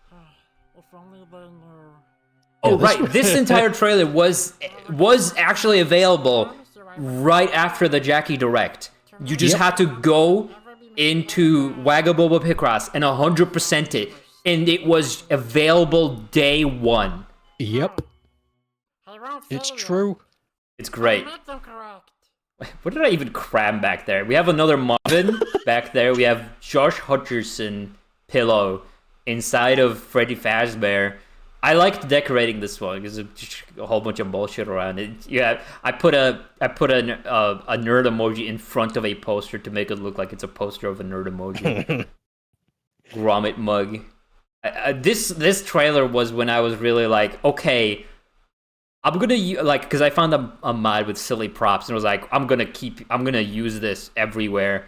[SPEAKER 1] Oh right, this entire trailer was actually available right after the Jackie Direct. You just had to go into Wagaboba Picross and 100% it, and it was available day one.
[SPEAKER 2] Yep. It's true.
[SPEAKER 1] It's great. What did I even cram back there? We have another Marvin back there. We have Josh Hutcherson pillow inside of Freddy Fazbear. I liked decorating this one because it's just a whole bunch of bullshit around it. Yeah, I put a nerd emoji in front of a poster to make it look like it's a poster of a nerd emoji. Grommet mug. This trailer was when I was really like, okay, I'm gonna like, because I found a mod with silly props and it was like, I'm gonna use this everywhere.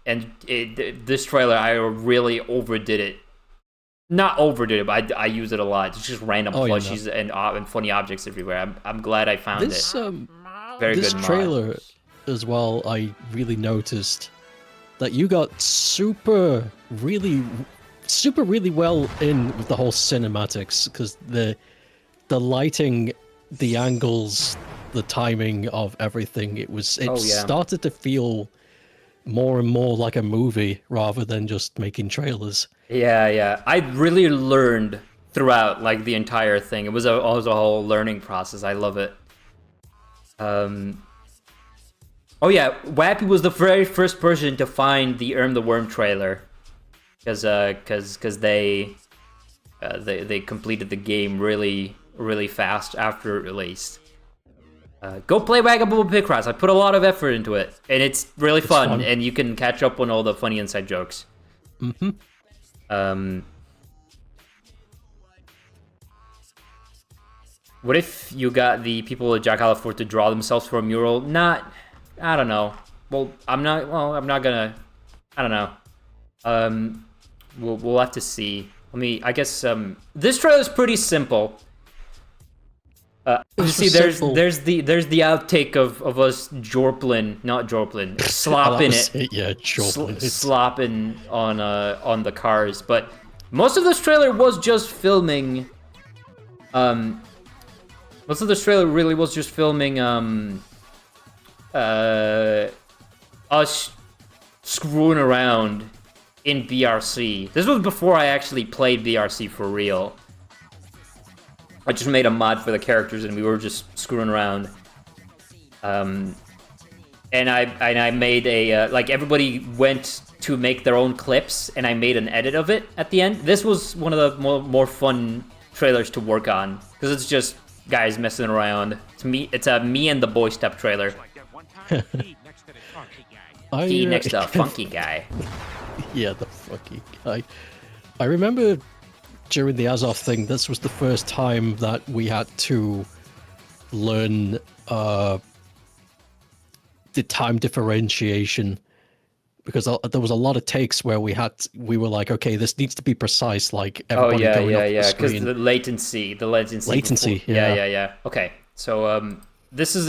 [SPEAKER 1] And this trailer, I really overdid it. Not overdid it, but I use it a lot. It's just random plushies and funny objects everywhere. I'm glad I found
[SPEAKER 2] this,
[SPEAKER 1] it. Very
[SPEAKER 2] this
[SPEAKER 1] good mod.
[SPEAKER 2] trailer as well, I really noticed that you got really well in with the whole cinematics, because the lighting, the angles, the timing of everything, it started to feel more and more like a movie rather than just making trailers.
[SPEAKER 1] Yeah. I really learned throughout like the entire thing. It was a whole learning process. I love it. Oh yeah, Wappy was the very first person to find the the Worm trailer, because they completed the game really fast after it released. Go play Wagaboba Picross. I put a lot of effort into it, and it's really fun, and you can catch up on all the funny inside jokes. What if you got the people at Jakhalla Fort to draw themselves for a mural? I don't know. I'm not gonna. I don't know. We'll have to see. I guess this trailer is pretty simple. See, there's the outtake of us slopping it.
[SPEAKER 2] Yeah, Jorplin.
[SPEAKER 1] Slopping on the cars, but most of this trailer was just filming. Most of this trailer really was just filming us screwing around in BRC. This was before I actually played BRC for real. I just made a mod for the characters and we were just screwing around. And I made a like, everybody went to make their own clips and I made an edit of it at the end. This was one of the more fun trailers to work on because it's just guys messing around. It's a me and the boy step trailer. He next to a funky guy.
[SPEAKER 2] Yeah, the funky guy. I remember during the Azov thing, this was the first time that we had to learn the time differentiation, because there was a lot of takes where we were like, okay, this needs to be precise, like everybody going off the screen.
[SPEAKER 1] Because the latency.
[SPEAKER 2] Latency,
[SPEAKER 1] yeah. Okay, so this is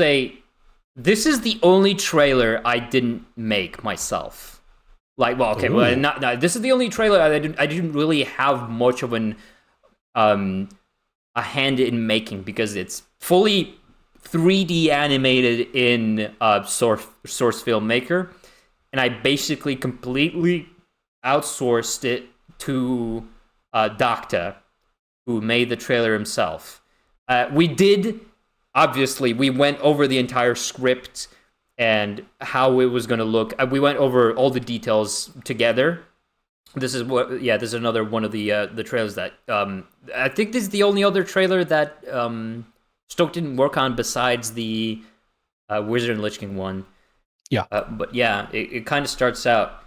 [SPEAKER 1] the only trailer I didn't make myself. Like, well, okay, well, not this is the only trailer I didn't really have much of a hand in making, because it's fully 3D animated in Source Filmmaker, and I basically completely outsourced it to Docta, who made the trailer himself. We went over the entire script and how it was going to look. We went over all the details together. This is another one of the trailers that I think this is the only other trailer that Stoke didn't work on besides the Wizard and Lich King one.
[SPEAKER 2] Yeah.
[SPEAKER 1] But yeah, it kind of starts out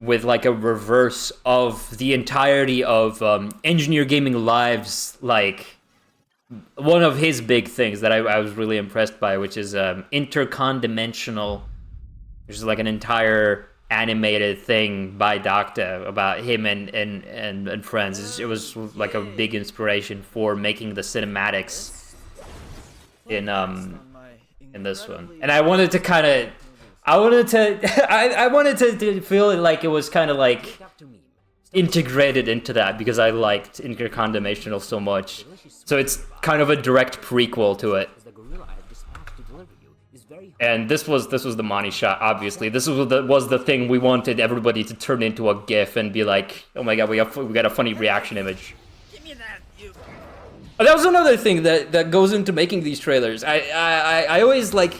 [SPEAKER 1] with like a reverse of the entirety of Engineer Gaming Live's like one of his big things that I was really impressed by, which is intercondimensional, which is like an entire animated thing by Doctor about him and friends. It was like a big inspiration for making the cinematics in this one. And I wanted to kind of, I wanted to feel like it was kind of like integrated into that because I liked intercondimensional so much. So it's kind of a direct prequel to it. And this was the money shot. Obviously, this was the thing we wanted everybody to turn into a GIF and be like, "Oh my god, we got a funny reaction image."
[SPEAKER 5] Give me that, you.
[SPEAKER 1] That was another thing that goes into making these trailers. I always like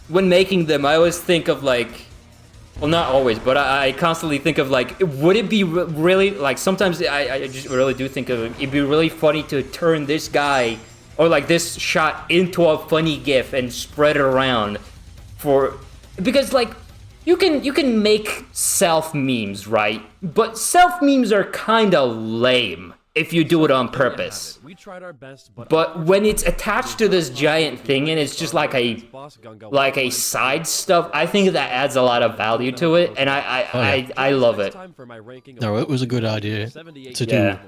[SPEAKER 1] when making them. I always think of like, well, not always, but I constantly think of like, would it be really like? Sometimes I just really do think of it'd be really funny to turn this guy or like this shot into a funny GIF and spread it around. Because like you can make self memes, right? But self memes are kind of lame if you do it on purpose.
[SPEAKER 4] We tried our best,
[SPEAKER 1] But when it's attached to this giant thing and it's just like a side stuff, I think that adds a lot of value to it, and I love it.
[SPEAKER 2] No, it was a good idea to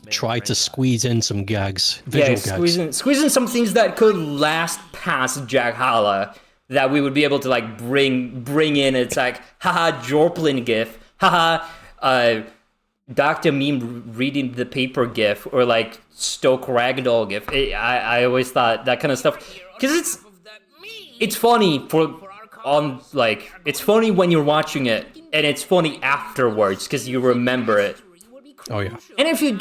[SPEAKER 2] try to squeeze in some gags, visual gags.
[SPEAKER 1] Squeeze in some things that could last past Jakhalla, that we would be able to like bring in. It's like, haha, Jorplin GIF, haha, Dr. Meme reading the paper GIF, or like Stoke Ragdoll GIF. I always thought that kind of stuff, because it's funny it's funny when you're watching it, and it's funny afterwards because you remember it.
[SPEAKER 2] Oh yeah.
[SPEAKER 1] And if you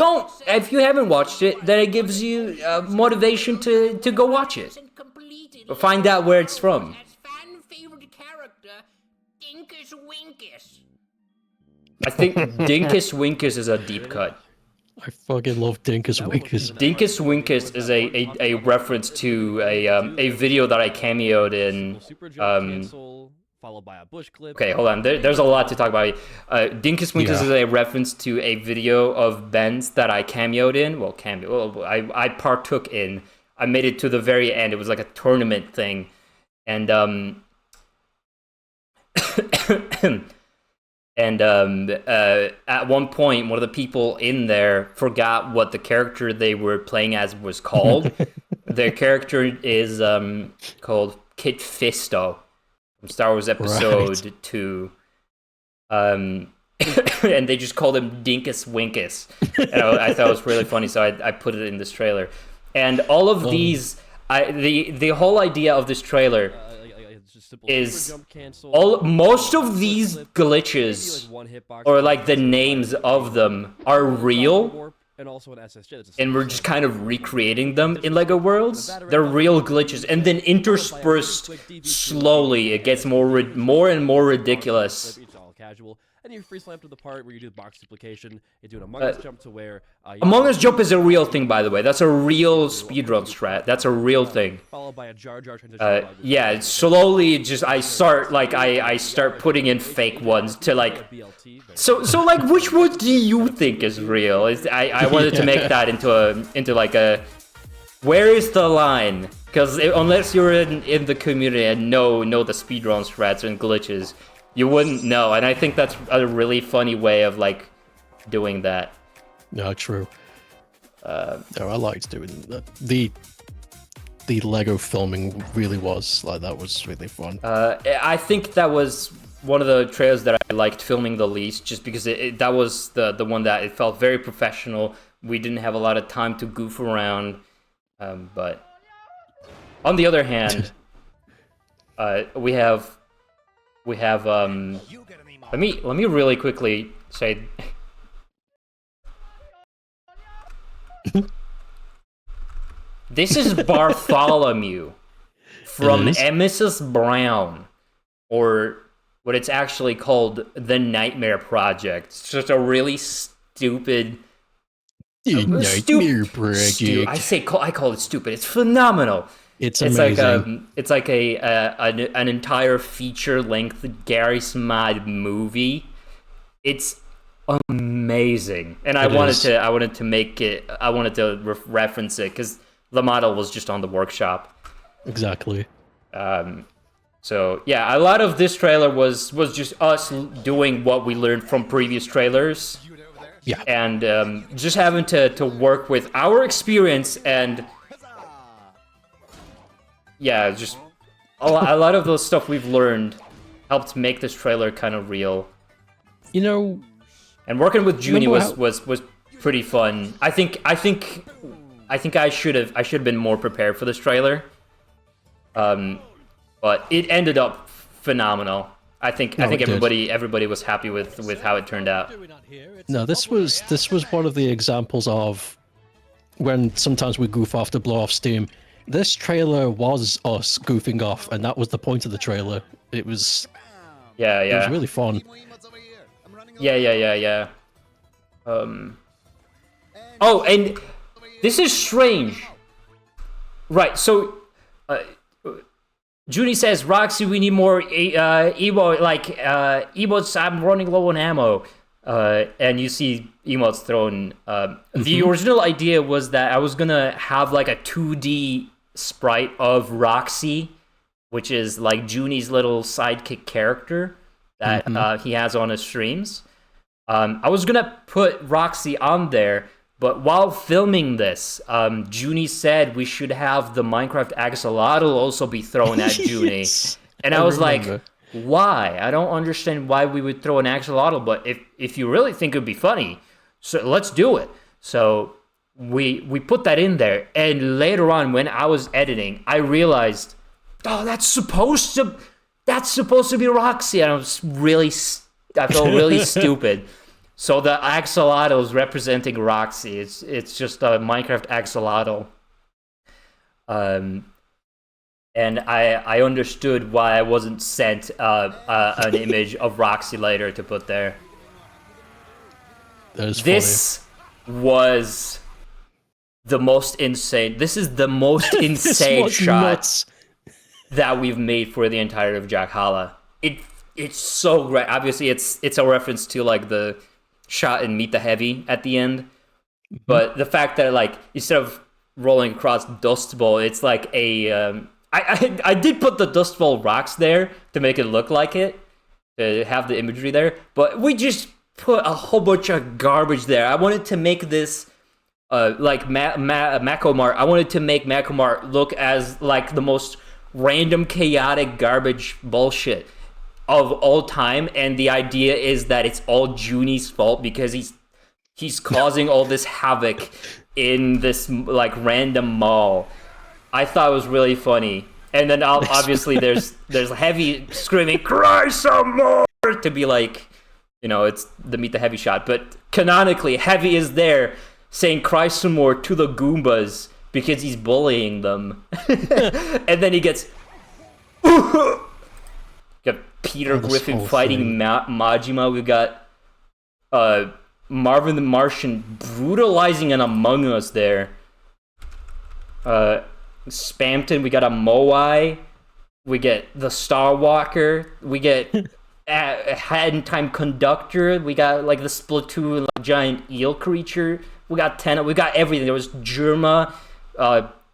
[SPEAKER 1] haven't watched it, then it gives you motivation to go watch it. Find out where it's from. I think Dinkus Winkus is a deep cut.
[SPEAKER 2] I fucking love Dinkus Winkus.
[SPEAKER 1] Dinkus Winkus is a reference to a video that I cameoed in.
[SPEAKER 4] Followed by a bush clip.
[SPEAKER 1] Okay, hold on. There's a lot to talk about. Dinkus Winkus is a reference to a video of Ben's that I cameoed in. Well, I partook in. I made it to the very end. It was like a tournament thing, and at one point, one of the people in there forgot what the character they were playing as was called. Their character is called Kit Fisto from Star Wars Episode 2. And they just called him Dinkus Winkus. And I thought it was really funny, so I put it in this trailer. And all of these, the whole idea of this trailer is most of these glitches, or like the names of them, are real, and we're just kind of recreating them in LEGO Worlds. They're real glitches, and then interspersed slowly, it gets more and more ridiculous.
[SPEAKER 4] And you free slam to the part where you do the box duplication. You do an Among Us jump to where
[SPEAKER 1] Among Us jump is a real thing, by the way. That's a real speedrun strat. That's a real thing.
[SPEAKER 4] Followed by a Jar Jar transition.
[SPEAKER 1] Yeah, slowly just I start putting in fake ones to like. So like, which one do you think is real? I wanted to make that into like a, where is the line? Because unless you're in the community and know the speedrun strats and glitches, you wouldn't know, and I think that's a really funny way of like doing that.
[SPEAKER 2] No, true. No, I liked doing that. The Lego filming really was like, that was really fun.
[SPEAKER 1] I think that was one of the trailers that I liked filming the least, just because that was the one that it felt very professional. We didn't have a lot of time to goof around, but on the other hand, we have let me really quickly say this is Bartholomew from Mrs. Brown, or what it's actually called, The Nightmare Project. It's just a really stupid
[SPEAKER 2] Nightmare Project.
[SPEAKER 1] I call it stupid. It's phenomenal.
[SPEAKER 2] It's amazing.
[SPEAKER 1] It's like an entire feature-length Gary Smythe movie. It's amazing, and I wanted to make it. I wanted to reference it because the model was just on the workshop.
[SPEAKER 2] Exactly.
[SPEAKER 1] So yeah, a lot of this trailer was just us doing what we learned from previous trailers.
[SPEAKER 2] Yeah.
[SPEAKER 1] And just having to work with our experience and yeah, just a lot of the stuff we've learned helped make this trailer kind of real.
[SPEAKER 2] You know,
[SPEAKER 1] and working with Junie
[SPEAKER 2] Remember
[SPEAKER 1] was pretty fun. I think I should have been more prepared for this trailer. But it ended up phenomenal. I think
[SPEAKER 2] it did.
[SPEAKER 1] everybody was happy with how it turned out.
[SPEAKER 2] no, this was one of the examples of when sometimes we goof off to blow off steam. This trailer was us goofing off, and that was the point of the trailer. It was it was really fun.
[SPEAKER 1] Yeah. Oh, and this is strange. Right, so Junie says, Roxy, we need more emotes, I'm running low on ammo. And you see emotes thrown. The original idea was that I was gonna have like a 2D sprite of Roxy, which is like Junie's little sidekick character that he has on his streams. I was gonna put Roxy on there, but while filming this, Junie said we should have the Minecraft axolotl also be thrown at Junie.
[SPEAKER 2] Yes,
[SPEAKER 1] And I was like, why? I don't understand why we would throw an axolotl, but if you really think it would be funny, so let's do it. So we put that in there, and later on when I was editing, I realized, oh, that's supposed to be Roxy, and I felt really stupid. So the axolotl is representing Roxy. It's just a Minecraft axolotl. And I understood why I wasn't sent an image of Roxy later to put there. This was the most insane. This is the most insane shot
[SPEAKER 2] nuts.
[SPEAKER 1] that we've made for the entirety of Jakhalla. It's so great. Obviously, it's a reference to like the shot in Meet the Heavy at the end, but the fact that like instead of rolling across Dust Bowl, it's like a I did put the Dust Bowl rocks there to make it look like it, to have the imagery there, but we just put a whole bunch of garbage there. I wanted to make this like Macomart. I wanted to make Macomart look as like the most random chaotic garbage bullshit of all time, and the idea is that it's all Junie's fault because he's causing all this havoc in this like random mall. I thought it was really funny, and then obviously there's Heavy screaming "Cry some more" to be like, you know, it's the Meet the Heavy shot, but canonically Heavy is there saying "Cry some more" to the Goombas because he's bullying them, and then he gets. Got Peter Griffin fighting Majima. We've got Marvin the Martian brutalizing an Among Us there. Spamton, we got a Moai. We get the Star Walker. We get a Hand Time Conductor. We got like the Splatoon like, giant eel creature. We got Tenna. We got everything. There was Germa.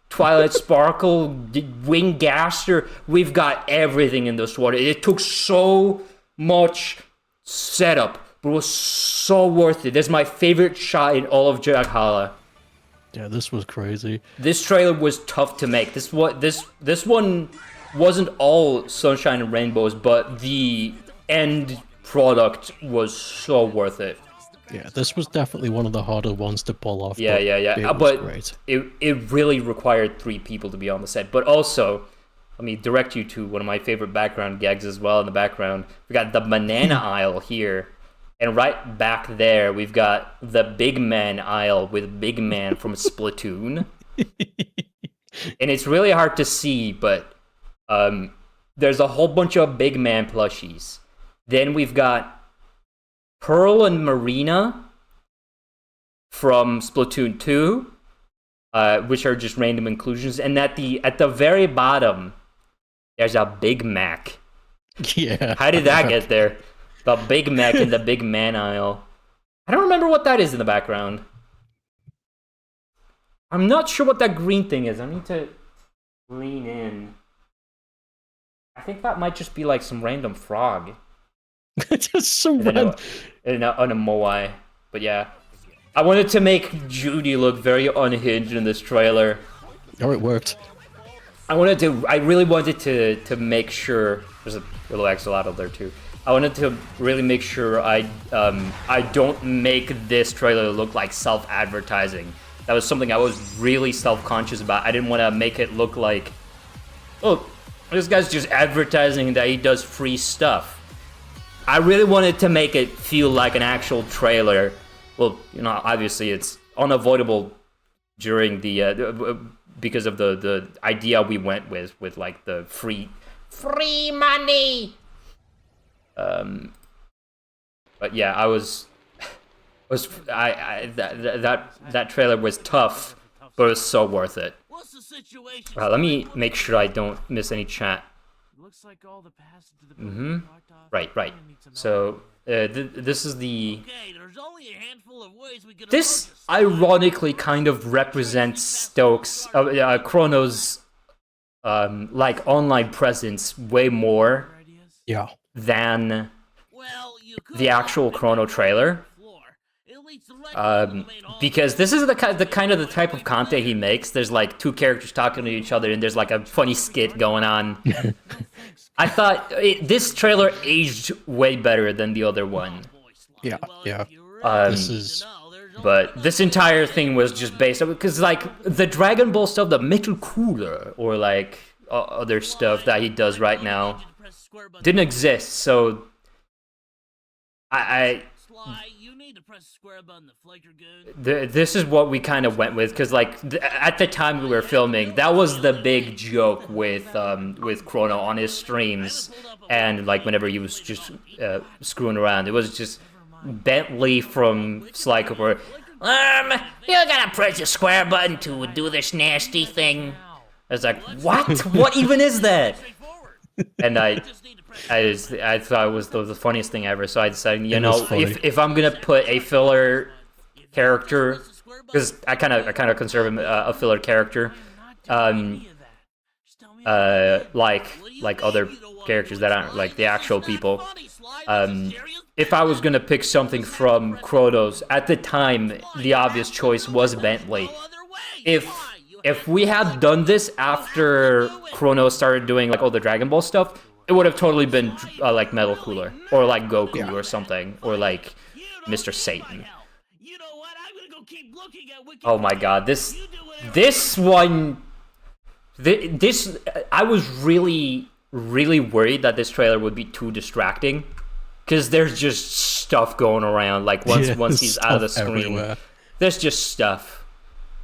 [SPEAKER 1] Twilight Sparkle, Wing Gaster. We've got everything in this water. It took so much setup, but it was so worth it. This is my favorite shot in all of Jakhalla.
[SPEAKER 2] Yeah, this was crazy.
[SPEAKER 1] This trailer was tough to make. This one wasn't all sunshine and rainbows, but the end product was so worth it.
[SPEAKER 2] Yeah, this was definitely one of the harder ones to pull off.
[SPEAKER 1] Yeah.
[SPEAKER 2] But great.
[SPEAKER 1] It really required 3 people to be on the set. But also, let me direct you to one of my favorite background gags as well in the background. We got the banana aisle here. And right back there, we've got the Big Man aisle with Big Man from Splatoon. And it's really hard to see, but there's a whole bunch of Big Man plushies. Then we've got Pearl and Marina from Splatoon 2, which are just random inclusions. And at the very bottom, there's a Big Mac.
[SPEAKER 2] Yeah.
[SPEAKER 1] How did that get there? The Big Mac in the Big Man aisle. I don't remember what that is in the background. I'm not sure what that green thing is. I need to lean in. I think that might just be like some random frog.
[SPEAKER 2] Just some
[SPEAKER 1] In
[SPEAKER 2] random...
[SPEAKER 1] a moai. But yeah. I wanted to make Judy look very unhinged in this trailer.
[SPEAKER 2] Oh, it worked.
[SPEAKER 1] I really wanted to make sure there's a little axolotl there too. I wanted to really make sure I don't make this trailer look like self-advertising. That was something I was really self-conscious about. I didn't want to make it look like, oh, this guy's just advertising that he does free stuff. I really wanted to make it feel like an actual trailer. Well, you know, obviously it's unavoidable during the because of the idea we went with like the free money. But yeah, that trailer was tough, but it was so worth it.
[SPEAKER 5] What's the situation?
[SPEAKER 1] Let me make sure I don't miss any chat.
[SPEAKER 5] Looks like all the passes to the building blocked off.
[SPEAKER 1] Right. So this is the.
[SPEAKER 5] Okay, there's only a handful of ways we could
[SPEAKER 1] This
[SPEAKER 5] approach this.
[SPEAKER 1] ironically kind of represents Stokes, Chrono's, like online presence way more
[SPEAKER 2] Yeah.
[SPEAKER 1] than
[SPEAKER 5] Well, you could
[SPEAKER 1] the actual Chrono trailer.
[SPEAKER 5] It leads directly to the main hall.
[SPEAKER 1] Because this is the kind of the type of content he makes. There's like two characters talking to each other, and there's like a funny skit going on. I thought this trailer aged way better than the other one.
[SPEAKER 2] Yeah, yeah.
[SPEAKER 1] This
[SPEAKER 2] is...
[SPEAKER 1] But this entire thing was just based on, because like the Dragon Ball stuff, the Metal Cooler, or like other stuff that he does right now didn't exist. So
[SPEAKER 5] You need to press square button to flake your goon.
[SPEAKER 1] this is what we kind of went with, because like at the time we were filming, that was the big joke with Chrono on his streams, and like whenever he was just screwing around, it was just Bentley from Sly Cooper. You gotta press the square button to do this nasty thing. I was like, what? What even is that? And I thought it was the funniest thing ever. So I decided, you know, if I'm gonna put a filler character, because I kind of conserve a filler character, like other characters that aren't like the actual people. If I was gonna pick something from Chronos at the time, the obvious choice was Bentley. If we had done this after Chronos started doing like all the Dragon Ball stuff, it would have totally been like Metal Cooler, or like Goku or something, or like Mr. Satan. Oh my god, this one, I was really worried that this trailer would be too distracting, because there's just stuff going around. Like once he's out of the screen, everywhere. There's just stuff.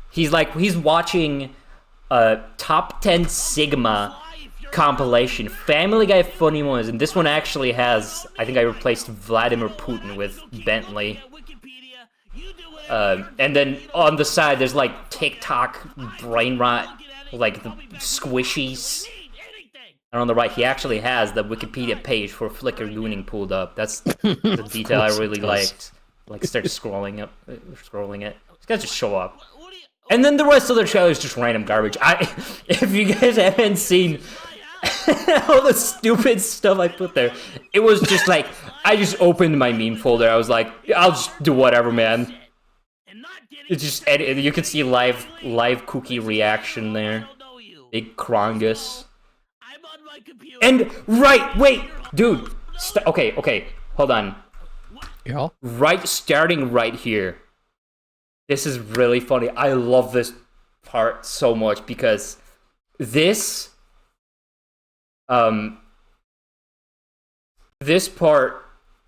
[SPEAKER 1] He's watching a top 10 Sigma compilation, Family Guy funny ones, and this one actually has, I think I replaced Vladimir Putin with Bentley. And then on the side there's like TikTok brain rot, like the squishies. And on the right he actually has the Wikipedia page for Flickr Gooning pulled up. That's the detail I really liked. Like start scrolling it. These guys just show up. And then the rest of the trailer is just random garbage. If you guys haven't seen all the stupid stuff I put there, it was just like, I just opened my meme folder. I was like, I'll just do whatever, man. It's just, you can see live cookie reaction there. Big Krongus. And wait, dude. Okay, hold on.
[SPEAKER 2] Yeah.
[SPEAKER 1] Starting right here. This is really funny. I love this part so much, because this part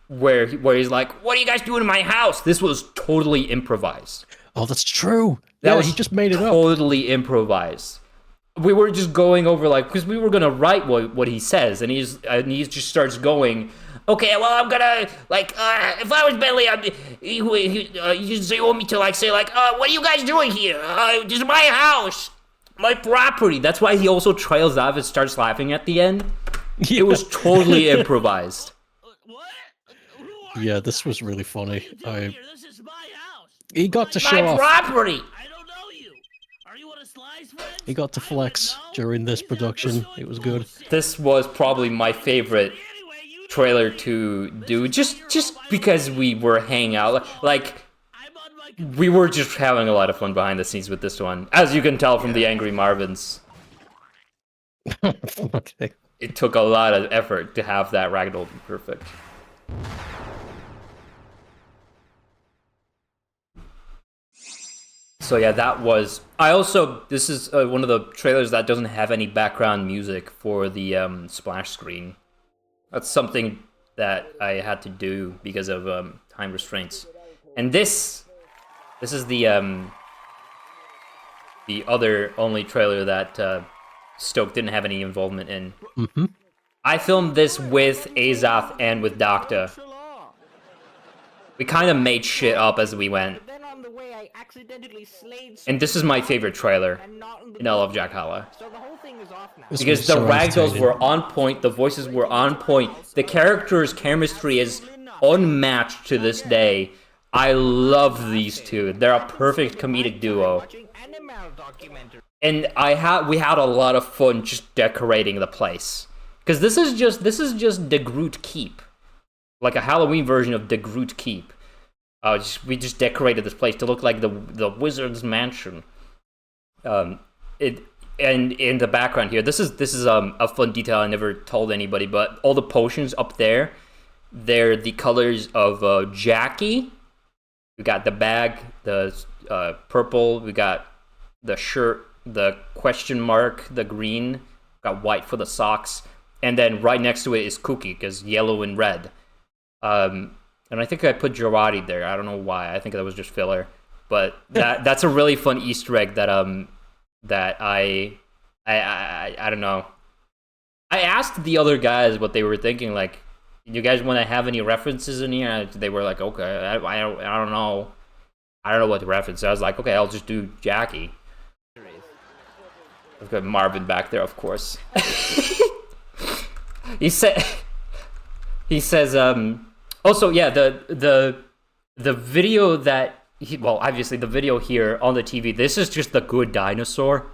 [SPEAKER 1] where he's like, "What are you guys doing in my house?" This was totally improvised.
[SPEAKER 2] Oh, that's true. He just made it up.
[SPEAKER 1] Totally improvised. We were just going over because we were gonna write what he says, and he just starts going. Okay, well, I'm gonna, if I was Bentley, you want me to, say, what are you guys doing here? This is my house, my property. That's why he also trails off and starts laughing at the end. Yeah. It was totally improvised.
[SPEAKER 2] Yeah, this was really funny.
[SPEAKER 5] This is my house.
[SPEAKER 2] He got to show off.
[SPEAKER 1] My property.
[SPEAKER 5] I don't know you.
[SPEAKER 2] He got to flex during this production. It was good.
[SPEAKER 1] This was probably my favorite trailer to do, just because we were hanging out. Like, we were just having a lot of fun behind the scenes with this one, as you can tell from the Angry Marvins.
[SPEAKER 2] Okay.
[SPEAKER 1] It took a lot of effort to have that ragdoll be perfect. So yeah, that was... this is one of the trailers that doesn't have any background music for the splash screen. That's something that I had to do because of time restraints. And this is the other only trailer that Stoke didn't have any involvement in.
[SPEAKER 2] Mm-hmm.
[SPEAKER 1] I filmed this with Azoth and with Docta. We kind of made shit up as we went. And this is my favorite trailer in all of Jakhalla. Because the ragdolls were on point, the voices were on point, the characters' chemistry is unmatched to this day. I love these two. They're a perfect comedic duo. And we had a lot of fun just decorating the place. Because this is just the Groot Keep. Like a Halloween version of the Groot Keep. We just decorated this place to look like the wizard's mansion. And in the background here, this is a fun detail I never told anybody, but all the potions up there, they're the colors of Jackie. We got the bag, the purple. We got the shirt, the question mark, the green. Got white for the socks, and then right next to it is Cookie, because yellow and red. And I think I put Girardi there. I don't know why. I think that was just filler. But that's a really fun Easter egg that I don't know. I asked the other guys what they were thinking. Like, you guys want to have any references in here? They were like, okay. I don't know. I don't know what the reference is. I was like, okay, I'll just do Jackie. I've got Marvin back there, of course. He says, also, yeah, the video that obviously the video here on the TV, this is just the Good Dinosaur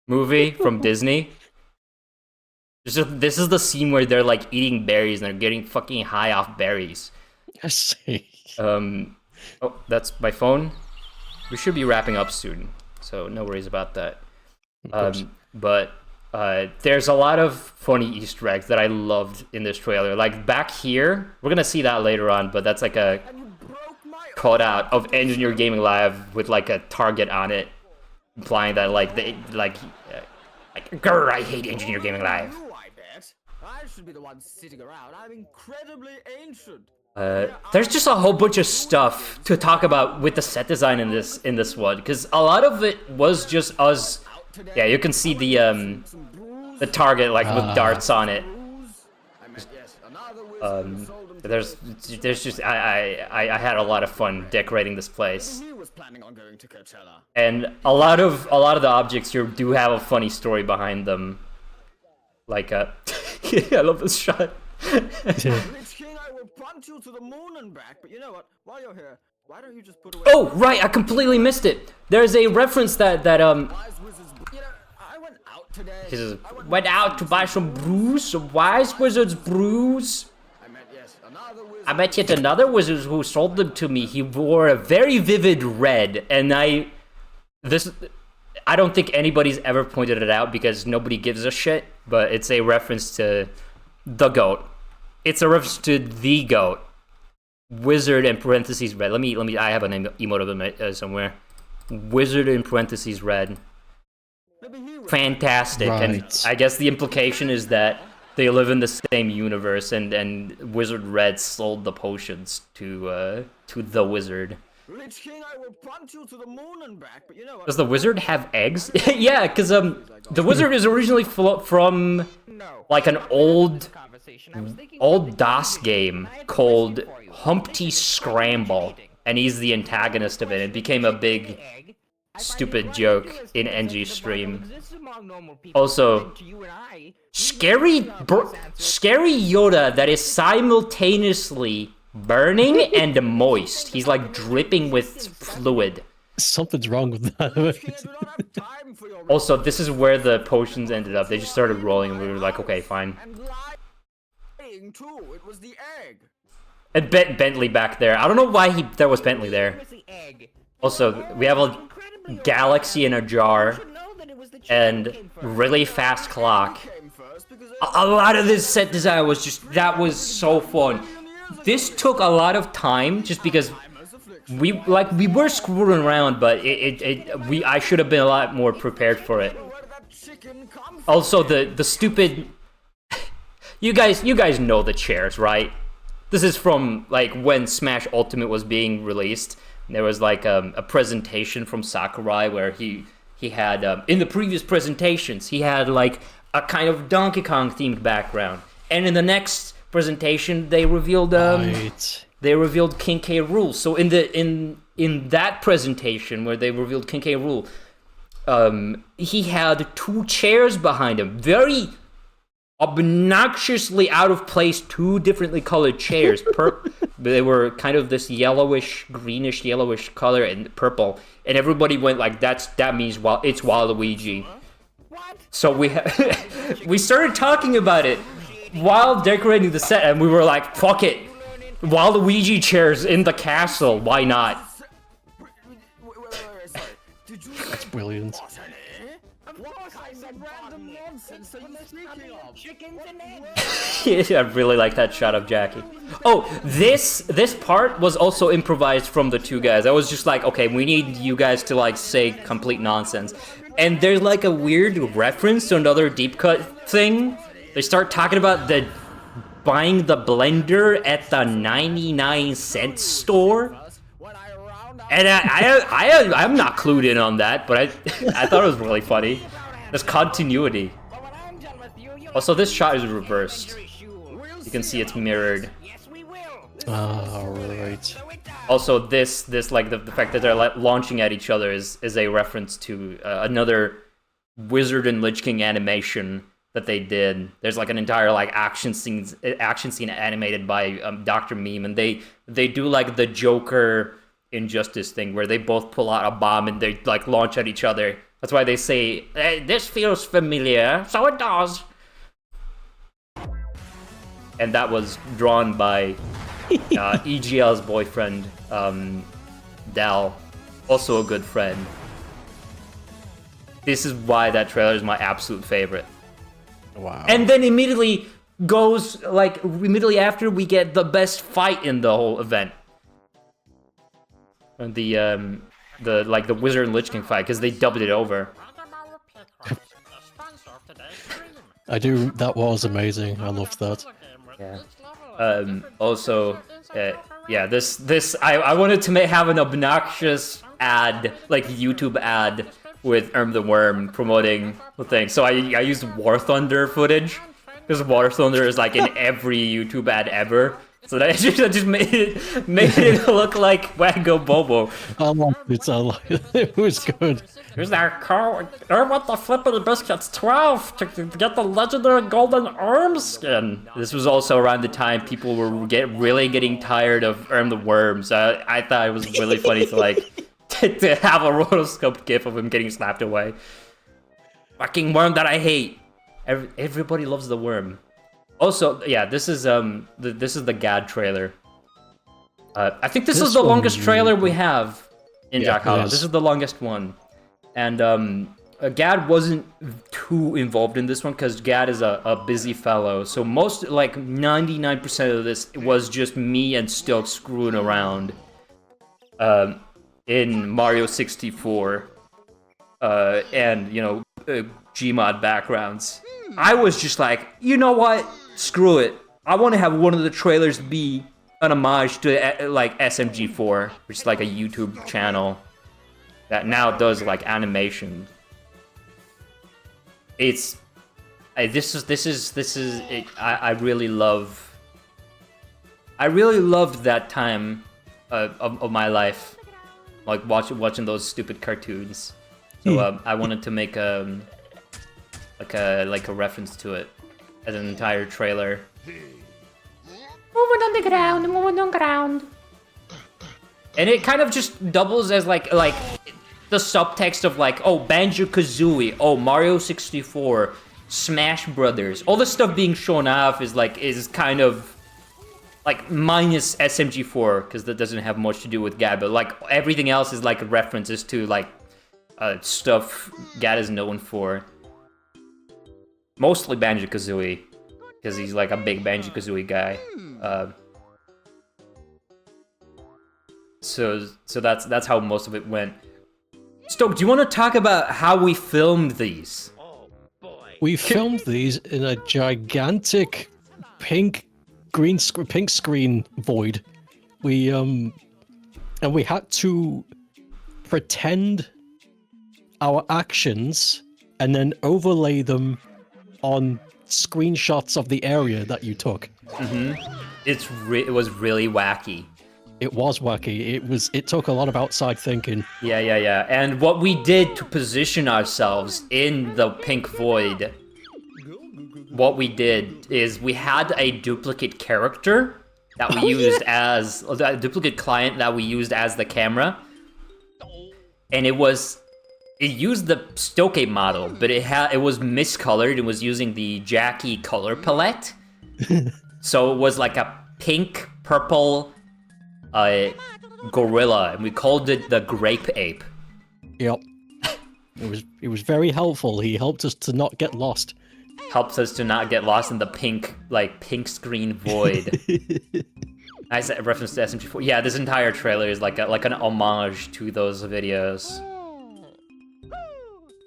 [SPEAKER 1] movie from Disney. This is the scene where they're like eating berries and they're getting fucking high off berries.
[SPEAKER 2] I see.
[SPEAKER 1] Oh, that's my phone. We should be wrapping up soon, so no worries about that. But there's a lot of funny Easter eggs that I loved in this trailer. Like back here, we're gonna see that later on, but that's like a cutout of Engineer Gaming Live with like a target on it, implying that grr, I hate Engineer Gaming Live.
[SPEAKER 7] I should be the one sitting around. I'm incredibly ancient.
[SPEAKER 1] There's just a whole bunch of stuff to talk about with the set design in this one, because a lot of it was just us. Yeah, you can see the target like with darts on it. There's just I had a lot of fun decorating this place, and a lot of the objects here do have a funny story behind them. Like I love this shot. Oh right, I completely missed it. There's a reference that he says, went out to buy some brews, some wise wizard's brews. I met yet another wizard who sold them to me. He wore a very vivid red, and I don't think anybody's ever pointed it out because nobody gives a shit, but it's a reference to the goat. It's a reference to the goat. Wizard in parentheses red. Let me I have an emote of him somewhere. Wizard in parentheses red. Fantastic.
[SPEAKER 2] Right.
[SPEAKER 1] And I guess the implication is that they live in the same universe, and Wizard Red sold the potions to the wizard. Does the wizard have eggs? Yeah, because the wizard is originally from like an old DOS game called Humpty Scramble, and he's the antagonist of it. It became a big stupid joke in NG's stream. Also, scary Yoda that is simultaneously burning and moist. He's like dripping with fluid.
[SPEAKER 2] Something's wrong with
[SPEAKER 7] I do
[SPEAKER 2] that.
[SPEAKER 7] not have time for your
[SPEAKER 1] Also, this is where the potions ended up. They just started rolling, and we were like, okay, fine.
[SPEAKER 7] and lying too. It was the egg.
[SPEAKER 1] And Bentley back there. I don't know why there was Bentley there. Also, we have a galaxy in a jar and really fast clock.
[SPEAKER 7] Came first because
[SPEAKER 1] A lot of this set design was just, that was so fun. This took a lot of time just because we were screwing around, but I should have been a lot more prepared for it.
[SPEAKER 7] where did that chicken come from?
[SPEAKER 1] Also, the stupid, you guys know the chairs, right? This is from like when Smash Ultimate was being released. There was like a presentation from Sakurai where he had in the previous presentations he had like a kind of Donkey Kong themed background, and in the next presentation they revealed
[SPEAKER 2] Right.
[SPEAKER 1] they revealed King K. Rool. So in that presentation where they revealed King K. Rool, he had two chairs behind him, very obnoxiously out of place, two differently colored chairs. They were kind of this yellowish, greenish, yellowish color and purple, and everybody went like, that means it's Waluigi. So we started talking about it while decorating the set, and we were like, fuck it, Waluigi chairs in the castle, why not?
[SPEAKER 7] Wait, sorry. Did you
[SPEAKER 2] That's brilliant.
[SPEAKER 7] what kind of random nonsense are you speaking of?
[SPEAKER 1] I really like that shot of Jackie. Oh, this part was also improvised from the two guys. I was just like, okay, we need you guys to like say complete nonsense. And there's like a weird reference to another deep cut thing. They start talking about buying the blender at the 99-cent store.
[SPEAKER 7] When I round up
[SPEAKER 1] And I'm not clued in on that, but I thought it was really funny. There's continuity. Also, this shot is reversed. You can see it's mirrored.
[SPEAKER 2] Alright.
[SPEAKER 1] Also, this like the fact that they're launching at each other is a reference to another Wizard and Lich King animation that they did. There's like an entire like action scene animated by Dr. Meme, and they do like the Joker Injustice thing where they both pull out a bomb and they like launch at each other. That's why they say, hey, this feels familiar, so it does. And that was drawn by EGL's boyfriend, Dal, also a good friend. This is why that trailer is my absolute favorite.
[SPEAKER 2] Wow.
[SPEAKER 1] And then immediately after we get the best fight in the whole event. And the Wizard and Lich King fight, because they dubbed it over.
[SPEAKER 2] that was amazing. I loved that.
[SPEAKER 1] Yeah. Also, yeah, this I wanted to have an obnoxious ad, like YouTube ad, with the Worm promoting the thing. So I used War Thunder footage, because War Thunder is like in every YouTube ad ever. So that just made it look like Wango Bobo.
[SPEAKER 2] I loved it. It was good.
[SPEAKER 1] Here's our code. I want the Flippity Biscuits 12 to get the legendary golden arm skin. This was also around the time people were really getting tired of the Worm. So I thought it was really funny to like to have a rotoscope gif of him getting slapped away. Fucking Worm that I hate. Everybody loves the Worm. Also, yeah, this is the GAD trailer. I think this is the longest trailer we have in Jakhalla. This is the longest one. And GAD wasn't too involved in this one because GAD is a busy fellow. So most, like 99% of this was just me and Stoke screwing around in Mario 64 and, you know, Gmod backgrounds. I was just like, you know what? Screw it. I want to have one of the trailers be an homage to like SMG4, which is like a YouTube channel that now does like animation. This is it. I really loved that time of my life, like watching those stupid cartoons. So I wanted to make a reference to it as an entire trailer. Moving on the ground. And it kind of just doubles as like the subtext of like, oh, Banjo-Kazooie, oh, Mario 64, Smash Brothers, all the stuff being shown off is kind of like minus SMG4 because that doesn't have much to do with Gad, but like everything else is like references to like stuff Gad is known for. Mostly Banjo-Kazooie because he's like a big Banjo-Kazooie guy. So that's how most of it went. Stoke, do you want to talk about how we filmed these?
[SPEAKER 2] We filmed these in a gigantic pink screen void. And we had to pretend our actions and then overlay them on screenshots of the area that you took.
[SPEAKER 1] It was really wacky.
[SPEAKER 2] It was wacky. It took a lot of outside thinking.
[SPEAKER 1] Yeah. And what we did to position ourselves in the pink void, what we did is we had a duplicate character that we used as a duplicate client that we used as the camera, and it used the Stoke model, but it was miscolored. It was using the Jackie color palette, so it was like a pink purple gorilla, and we called it the Grape Ape.
[SPEAKER 2] Yep. It was very helpful. He helped us to not get lost.
[SPEAKER 1] Helps us to not get lost in the pink screen void. I said reference to SMG4. Yeah, this entire trailer is like an homage to those videos.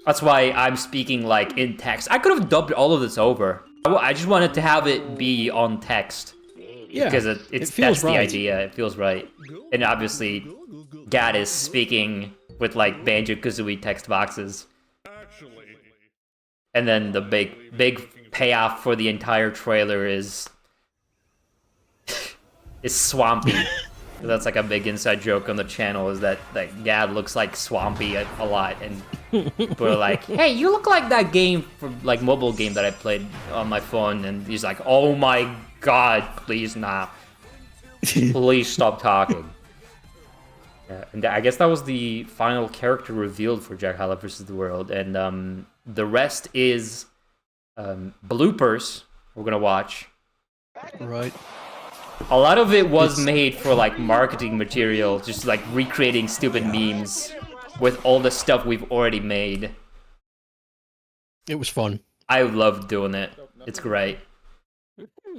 [SPEAKER 1] That's why I'm speaking like in text. I could have dubbed all of this over. I just wanted to have it be on text.
[SPEAKER 2] Yeah,
[SPEAKER 1] because that's
[SPEAKER 2] right.
[SPEAKER 1] the idea. It feels right. And obviously, Gad is speaking with like Banjo-Kazooie text boxes. And then the big payoff for the entire trailer is Swampy. That's like a big inside joke on the channel, is that Gad looks like Swampy a lot, and people are like, "Hey, you look like that game from like mobile game that I played on my phone," and he's like, "Oh my God, please nah, please stop talking." Yeah, and I guess that was the final character revealed for Jakhalla vs. the World, and the rest is bloopers we're gonna watch.
[SPEAKER 2] Right.
[SPEAKER 1] A lot of it was made for like marketing material, just like recreating stupid memes with all the stuff we've already made.
[SPEAKER 2] It was fun.
[SPEAKER 1] I loved doing it. It's great.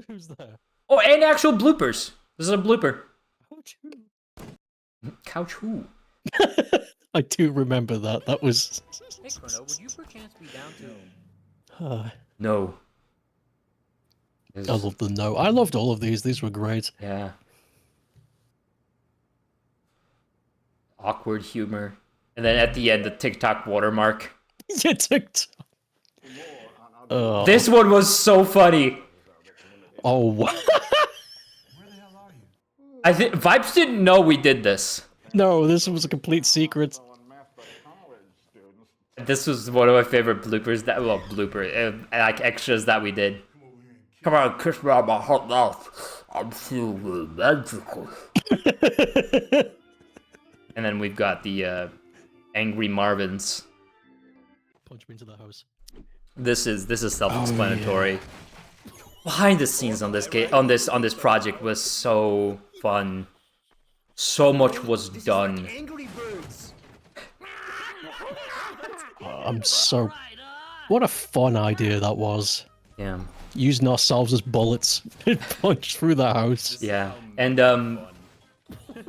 [SPEAKER 2] Who's there?
[SPEAKER 1] Oh, and actual bloopers. This is a blooper. Couch who?
[SPEAKER 2] I do remember that. That was...
[SPEAKER 3] Hey, Chrono, would you perchance be down to...
[SPEAKER 1] No.
[SPEAKER 2] I loved the note. I loved all of these. These were great.
[SPEAKER 1] Yeah. Awkward humor. And then at the end, the TikTok watermark.
[SPEAKER 2] Yeah, TikTok.
[SPEAKER 1] This one was so funny.
[SPEAKER 2] Oh, wow.
[SPEAKER 1] I think Vibes didn't know we did this.
[SPEAKER 2] No, this was a complete secret.
[SPEAKER 1] This was one of my favorite bloopers like extras that we did. Come on, kiss me on my hot mouth. I'm feeling magical. And then we've got the Angry Marvins.
[SPEAKER 2] Punch me into the house.
[SPEAKER 1] This is self-explanatory. Oh, yeah. Behind the scenes on this game, on this project was so fun. So much was done.
[SPEAKER 2] I'm so... What a fun idea that was.
[SPEAKER 1] Yeah.
[SPEAKER 2] Using ourselves as bullets and punch through the house.
[SPEAKER 1] Yeah, and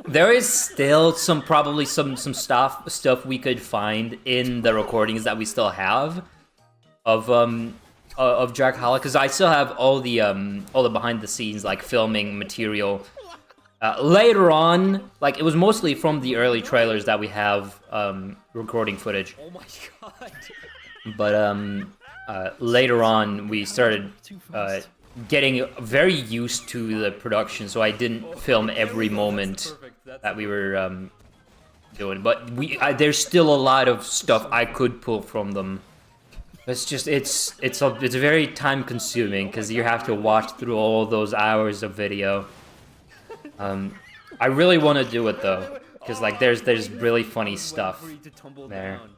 [SPEAKER 1] there is still probably some stuff we could find in the recordings that we still have of Jakhalla, because I still have all the behind the scenes like filming material. Later on, like it was mostly from the early trailers that we have recording footage.
[SPEAKER 3] Oh my God.
[SPEAKER 1] But later on, we started getting very used to the production, so I didn't film every moment that we were doing. But there's still a lot of stuff I could pull from them. It's just it's very time consuming because you have to watch through all those hours of video. I really want to do it though. because like there's really funny stuff
[SPEAKER 3] Free to tumble
[SPEAKER 1] there.
[SPEAKER 3] down.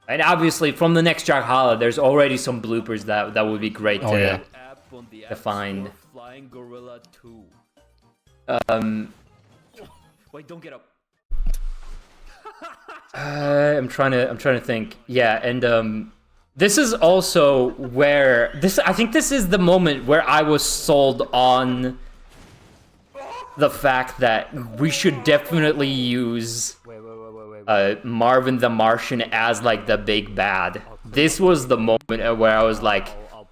[SPEAKER 1] And obviously, from the next Jakhalla, there's already some bloopers that would be great
[SPEAKER 2] Oh,
[SPEAKER 1] to
[SPEAKER 2] yeah.
[SPEAKER 3] App on the
[SPEAKER 1] to
[SPEAKER 3] App
[SPEAKER 1] find.
[SPEAKER 3] Store, Flying Gorilla 2. Wait, don't get up.
[SPEAKER 1] I'm trying to think. Yeah, and this is also where I think this is the moment where I was sold on the fact that we should definitely use Marvin the Martian as like the big bad. This was the moment where I was like,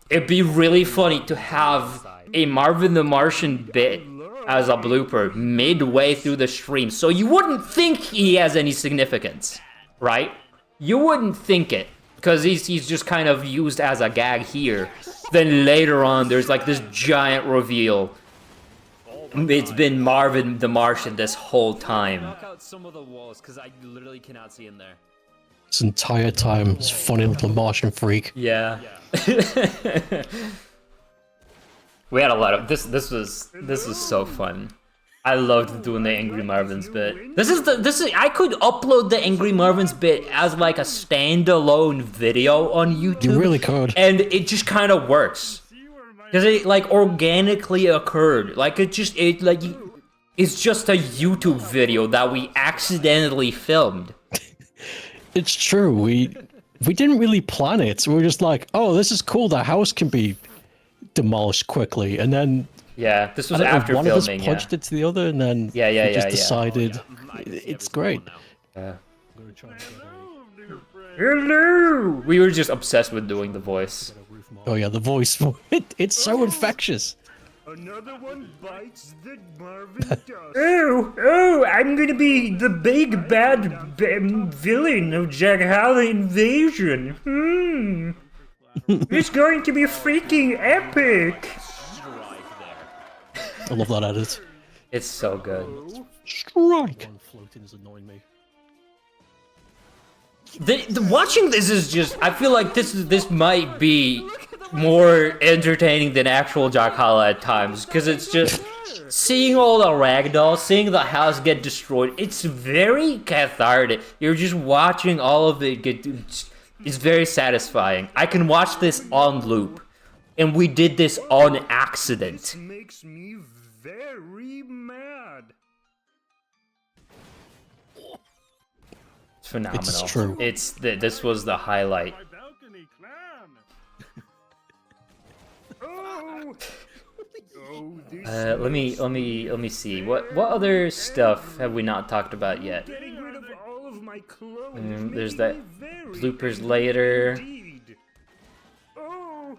[SPEAKER 1] it'd be really funny to have a Marvin the Martian bit as a blooper midway through the stream, so you wouldn't think he has any significance, right? You wouldn't think it, because he's just kind of used as a gag here. Then later on, there's like this giant reveal. It's been Marvin the Martian this whole time.
[SPEAKER 3] Knock out some of the walls, because I literally cannot see in there.
[SPEAKER 2] This entire time, this funny little Martian freak.
[SPEAKER 1] Yeah. We had a lot of this was so fun. I loved doing the Angry Marvin's bit. I could upload the Angry Marvin's bit as like a standalone video on YouTube.
[SPEAKER 2] You really could.
[SPEAKER 1] And it just kind of works. Because it like organically occurred. Like it's just a YouTube video that we accidentally filmed.
[SPEAKER 2] It's true. We didn't really plan it. We were just like, oh, this is cool. The house can be demolished quickly, and then
[SPEAKER 1] Yeah, this was
[SPEAKER 2] I don't know,
[SPEAKER 1] after
[SPEAKER 2] one
[SPEAKER 1] filming.
[SPEAKER 2] of us punched it to the other, and then
[SPEAKER 1] Yeah,
[SPEAKER 2] we just decided it's great.
[SPEAKER 1] Hello. We were just obsessed with doing the voice.
[SPEAKER 2] Oh yeah, the voice. It's so infectious.
[SPEAKER 6] Another one bites that Marvin does.
[SPEAKER 1] Oh, I'm gonna be the big bad villain of Jakhalla Invasion. It's going to be freaking epic.
[SPEAKER 2] I love that edit.
[SPEAKER 1] It's so good.
[SPEAKER 2] Strike. Floating is annoying me.
[SPEAKER 1] Watching this is just, I feel like this might be more entertaining than actual Jakhalla at times, because it's just seeing all the ragdolls, seeing the house get destroyed. It's very cathartic. You're just watching all of it get. It's very satisfying. I can watch this on loop, and we did this on accident.
[SPEAKER 6] Makes me very mad.
[SPEAKER 1] It's phenomenal.
[SPEAKER 2] It's true.
[SPEAKER 1] This was the highlight.
[SPEAKER 6] My balcony clan. Oh. Oh, this
[SPEAKER 1] Let me see. What other stuff have we not talked about yet?
[SPEAKER 6] getting rid of all of my clothes.
[SPEAKER 1] There's
[SPEAKER 6] made
[SPEAKER 1] that
[SPEAKER 6] me very
[SPEAKER 1] bloopers
[SPEAKER 6] angry
[SPEAKER 1] later.
[SPEAKER 6] indeed. Oh.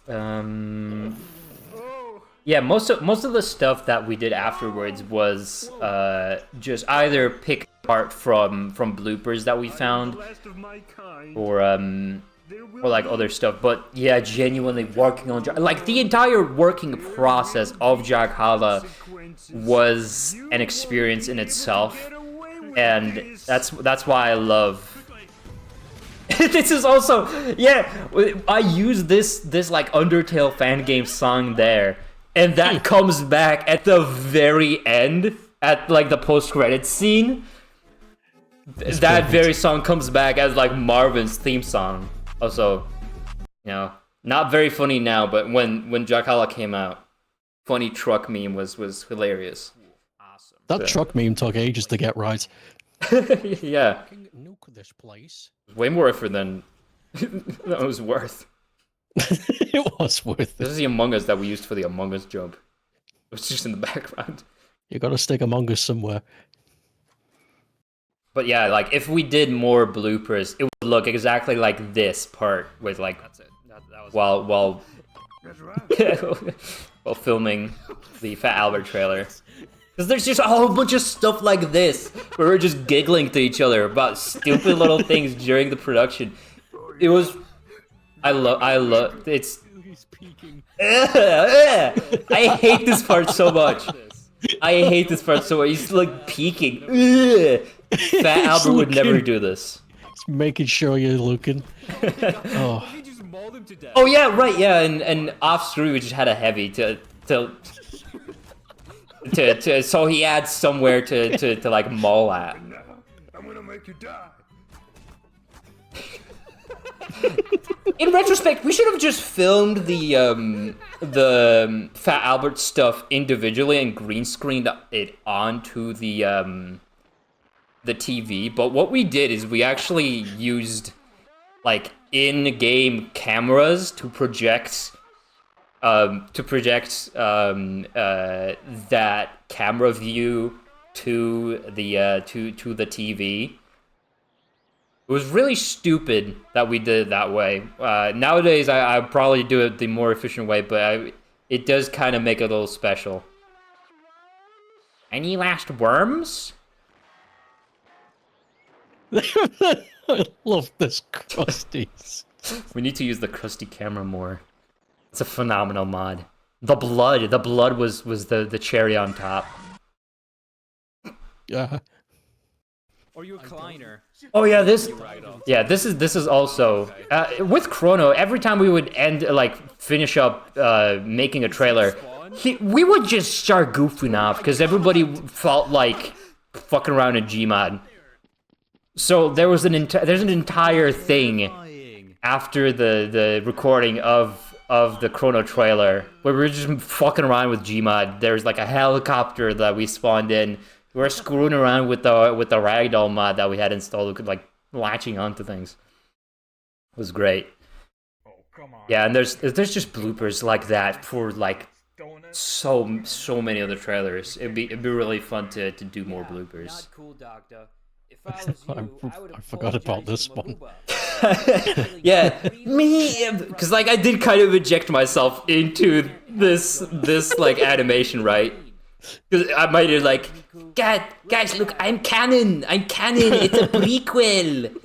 [SPEAKER 1] Um.
[SPEAKER 6] Oh.
[SPEAKER 1] Yeah, most of the stuff that we did afterwards was just either picked apart from bloopers that we found,
[SPEAKER 6] Last of my kind.
[SPEAKER 1] or like other stuff. But yeah, genuinely working on like the entire working process of Jakhalla was an experience in itself, and that's why I love. This is also, yeah, I use this like Undertale fan game song there, and that comes back at the very end, at like the post-credits scene. That very song comes back as like Marvin's theme song. Also, you know, not very funny now, but when Jakhalla came out, funny truck meme was hilarious.
[SPEAKER 2] That truck meme took ages to get right.
[SPEAKER 1] Yeah,
[SPEAKER 2] Nuke this place.
[SPEAKER 1] way more effort than that was worth.
[SPEAKER 2] It was worth
[SPEAKER 1] This
[SPEAKER 2] it.
[SPEAKER 1] is the Among Us that we used for the Among Us jump. It was just in the background.
[SPEAKER 2] You gotta stick Among Us somewhere.
[SPEAKER 1] But yeah, like if we did more bloopers, it would look exactly like this part with like
[SPEAKER 3] That's it. That was
[SPEAKER 1] while
[SPEAKER 6] That's right.
[SPEAKER 1] while filming the Fat Albert trailer. Because there's just a whole bunch of stuff like this where we're just giggling to each other about stupid little things during the production. It was, I love it's. I hate this part so much. I hate this part so much. He's like peeking. Fat Albert would never
[SPEAKER 2] looking.
[SPEAKER 1] do this.
[SPEAKER 2] Just making sure you're looking. Oh,
[SPEAKER 3] He just mauled him to death.
[SPEAKER 1] Oh yeah, right, yeah, and off screen we just had a heavy to so he adds somewhere to like maul at.
[SPEAKER 6] Now, I'm gonna make you die.
[SPEAKER 1] In retrospect, we should have just filmed the Fat Albert stuff individually and green screened it onto the TV. But what we did is we actually used like in-game cameras to project that camera view to the TV. It was really stupid that we did it that way. Nowadays, I'd probably do it the more efficient way, but it does kind of make it a little special. Any last worms?
[SPEAKER 2] I love this Krusties.
[SPEAKER 1] We need to use the Krusty camera more. It's a phenomenal mod. The blood was the cherry on top.
[SPEAKER 2] Yeah.
[SPEAKER 3] Or you a Kleiner?
[SPEAKER 1] Oh yeah, this is also with Chrono. Every time we would finish up making a trailer, we would just start goofing off because everybody felt like fucking around in Gmod. So there's an entire thing after the recording of the Chrono trailer where we were just fucking around with Gmod. There's like a helicopter that we spawned in. We were screwing around with the ragdoll mod that we had installed, like latching onto things. It was great.
[SPEAKER 6] Oh, come on.
[SPEAKER 1] Yeah, and there's just bloopers like that for like so many other trailers. It'd be really fun to do more bloopers.
[SPEAKER 3] Not cool, Doctor. If I was you,
[SPEAKER 2] I forgot about this one.
[SPEAKER 1] Yeah, me, because like I did kind of inject myself into this like animation, right? Because I might have like, guys, look, I'm canon. It's a prequel.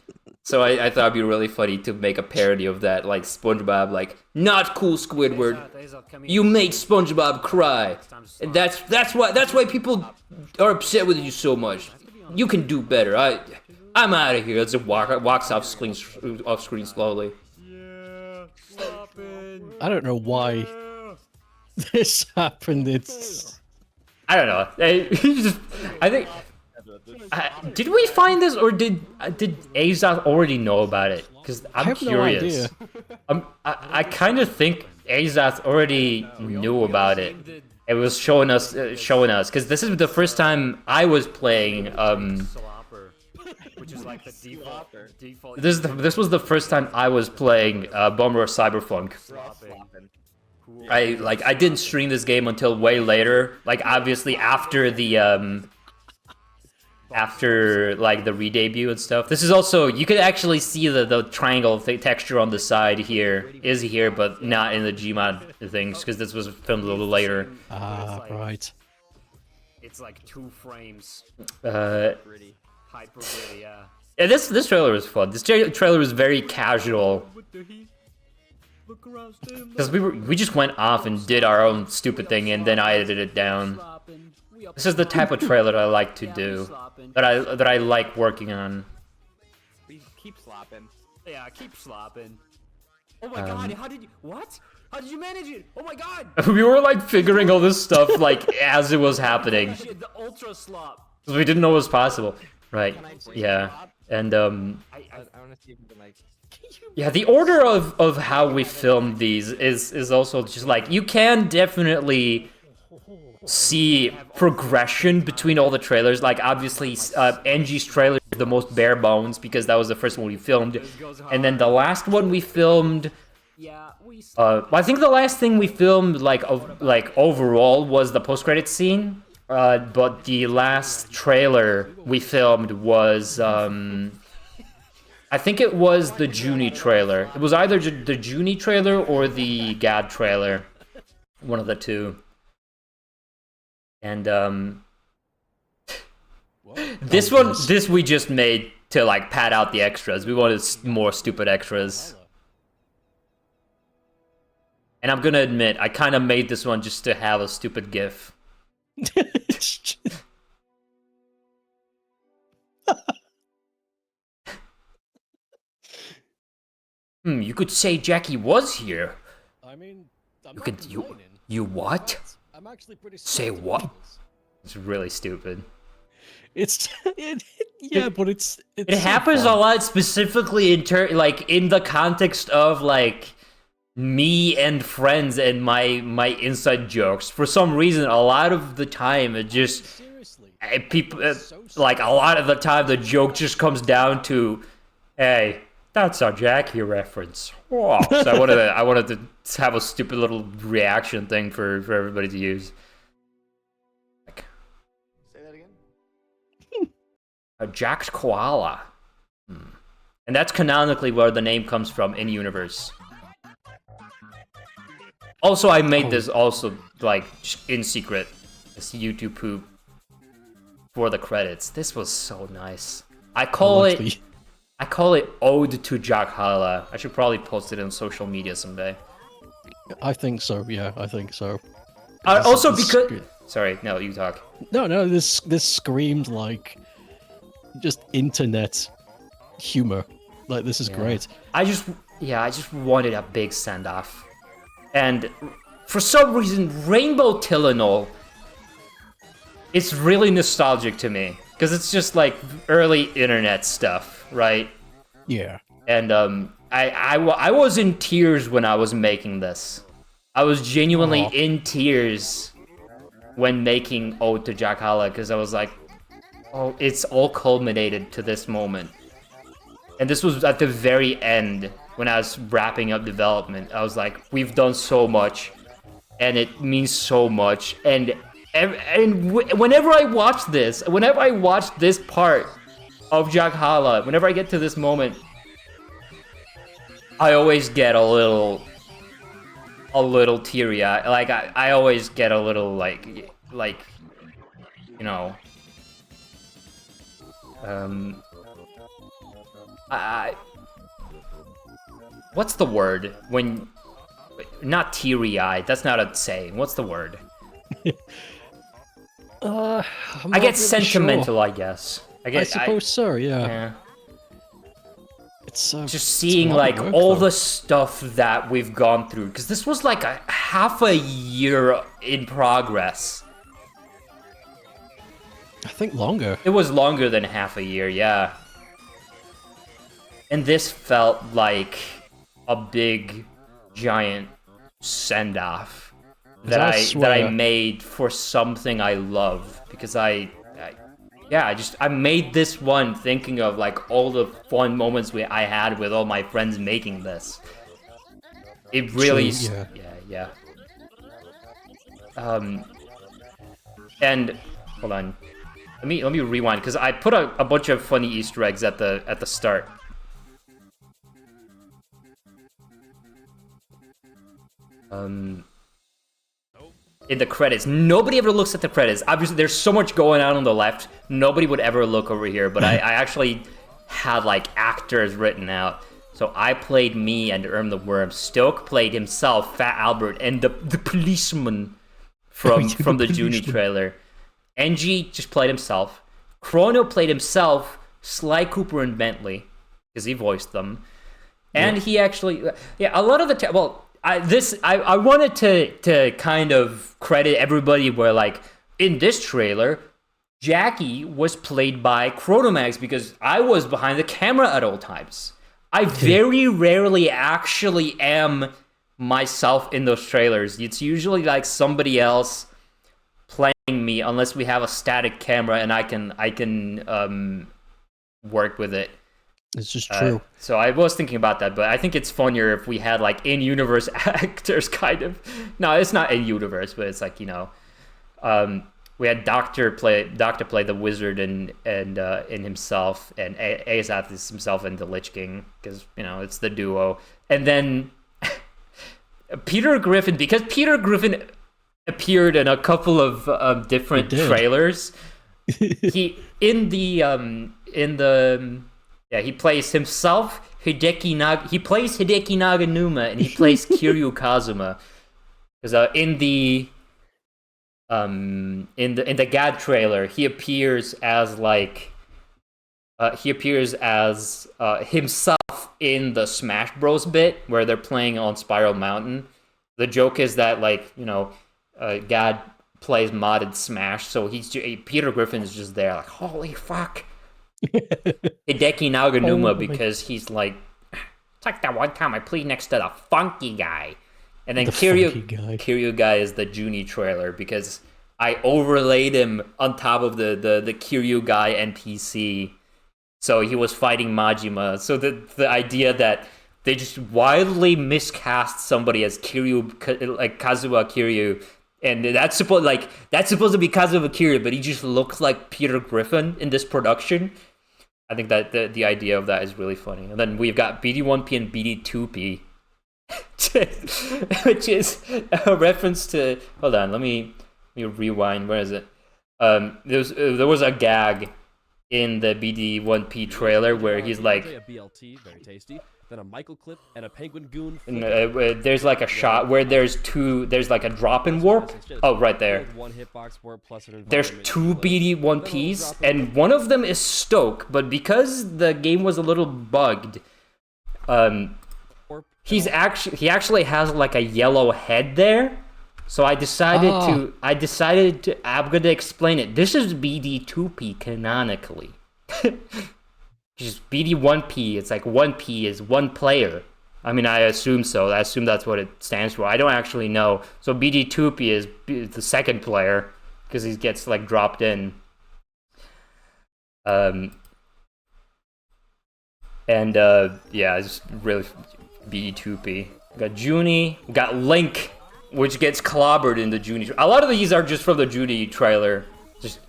[SPEAKER 1] So I thought it'd be really funny to make a parody of that, like SpongeBob, like, not cool, Squidward. You made SpongeBob cry, and that's why people are upset with you so much. You can do better. I'm out of here. As it walks off screen slowly.
[SPEAKER 2] I don't know why this happened. It's.
[SPEAKER 1] I don't know. I think. Did we find this, or did Azoth already know about it? Because I'm curious. I kind of think Azoth already knew about it. It was showing us, because this is the first time I was playing.
[SPEAKER 3] Which is like the default.
[SPEAKER 1] This was the first time I was playing Bummer Cyberpunk. I didn't stream this game until way later. Like obviously after the like the re-debut and stuff. This is also, you could actually see the triangle texture on the side here, but not in the Gmod things, because this was filmed a little later.
[SPEAKER 2] Ah, right.
[SPEAKER 3] It's like 2 frames.
[SPEAKER 1] Hyper
[SPEAKER 3] gritty, yeah.
[SPEAKER 1] Yeah, this trailer was fun. This trailer was very casual. Because we just went off and did our own stupid thing, and then I edited it down. This is the type of trailer that I like to do, that I like working on.
[SPEAKER 3] Keep slopping. Yeah, keep slopping. Oh my god, how did you... What? How did you manage it? Oh my god!
[SPEAKER 1] We were like figuring all this stuff like as it was happening.
[SPEAKER 3] The ultra slop.
[SPEAKER 1] Because we didn't know it was possible. Right, yeah. And
[SPEAKER 7] I want to see if you can like.
[SPEAKER 1] yeah, the order of how we filmed these is also just like, you can definitely see progression between all the trailers. Like obviously NG's trailer is the most bare bones because that was the first one we filmed, and then the last one we filmed, I think the last thing we filmed like overall was the post-credit scene, but the last trailer we filmed was I think it was the Junie trailer. It was either the Junie trailer or the GAD trailer, one of the two. And this we just made to like pad out the extras. We wanted more stupid extras. And I'm gonna admit, I kind of made this one just to have a stupid GIF. You could say Jackie was here.
[SPEAKER 2] I mean, I'm
[SPEAKER 1] You what?
[SPEAKER 2] I'm actually pretty.
[SPEAKER 1] Say
[SPEAKER 2] stoked
[SPEAKER 1] what?
[SPEAKER 2] about this.
[SPEAKER 1] It's really stupid.
[SPEAKER 2] It's yeah, but it's
[SPEAKER 1] It
[SPEAKER 2] so
[SPEAKER 1] happens a
[SPEAKER 2] fun.
[SPEAKER 1] lot, specifically in the context of like me and friends and my inside jokes. For some reason, a lot of the time it just
[SPEAKER 2] Seriously,
[SPEAKER 1] people
[SPEAKER 2] so
[SPEAKER 1] like a lot of the time the joke just comes down to, hey, that's a Jackie reference. Whoa. So I wanted to have a stupid little reaction thing for everybody to use. Like,
[SPEAKER 7] Say that again.
[SPEAKER 1] a Jack's koala. And that's canonically where the name comes from in universe. Also, I made this also like in secret, this YouTube poop for the credits. This was so nice. I call it Ode to Jakhalla. I should probably post it on social media someday.
[SPEAKER 2] I think so. Yeah, I think so.
[SPEAKER 1] Also,
[SPEAKER 2] This-
[SPEAKER 1] because sorry, no, you talk.
[SPEAKER 2] No, this screamed like just internet humor. Like this is great.
[SPEAKER 1] I just wanted a big send off, and for some reason, Rainbow Tylenol. It's really nostalgic to me because it's just like early internet stuff, right?
[SPEAKER 2] Yeah.
[SPEAKER 1] And I was in tears when I was making this. I was genuinely
[SPEAKER 2] Aw.
[SPEAKER 1] in tears when making Ode to Jakhalla because I was like, oh, it's all culminated to this moment. And this was at the very end when I was wrapping up development. I was like, we've done so much, and it means so much. And whenever I watch this part of Jakhalla, whenever I get to this moment, I always get a little teary-eyed. Like I always get a little like you know. What's the word when? Not teary-eyed. That's not a saying. What's the word?
[SPEAKER 2] I'm
[SPEAKER 1] I
[SPEAKER 2] not
[SPEAKER 1] get
[SPEAKER 2] really
[SPEAKER 1] sentimental,
[SPEAKER 2] sure.
[SPEAKER 1] I guess.
[SPEAKER 2] I suppose so. Yeah.
[SPEAKER 1] Yeah.
[SPEAKER 2] It's
[SPEAKER 1] Just seeing
[SPEAKER 2] a lot of
[SPEAKER 1] like
[SPEAKER 2] work,
[SPEAKER 1] all
[SPEAKER 2] though.
[SPEAKER 1] the stuff that we've gone through, because this was like a half a year in progress.
[SPEAKER 2] I think longer.
[SPEAKER 1] It was longer than half a year, yeah. And this felt like a big, giant send-off that
[SPEAKER 2] I
[SPEAKER 1] I
[SPEAKER 2] swear-
[SPEAKER 1] made for something I love, because I made this one thinking of like all the fun moments I had with all my friends making this. It really,
[SPEAKER 2] True,
[SPEAKER 1] yeah. And hold on, let me rewind because I put a bunch of funny Easter eggs at the start. In the credits. Nobody ever looks at the credits. Obviously, there's so much going on the left. Nobody would ever look over here, but I actually had like actors written out. So I played me and the Worm. Stoke played himself, Fat Albert, and the policeman from the Junie trailer. NG just played himself. Chrono played himself, Sly Cooper and Bentley, because he voiced them. And he actually, a lot of the I wanted to kind of credit everybody where like in this trailer, Jackie was played by Chronomax because I was behind the camera at all times. I very rarely actually am myself in those trailers. It's usually like somebody else playing me unless we have a static camera and I can work with it.
[SPEAKER 2] It's just true.
[SPEAKER 1] So I was thinking about that, but I think it's funnier if we had like in-universe actors, kind of. No, it's not in-universe, but it's like, you know, we had Doctor play the wizard and in himself, and Azath is himself in the Lich King because you know it's the duo, and then Peter Griffin, because Peter Griffin appeared in a couple of different
[SPEAKER 2] He did.
[SPEAKER 1] trailers. He he plays himself, he plays Hideki Naganuma, and he plays Kiryu Kazuma. Because in the GAD trailer, he appears as himself in the Smash Bros bit where they're playing on Spiral Mountain. The joke is that like, you know, God plays modded Smash, so Peter Griffin is just there like, holy fuck. Hideki Naganuma, because he's like, it's like that one time I played next to the funky guy. And then Kiryu guy is the Junie trailer, because I overlaid him on top of the Kiryu guy NPC. So he was fighting Majima. So the idea that they just wildly miscast somebody as Kiryu, like Kazuha Kiryu, and that's supposed to be Kazuha Kiryu, but he just looks like Peter Griffin in this production. I think that the idea of that is really funny. And then we've got BD1P and BD2P, which is a reference to. Hold on, let me rewind. Where is it? There was a gag in the BD1P trailer where he's like,
[SPEAKER 4] a BLT, very tasty. Then a Michael clip and a penguin goon.
[SPEAKER 1] There's like a shot where there's like a drop in warp. Oh, right there.
[SPEAKER 4] One hitbox warp plus an
[SPEAKER 1] There's two BD1Ps, and one of them is Stoke, but because the game was a little bugged, he actually has like a yellow head there. So I decided I'm gonna explain it. This is BD2P canonically. Just BD1P, it's like 1P is one player. I mean, I assume so. I assume that's what it stands for. I don't actually know. So BD2P is the second player, because he gets like dropped in. Yeah, it's really BD2P. We got Junie, we got Link, which gets clobbered in the Junie. A lot of these are just from the Junie trailer. Just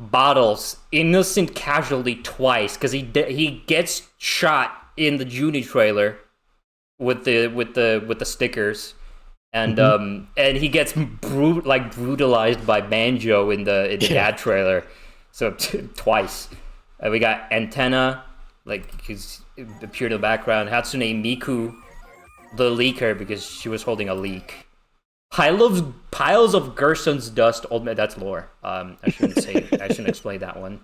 [SPEAKER 1] bottles innocent casualty twice, because he gets shot in the Junie trailer with the stickers, and and he gets brutalized by Banjo in the Dad trailer, so twice. We got Antenna, like he's appeared in the background. Hatsune Miku, the leaker, because she was holding a leak. Piles of Gerson's dust. That's lore. I shouldn't explain that one.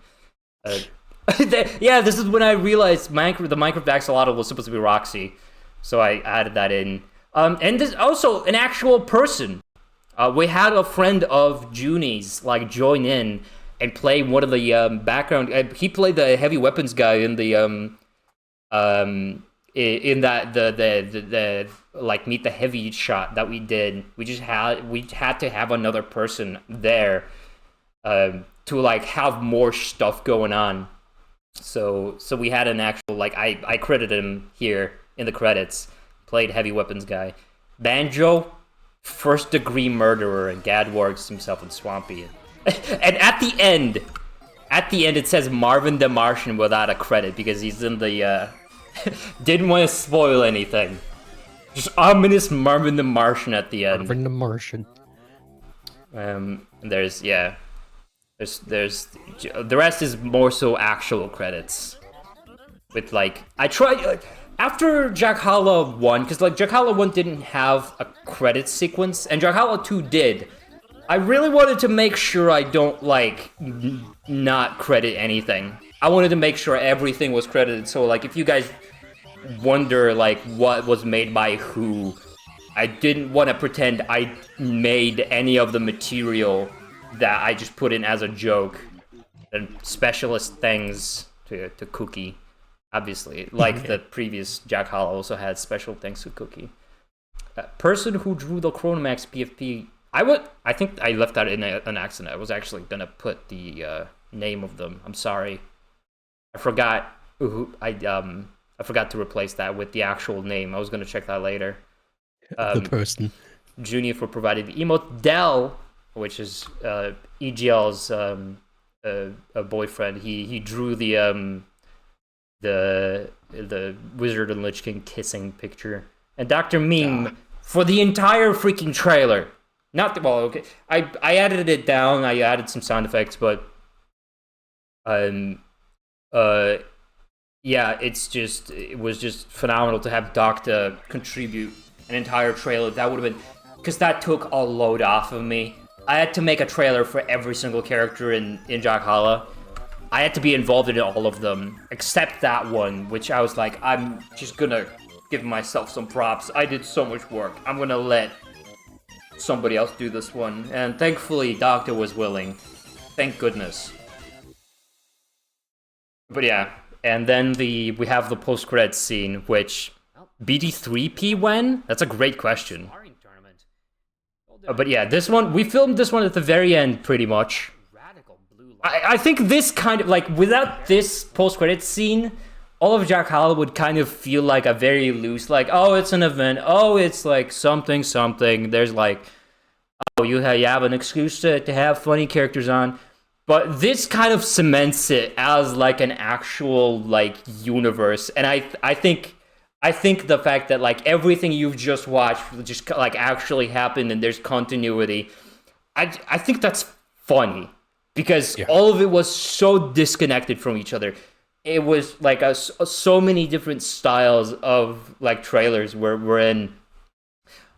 [SPEAKER 1] Yeah, this is when I realized the Minecraft axolotl was supposed to be Roxy, so I added that in. And there's also an actual person. We had a friend of Junie's like join in and play one of the background. He played the heavy weapons guy in the in that the like meet the heavy shot that we did. We had to have another person there to like have more stuff going on. So we had an actual like I credited him here in the credits. Played heavy weapons guy. Banjo, first degree murderer, and Gadwargs himself in Swampy. And at the end it says Marvin the Martian without a credit, because he's in the didn't want to spoil anything. Just ominous Marvin the Martian at the end.
[SPEAKER 2] Marvin the Martian.
[SPEAKER 1] There's the rest is more so actual credits. With like I tried after Jakhalla 1, because like Jakhalla 1 didn't have a credit sequence, and Jakhalla 2 did. I really wanted to make sure I don't like not credit anything. I wanted to make sure everything was credited, so like if you guys wonder like what was made by who, I didn't want to pretend I made any of the material that I just put in as a joke. And specialist things to Cookie, obviously, like the previous Jakhalla also had special things to Cookie. Person who drew the Chronomax PFP, I think I left that in an accident. I was actually gonna put the name of them. I'm sorry. I forgot I forgot to replace that with the actual name. I was gonna check that later.
[SPEAKER 2] The person.
[SPEAKER 1] Junior for providing the emote. Dell, which is EGL's boyfriend. He drew the Wizard and Lich King kissing picture. And Dr. Meme for the entire freaking trailer. Okay. I edited it down. I added some sound effects, but yeah, it was just phenomenal to have Doctor contribute an entire trailer. That would have been, because that took a load off of me. I had to make a trailer for every single character in Jakhalla. I had to be involved in all of them, except that one, which I was like, I'm just gonna give myself some props. I did so much work. I'm gonna let somebody else do this one, and thankfully Doctor was willing. Thank goodness. But yeah, and then we have the post-credits scene, which BD3P when? That's a great question. But yeah, this one, we filmed this one at the very end, pretty much. I think this kind of, like, without this post-credits scene, all of Jakhalla would kind of feel like a very loose, like, oh, it's an event, oh, it's like something, there's like, oh, you have an excuse to have funny characters on. But this kind of cements it as like an actual like universe, and I think the fact that like everything you've just watched just like actually happened and there's continuity, I think that's funny because all of it was so disconnected from each other. It was like so many different styles of like trailers we're in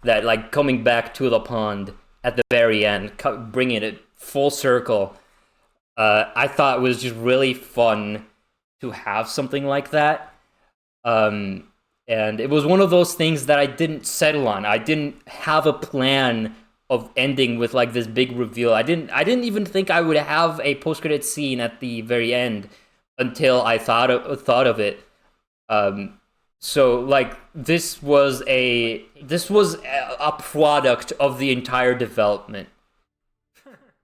[SPEAKER 1] that like coming back to the pond at the very end, bringing it full circle. I thought it was just really fun to have something like that. And it was one of those things that I didn't settle on. I didn't have a plan of ending with like this big reveal. I didn't even think I would have a post-credit scene at the very end until I thought of it. So like this was a product of the entire development.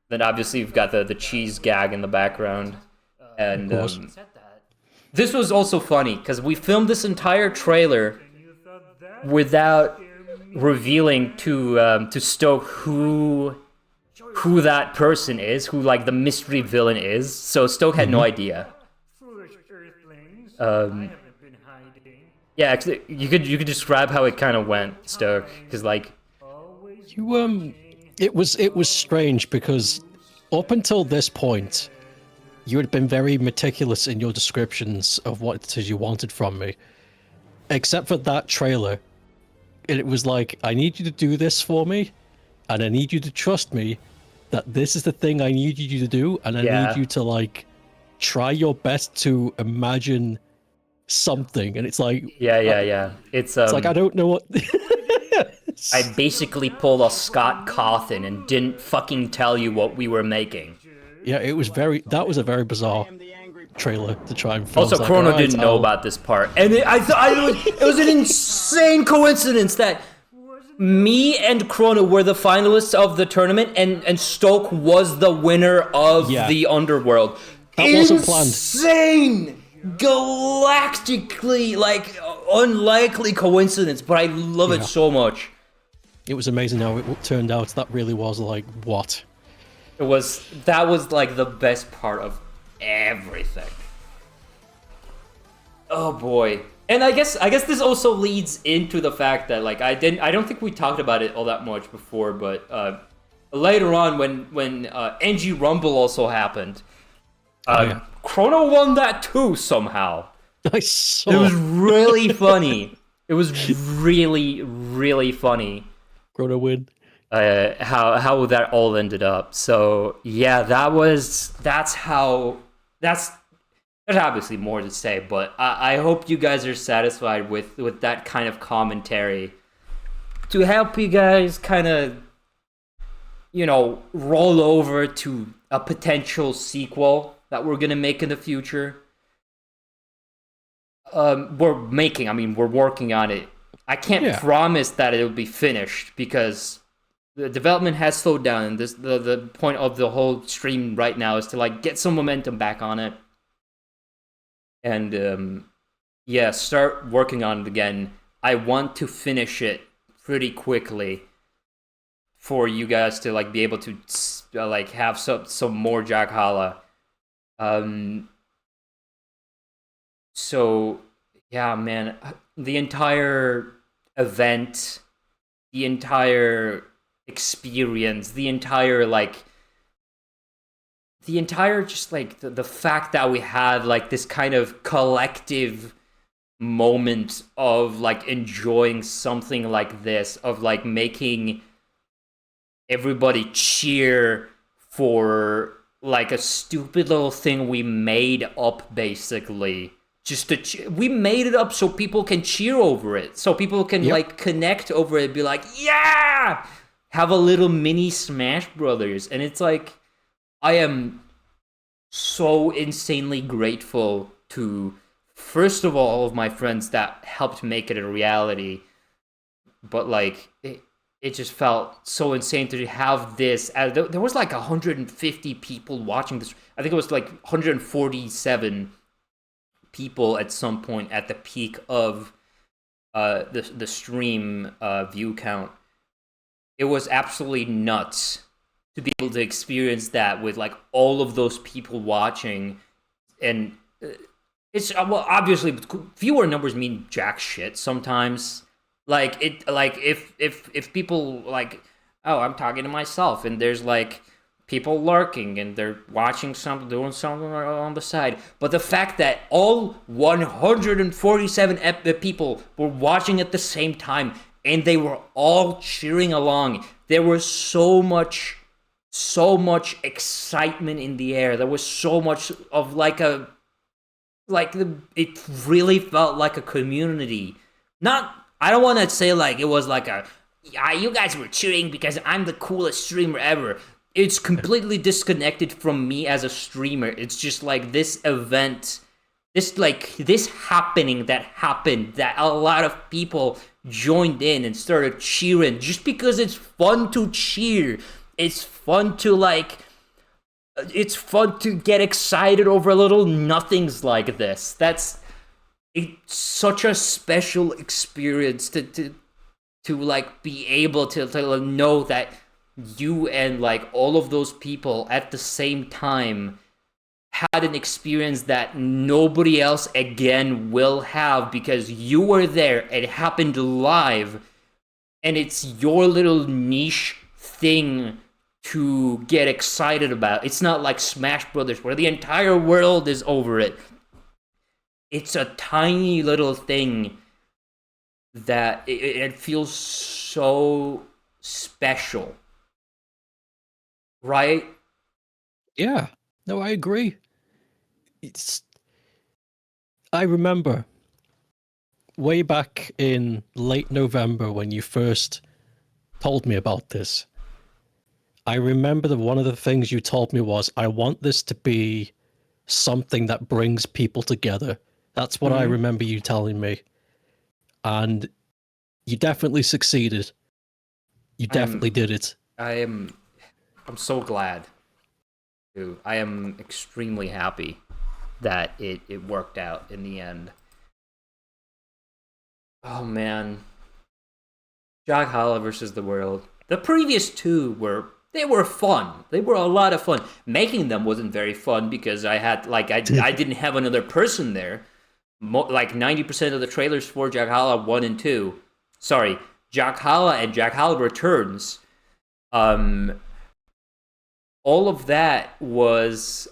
[SPEAKER 1] Then obviously you've got the cheese gag in the background, and this was also funny because we filmed this entire trailer without revealing to Stoke who that person is, who like the mystery villain is. So Stoke had no idea. Yeah, you could describe how it kind of went, Stoke, because like
[SPEAKER 2] It was strange because up until this point, you had been very meticulous in your descriptions of what it is you wanted from me. Except for that trailer. It was like, I need you to do this for me, and I need you to trust me that this is the thing I need you to do, and I need you to like try your best to imagine something. And it's like
[SPEAKER 1] It's
[SPEAKER 2] like I don't know what
[SPEAKER 1] I basically pulled a Scott Cawthon and didn't fucking tell you what we were making.
[SPEAKER 2] Yeah, that was a very bizarre trailer to try and film.
[SPEAKER 1] Also, Chrono didn't know about this part. And it was an insane coincidence that me and Chrono were the finalists of the tournament, and Stoke was the winner of the Underworld.
[SPEAKER 2] That wasn't planned.
[SPEAKER 1] Insane! Galactically, like, unlikely coincidence, but I love it so much.
[SPEAKER 2] It was amazing how it turned out. That really was like, what?
[SPEAKER 1] That was like the best part of everything. Oh boy. And I guess this also leads into the fact that like I don't think we talked about it all that much before, but later on when NG Rumble also happened, Chrono won that too somehow.
[SPEAKER 2] I saw.
[SPEAKER 1] It was really funny. It was really, really funny.
[SPEAKER 2] Chrono win.
[SPEAKER 1] How that all ended up. So yeah, that's there's obviously more to say, but I hope you guys are satisfied with that kind of commentary to help you guys kind of, you know, roll over to a potential sequel that we're gonna make in the future. We're working on it. I can't promise that it'll be finished because the development has slowed down, and the point of the whole stream right now is to like get some momentum back on it, and start working on it again. I want to finish it pretty quickly for you guys to like be able to like have some more Jakhalla. So yeah, man, the entire event, the entire experience, the entire just like the fact that we had like this kind of collective moment of like enjoying something like this, of like making everybody cheer for like a stupid little thing we made up, basically. Just we made it up so people can cheer over it, so people can like connect over it, be like, yeah, have a little mini Smash Brothers, and it's like I am so insanely grateful to, first of all of my friends that helped make it a reality, but like it just felt so insane to have this. There was like 150 people watching this. I think it was like 147 people at some point at the peak of the stream view count. It was absolutely nuts to be able to experience that with like all of those people watching. And it's well, obviously viewer numbers mean jack shit sometimes. Like if people like, oh, I'm talking to myself, and there's like people lurking and they're watching something, doing something on the side. But the fact that all 147 people were watching at the same time and they were all cheering along, there was so much excitement in the air. There was so much of it really felt like a community. I don't want to say like it was like you guys were cheering because I'm the coolest streamer ever. It's completely disconnected from me as a streamer. It's just like this event, this happening that happened, that a lot of people joined in and started cheering just because it's fun to cheer. It's fun to get excited over little nothings like this. It's such a special experience to like be able to know that you and like all of those people at the same time had an experience that nobody else again will have, because you were there. It happened live, and it's your little niche thing to get excited about. It's not like Smash Brothers where the entire world is over it. It's a tiny little thing that it feels so special. Right?
[SPEAKER 2] Yeah. No, I agree. I remember way back in late November when you first told me about this. I remember that one of the things you told me was, I want this to be something that brings people together. That's what I remember you telling me. And you definitely succeeded. You definitely did it.
[SPEAKER 1] I'm so glad. Dude, I am extremely happy that it worked out in the end. Oh man. Jakhalla versus the world. The previous two were fun. They were a lot of fun. Making them wasn't very fun because I didn't have another person there. Like 90% of the trailers for Jakhalla 1 and 2. Sorry, Jakhalla and Jakhalla Returns. All of that was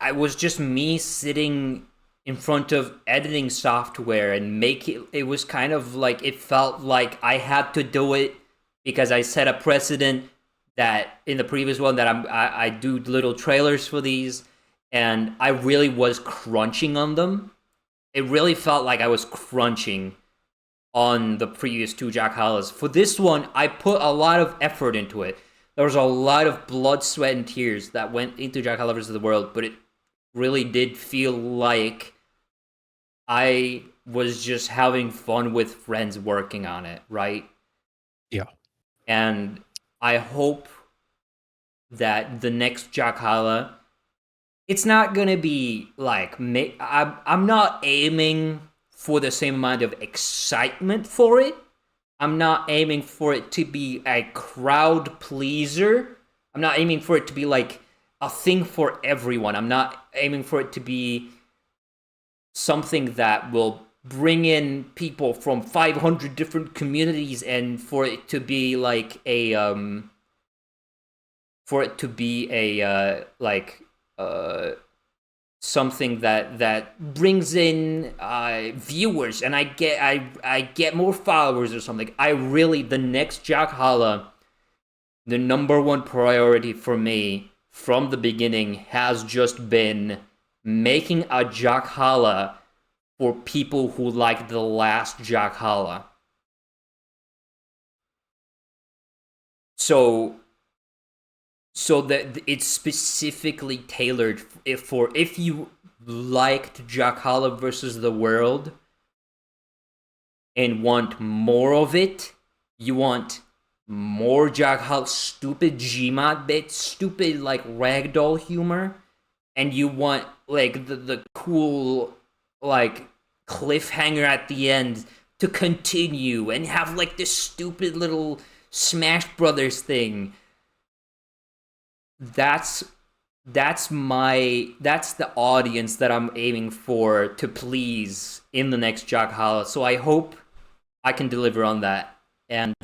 [SPEAKER 1] I was just me sitting in front of editing software and it was kind of like, it felt like I had to do it because I set a precedent that in the previous one that I do little trailers for these, and I really was crunching on them. It really felt like I was crunching on the previous two Jakhallas. For this one, I put a lot of effort into it. There was a lot of blood, sweat, and tears that went into Jakhalla vs. the World, but it really did feel like I was just having fun with friends working on it, right?
[SPEAKER 2] Yeah.
[SPEAKER 1] And I hope that the next Jakhalla, it's not gonna be like, I'm not aiming for the same amount of excitement for it. I'm not aiming for it to be a crowd pleaser. I'm not aiming for it to be like a thing for everyone. I'm not aiming for it to be something that will bring in people from 500 different communities, and for it to be like a something that brings in viewers, and I get more followers or something. The next Jakhalla, the number one priority for me from the beginning has just been making a Jakhalla for people who like the last Jakhalla. so that it's specifically tailored if you liked Jakhalla versus the world and want more of it, you want more Jakhalla, stupid Gmod bits, stupid like ragdoll humor, and you want like the cool like cliffhanger at the end to continue and have like this stupid little Smash Brothers thing. That's the audience that I'm aiming for to please in the next Jakhalla. So I hope I can deliver on that. And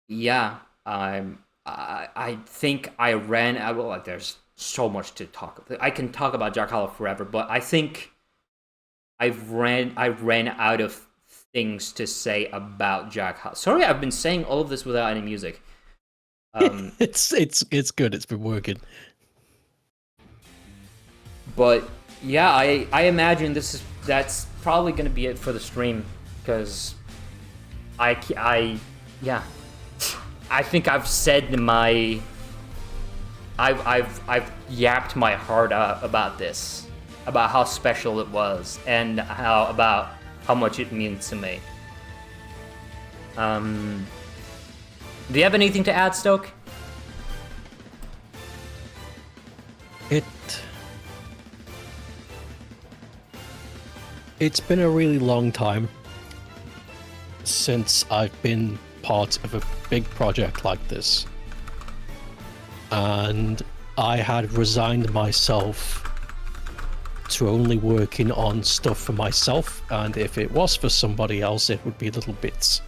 [SPEAKER 1] yeah, I think I ran out. Well, there's so much to talk about. I can talk about Jakhalla forever, but I think I ran out of things to say about Jakhalla. Sorry, I've been saying all of this without any music.
[SPEAKER 2] It's good. It's been working.
[SPEAKER 1] But yeah, I imagine that's probably gonna be it for the stream, because I think I've said I've yapped my heart out about this, about how special it was, and about how much it means to me. Do you have anything to add, Stoke?
[SPEAKER 2] It's been a really long time since I've been part of a big project like this. And I had resigned myself to only working on stuff for myself, and if it was for somebody else, it would be little bits.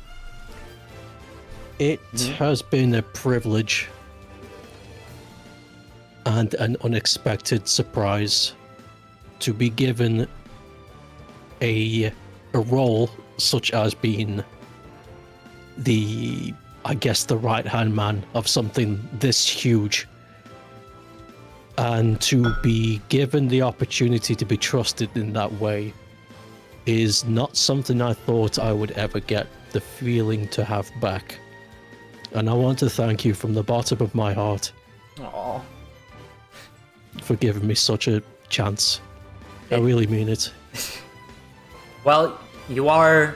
[SPEAKER 2] It has been a privilege and an unexpected surprise to be given a role such as being the right-hand man of something this huge, and to be given the opportunity to be trusted in that way is not something I thought I would ever get the feeling to have back. And I want to thank you from the bottom of my heart.
[SPEAKER 1] Aww.
[SPEAKER 2] For giving me such a chance. I really mean it.
[SPEAKER 1] Well, you are.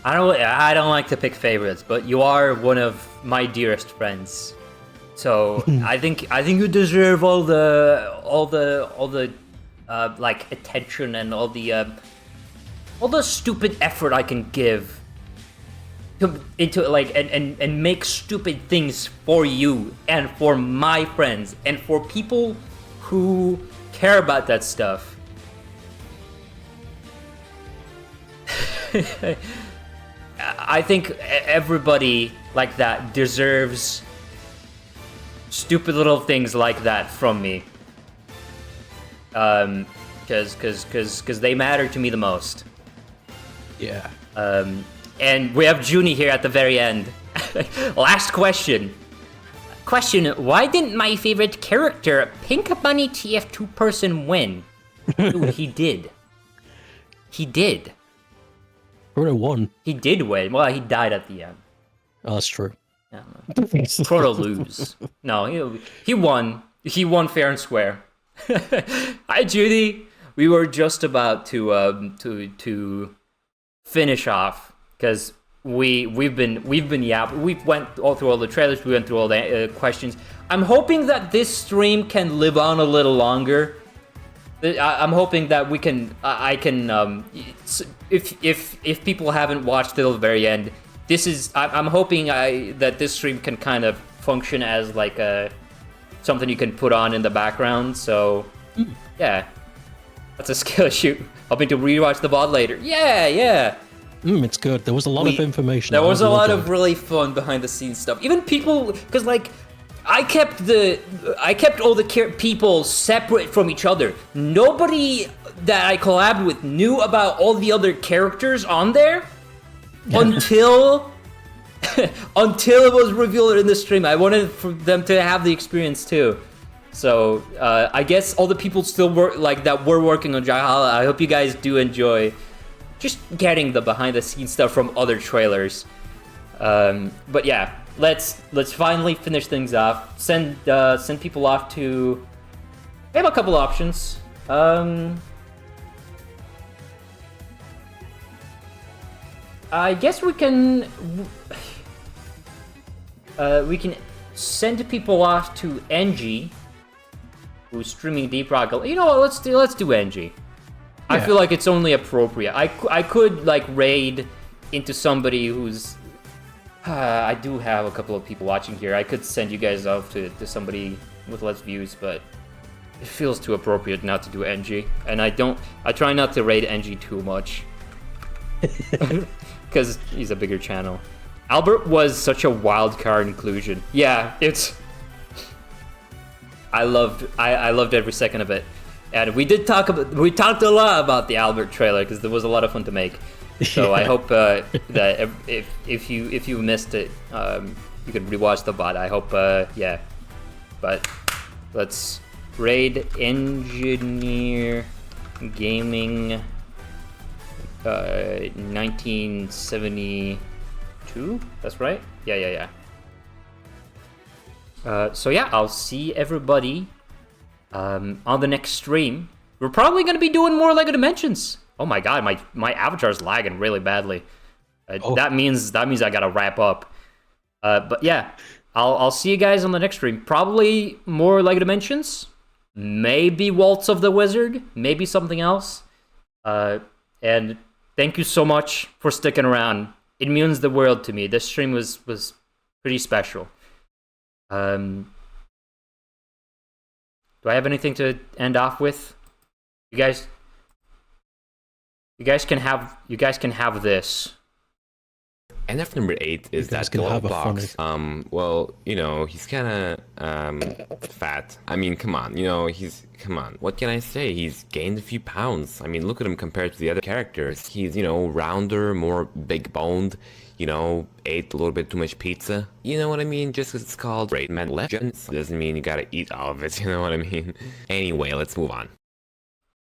[SPEAKER 1] I don't like to pick favorites, but you are one of my dearest friends. So I think you deserve all the like attention and all the stupid effort I can give into like and make stupid things for you and for my friends and for people who care about that stuff. I think everybody like that deserves stupid little things like that from me. Because they matter to me the most.
[SPEAKER 2] Yeah.
[SPEAKER 1] And we have Junie here at the very end. Last question. Why didn't my favorite character, Pink Bunny TF2 person, win? Dude, he did. He did.
[SPEAKER 2] Chrono won.
[SPEAKER 1] He did win. Well, he died at the end.
[SPEAKER 2] Oh, that's true.
[SPEAKER 1] Yeah, Chrono lose. No, he won. He won fair and square. Hi, Judy. We were just about to finish off because we've been we went all through all the trailers. We went through all the questions. I'm hoping that this stream can live on a little longer. I'm hoping that we can. I can. If people haven't watched till the very end, this is. I'm hoping that this stream can kind of function as like something you can put on in the background. So yeah, that's a skill issue. Hoping to rewatch the VOD later. Yeah.
[SPEAKER 2] It's good. There was a lot of information.
[SPEAKER 1] There was a lot of really fun behind the scenes stuff. Even people, because like. I kept all the people separate from each other. Nobody that I collabed with knew about all the other characters on there until it was revealed in the stream. I wanted for them to have the experience too. So I guess all the people still were working on Jakhalla. I hope you guys do enjoy just getting the behind the scenes stuff from other trailers. But yeah. let's finally finish things off. Send people off to. We have a couple options. I guess we can send people off to NG, who's streaming Deep Rock. You know what? Let's do NG. I feel like it's only appropriate. I could like raid into somebody who's. I do have a couple of people watching here. I could send you guys off to somebody with less views, but it feels too appropriate not to do NG. And I try not to raid NG too much. Because he's a bigger channel. Albert was such a wild card inclusion. Yeah, it's. I loved every second of it, and we talked a lot about the Albert trailer because there was a lot of fun to make. So I hope that if you missed it, you could rewatch the VOD. I hope yeah. But let's raid Engineer Gaming. 1972. That's right. Yeah. So yeah, I'll see everybody on the next stream. We're probably gonna be doing more LEGO Dimensions. Oh my god, my avatar's lagging really badly. That means I gotta wrap up. But yeah, I'll see you guys on the next stream. Probably more LEGO Dimensions. Maybe Waltz of the Wizard. Maybe something else. And thank you so much for sticking around. It means the world to me. This stream was pretty special. Do I have anything to end off with? You guys can have this.
[SPEAKER 8] NF number 8 is that little box. Well, you know, he's kind of fat. I mean, come on, you know, come on. What can I say? He's gained a few pounds. I mean, look at him compared to the other characters. He's, you know, rounder, more big-boned. You know, ate a little bit too much pizza. You know what I mean? Just because it's called Rayman Legends doesn't mean you gotta eat all of it. You know what I mean? Anyway, let's move on.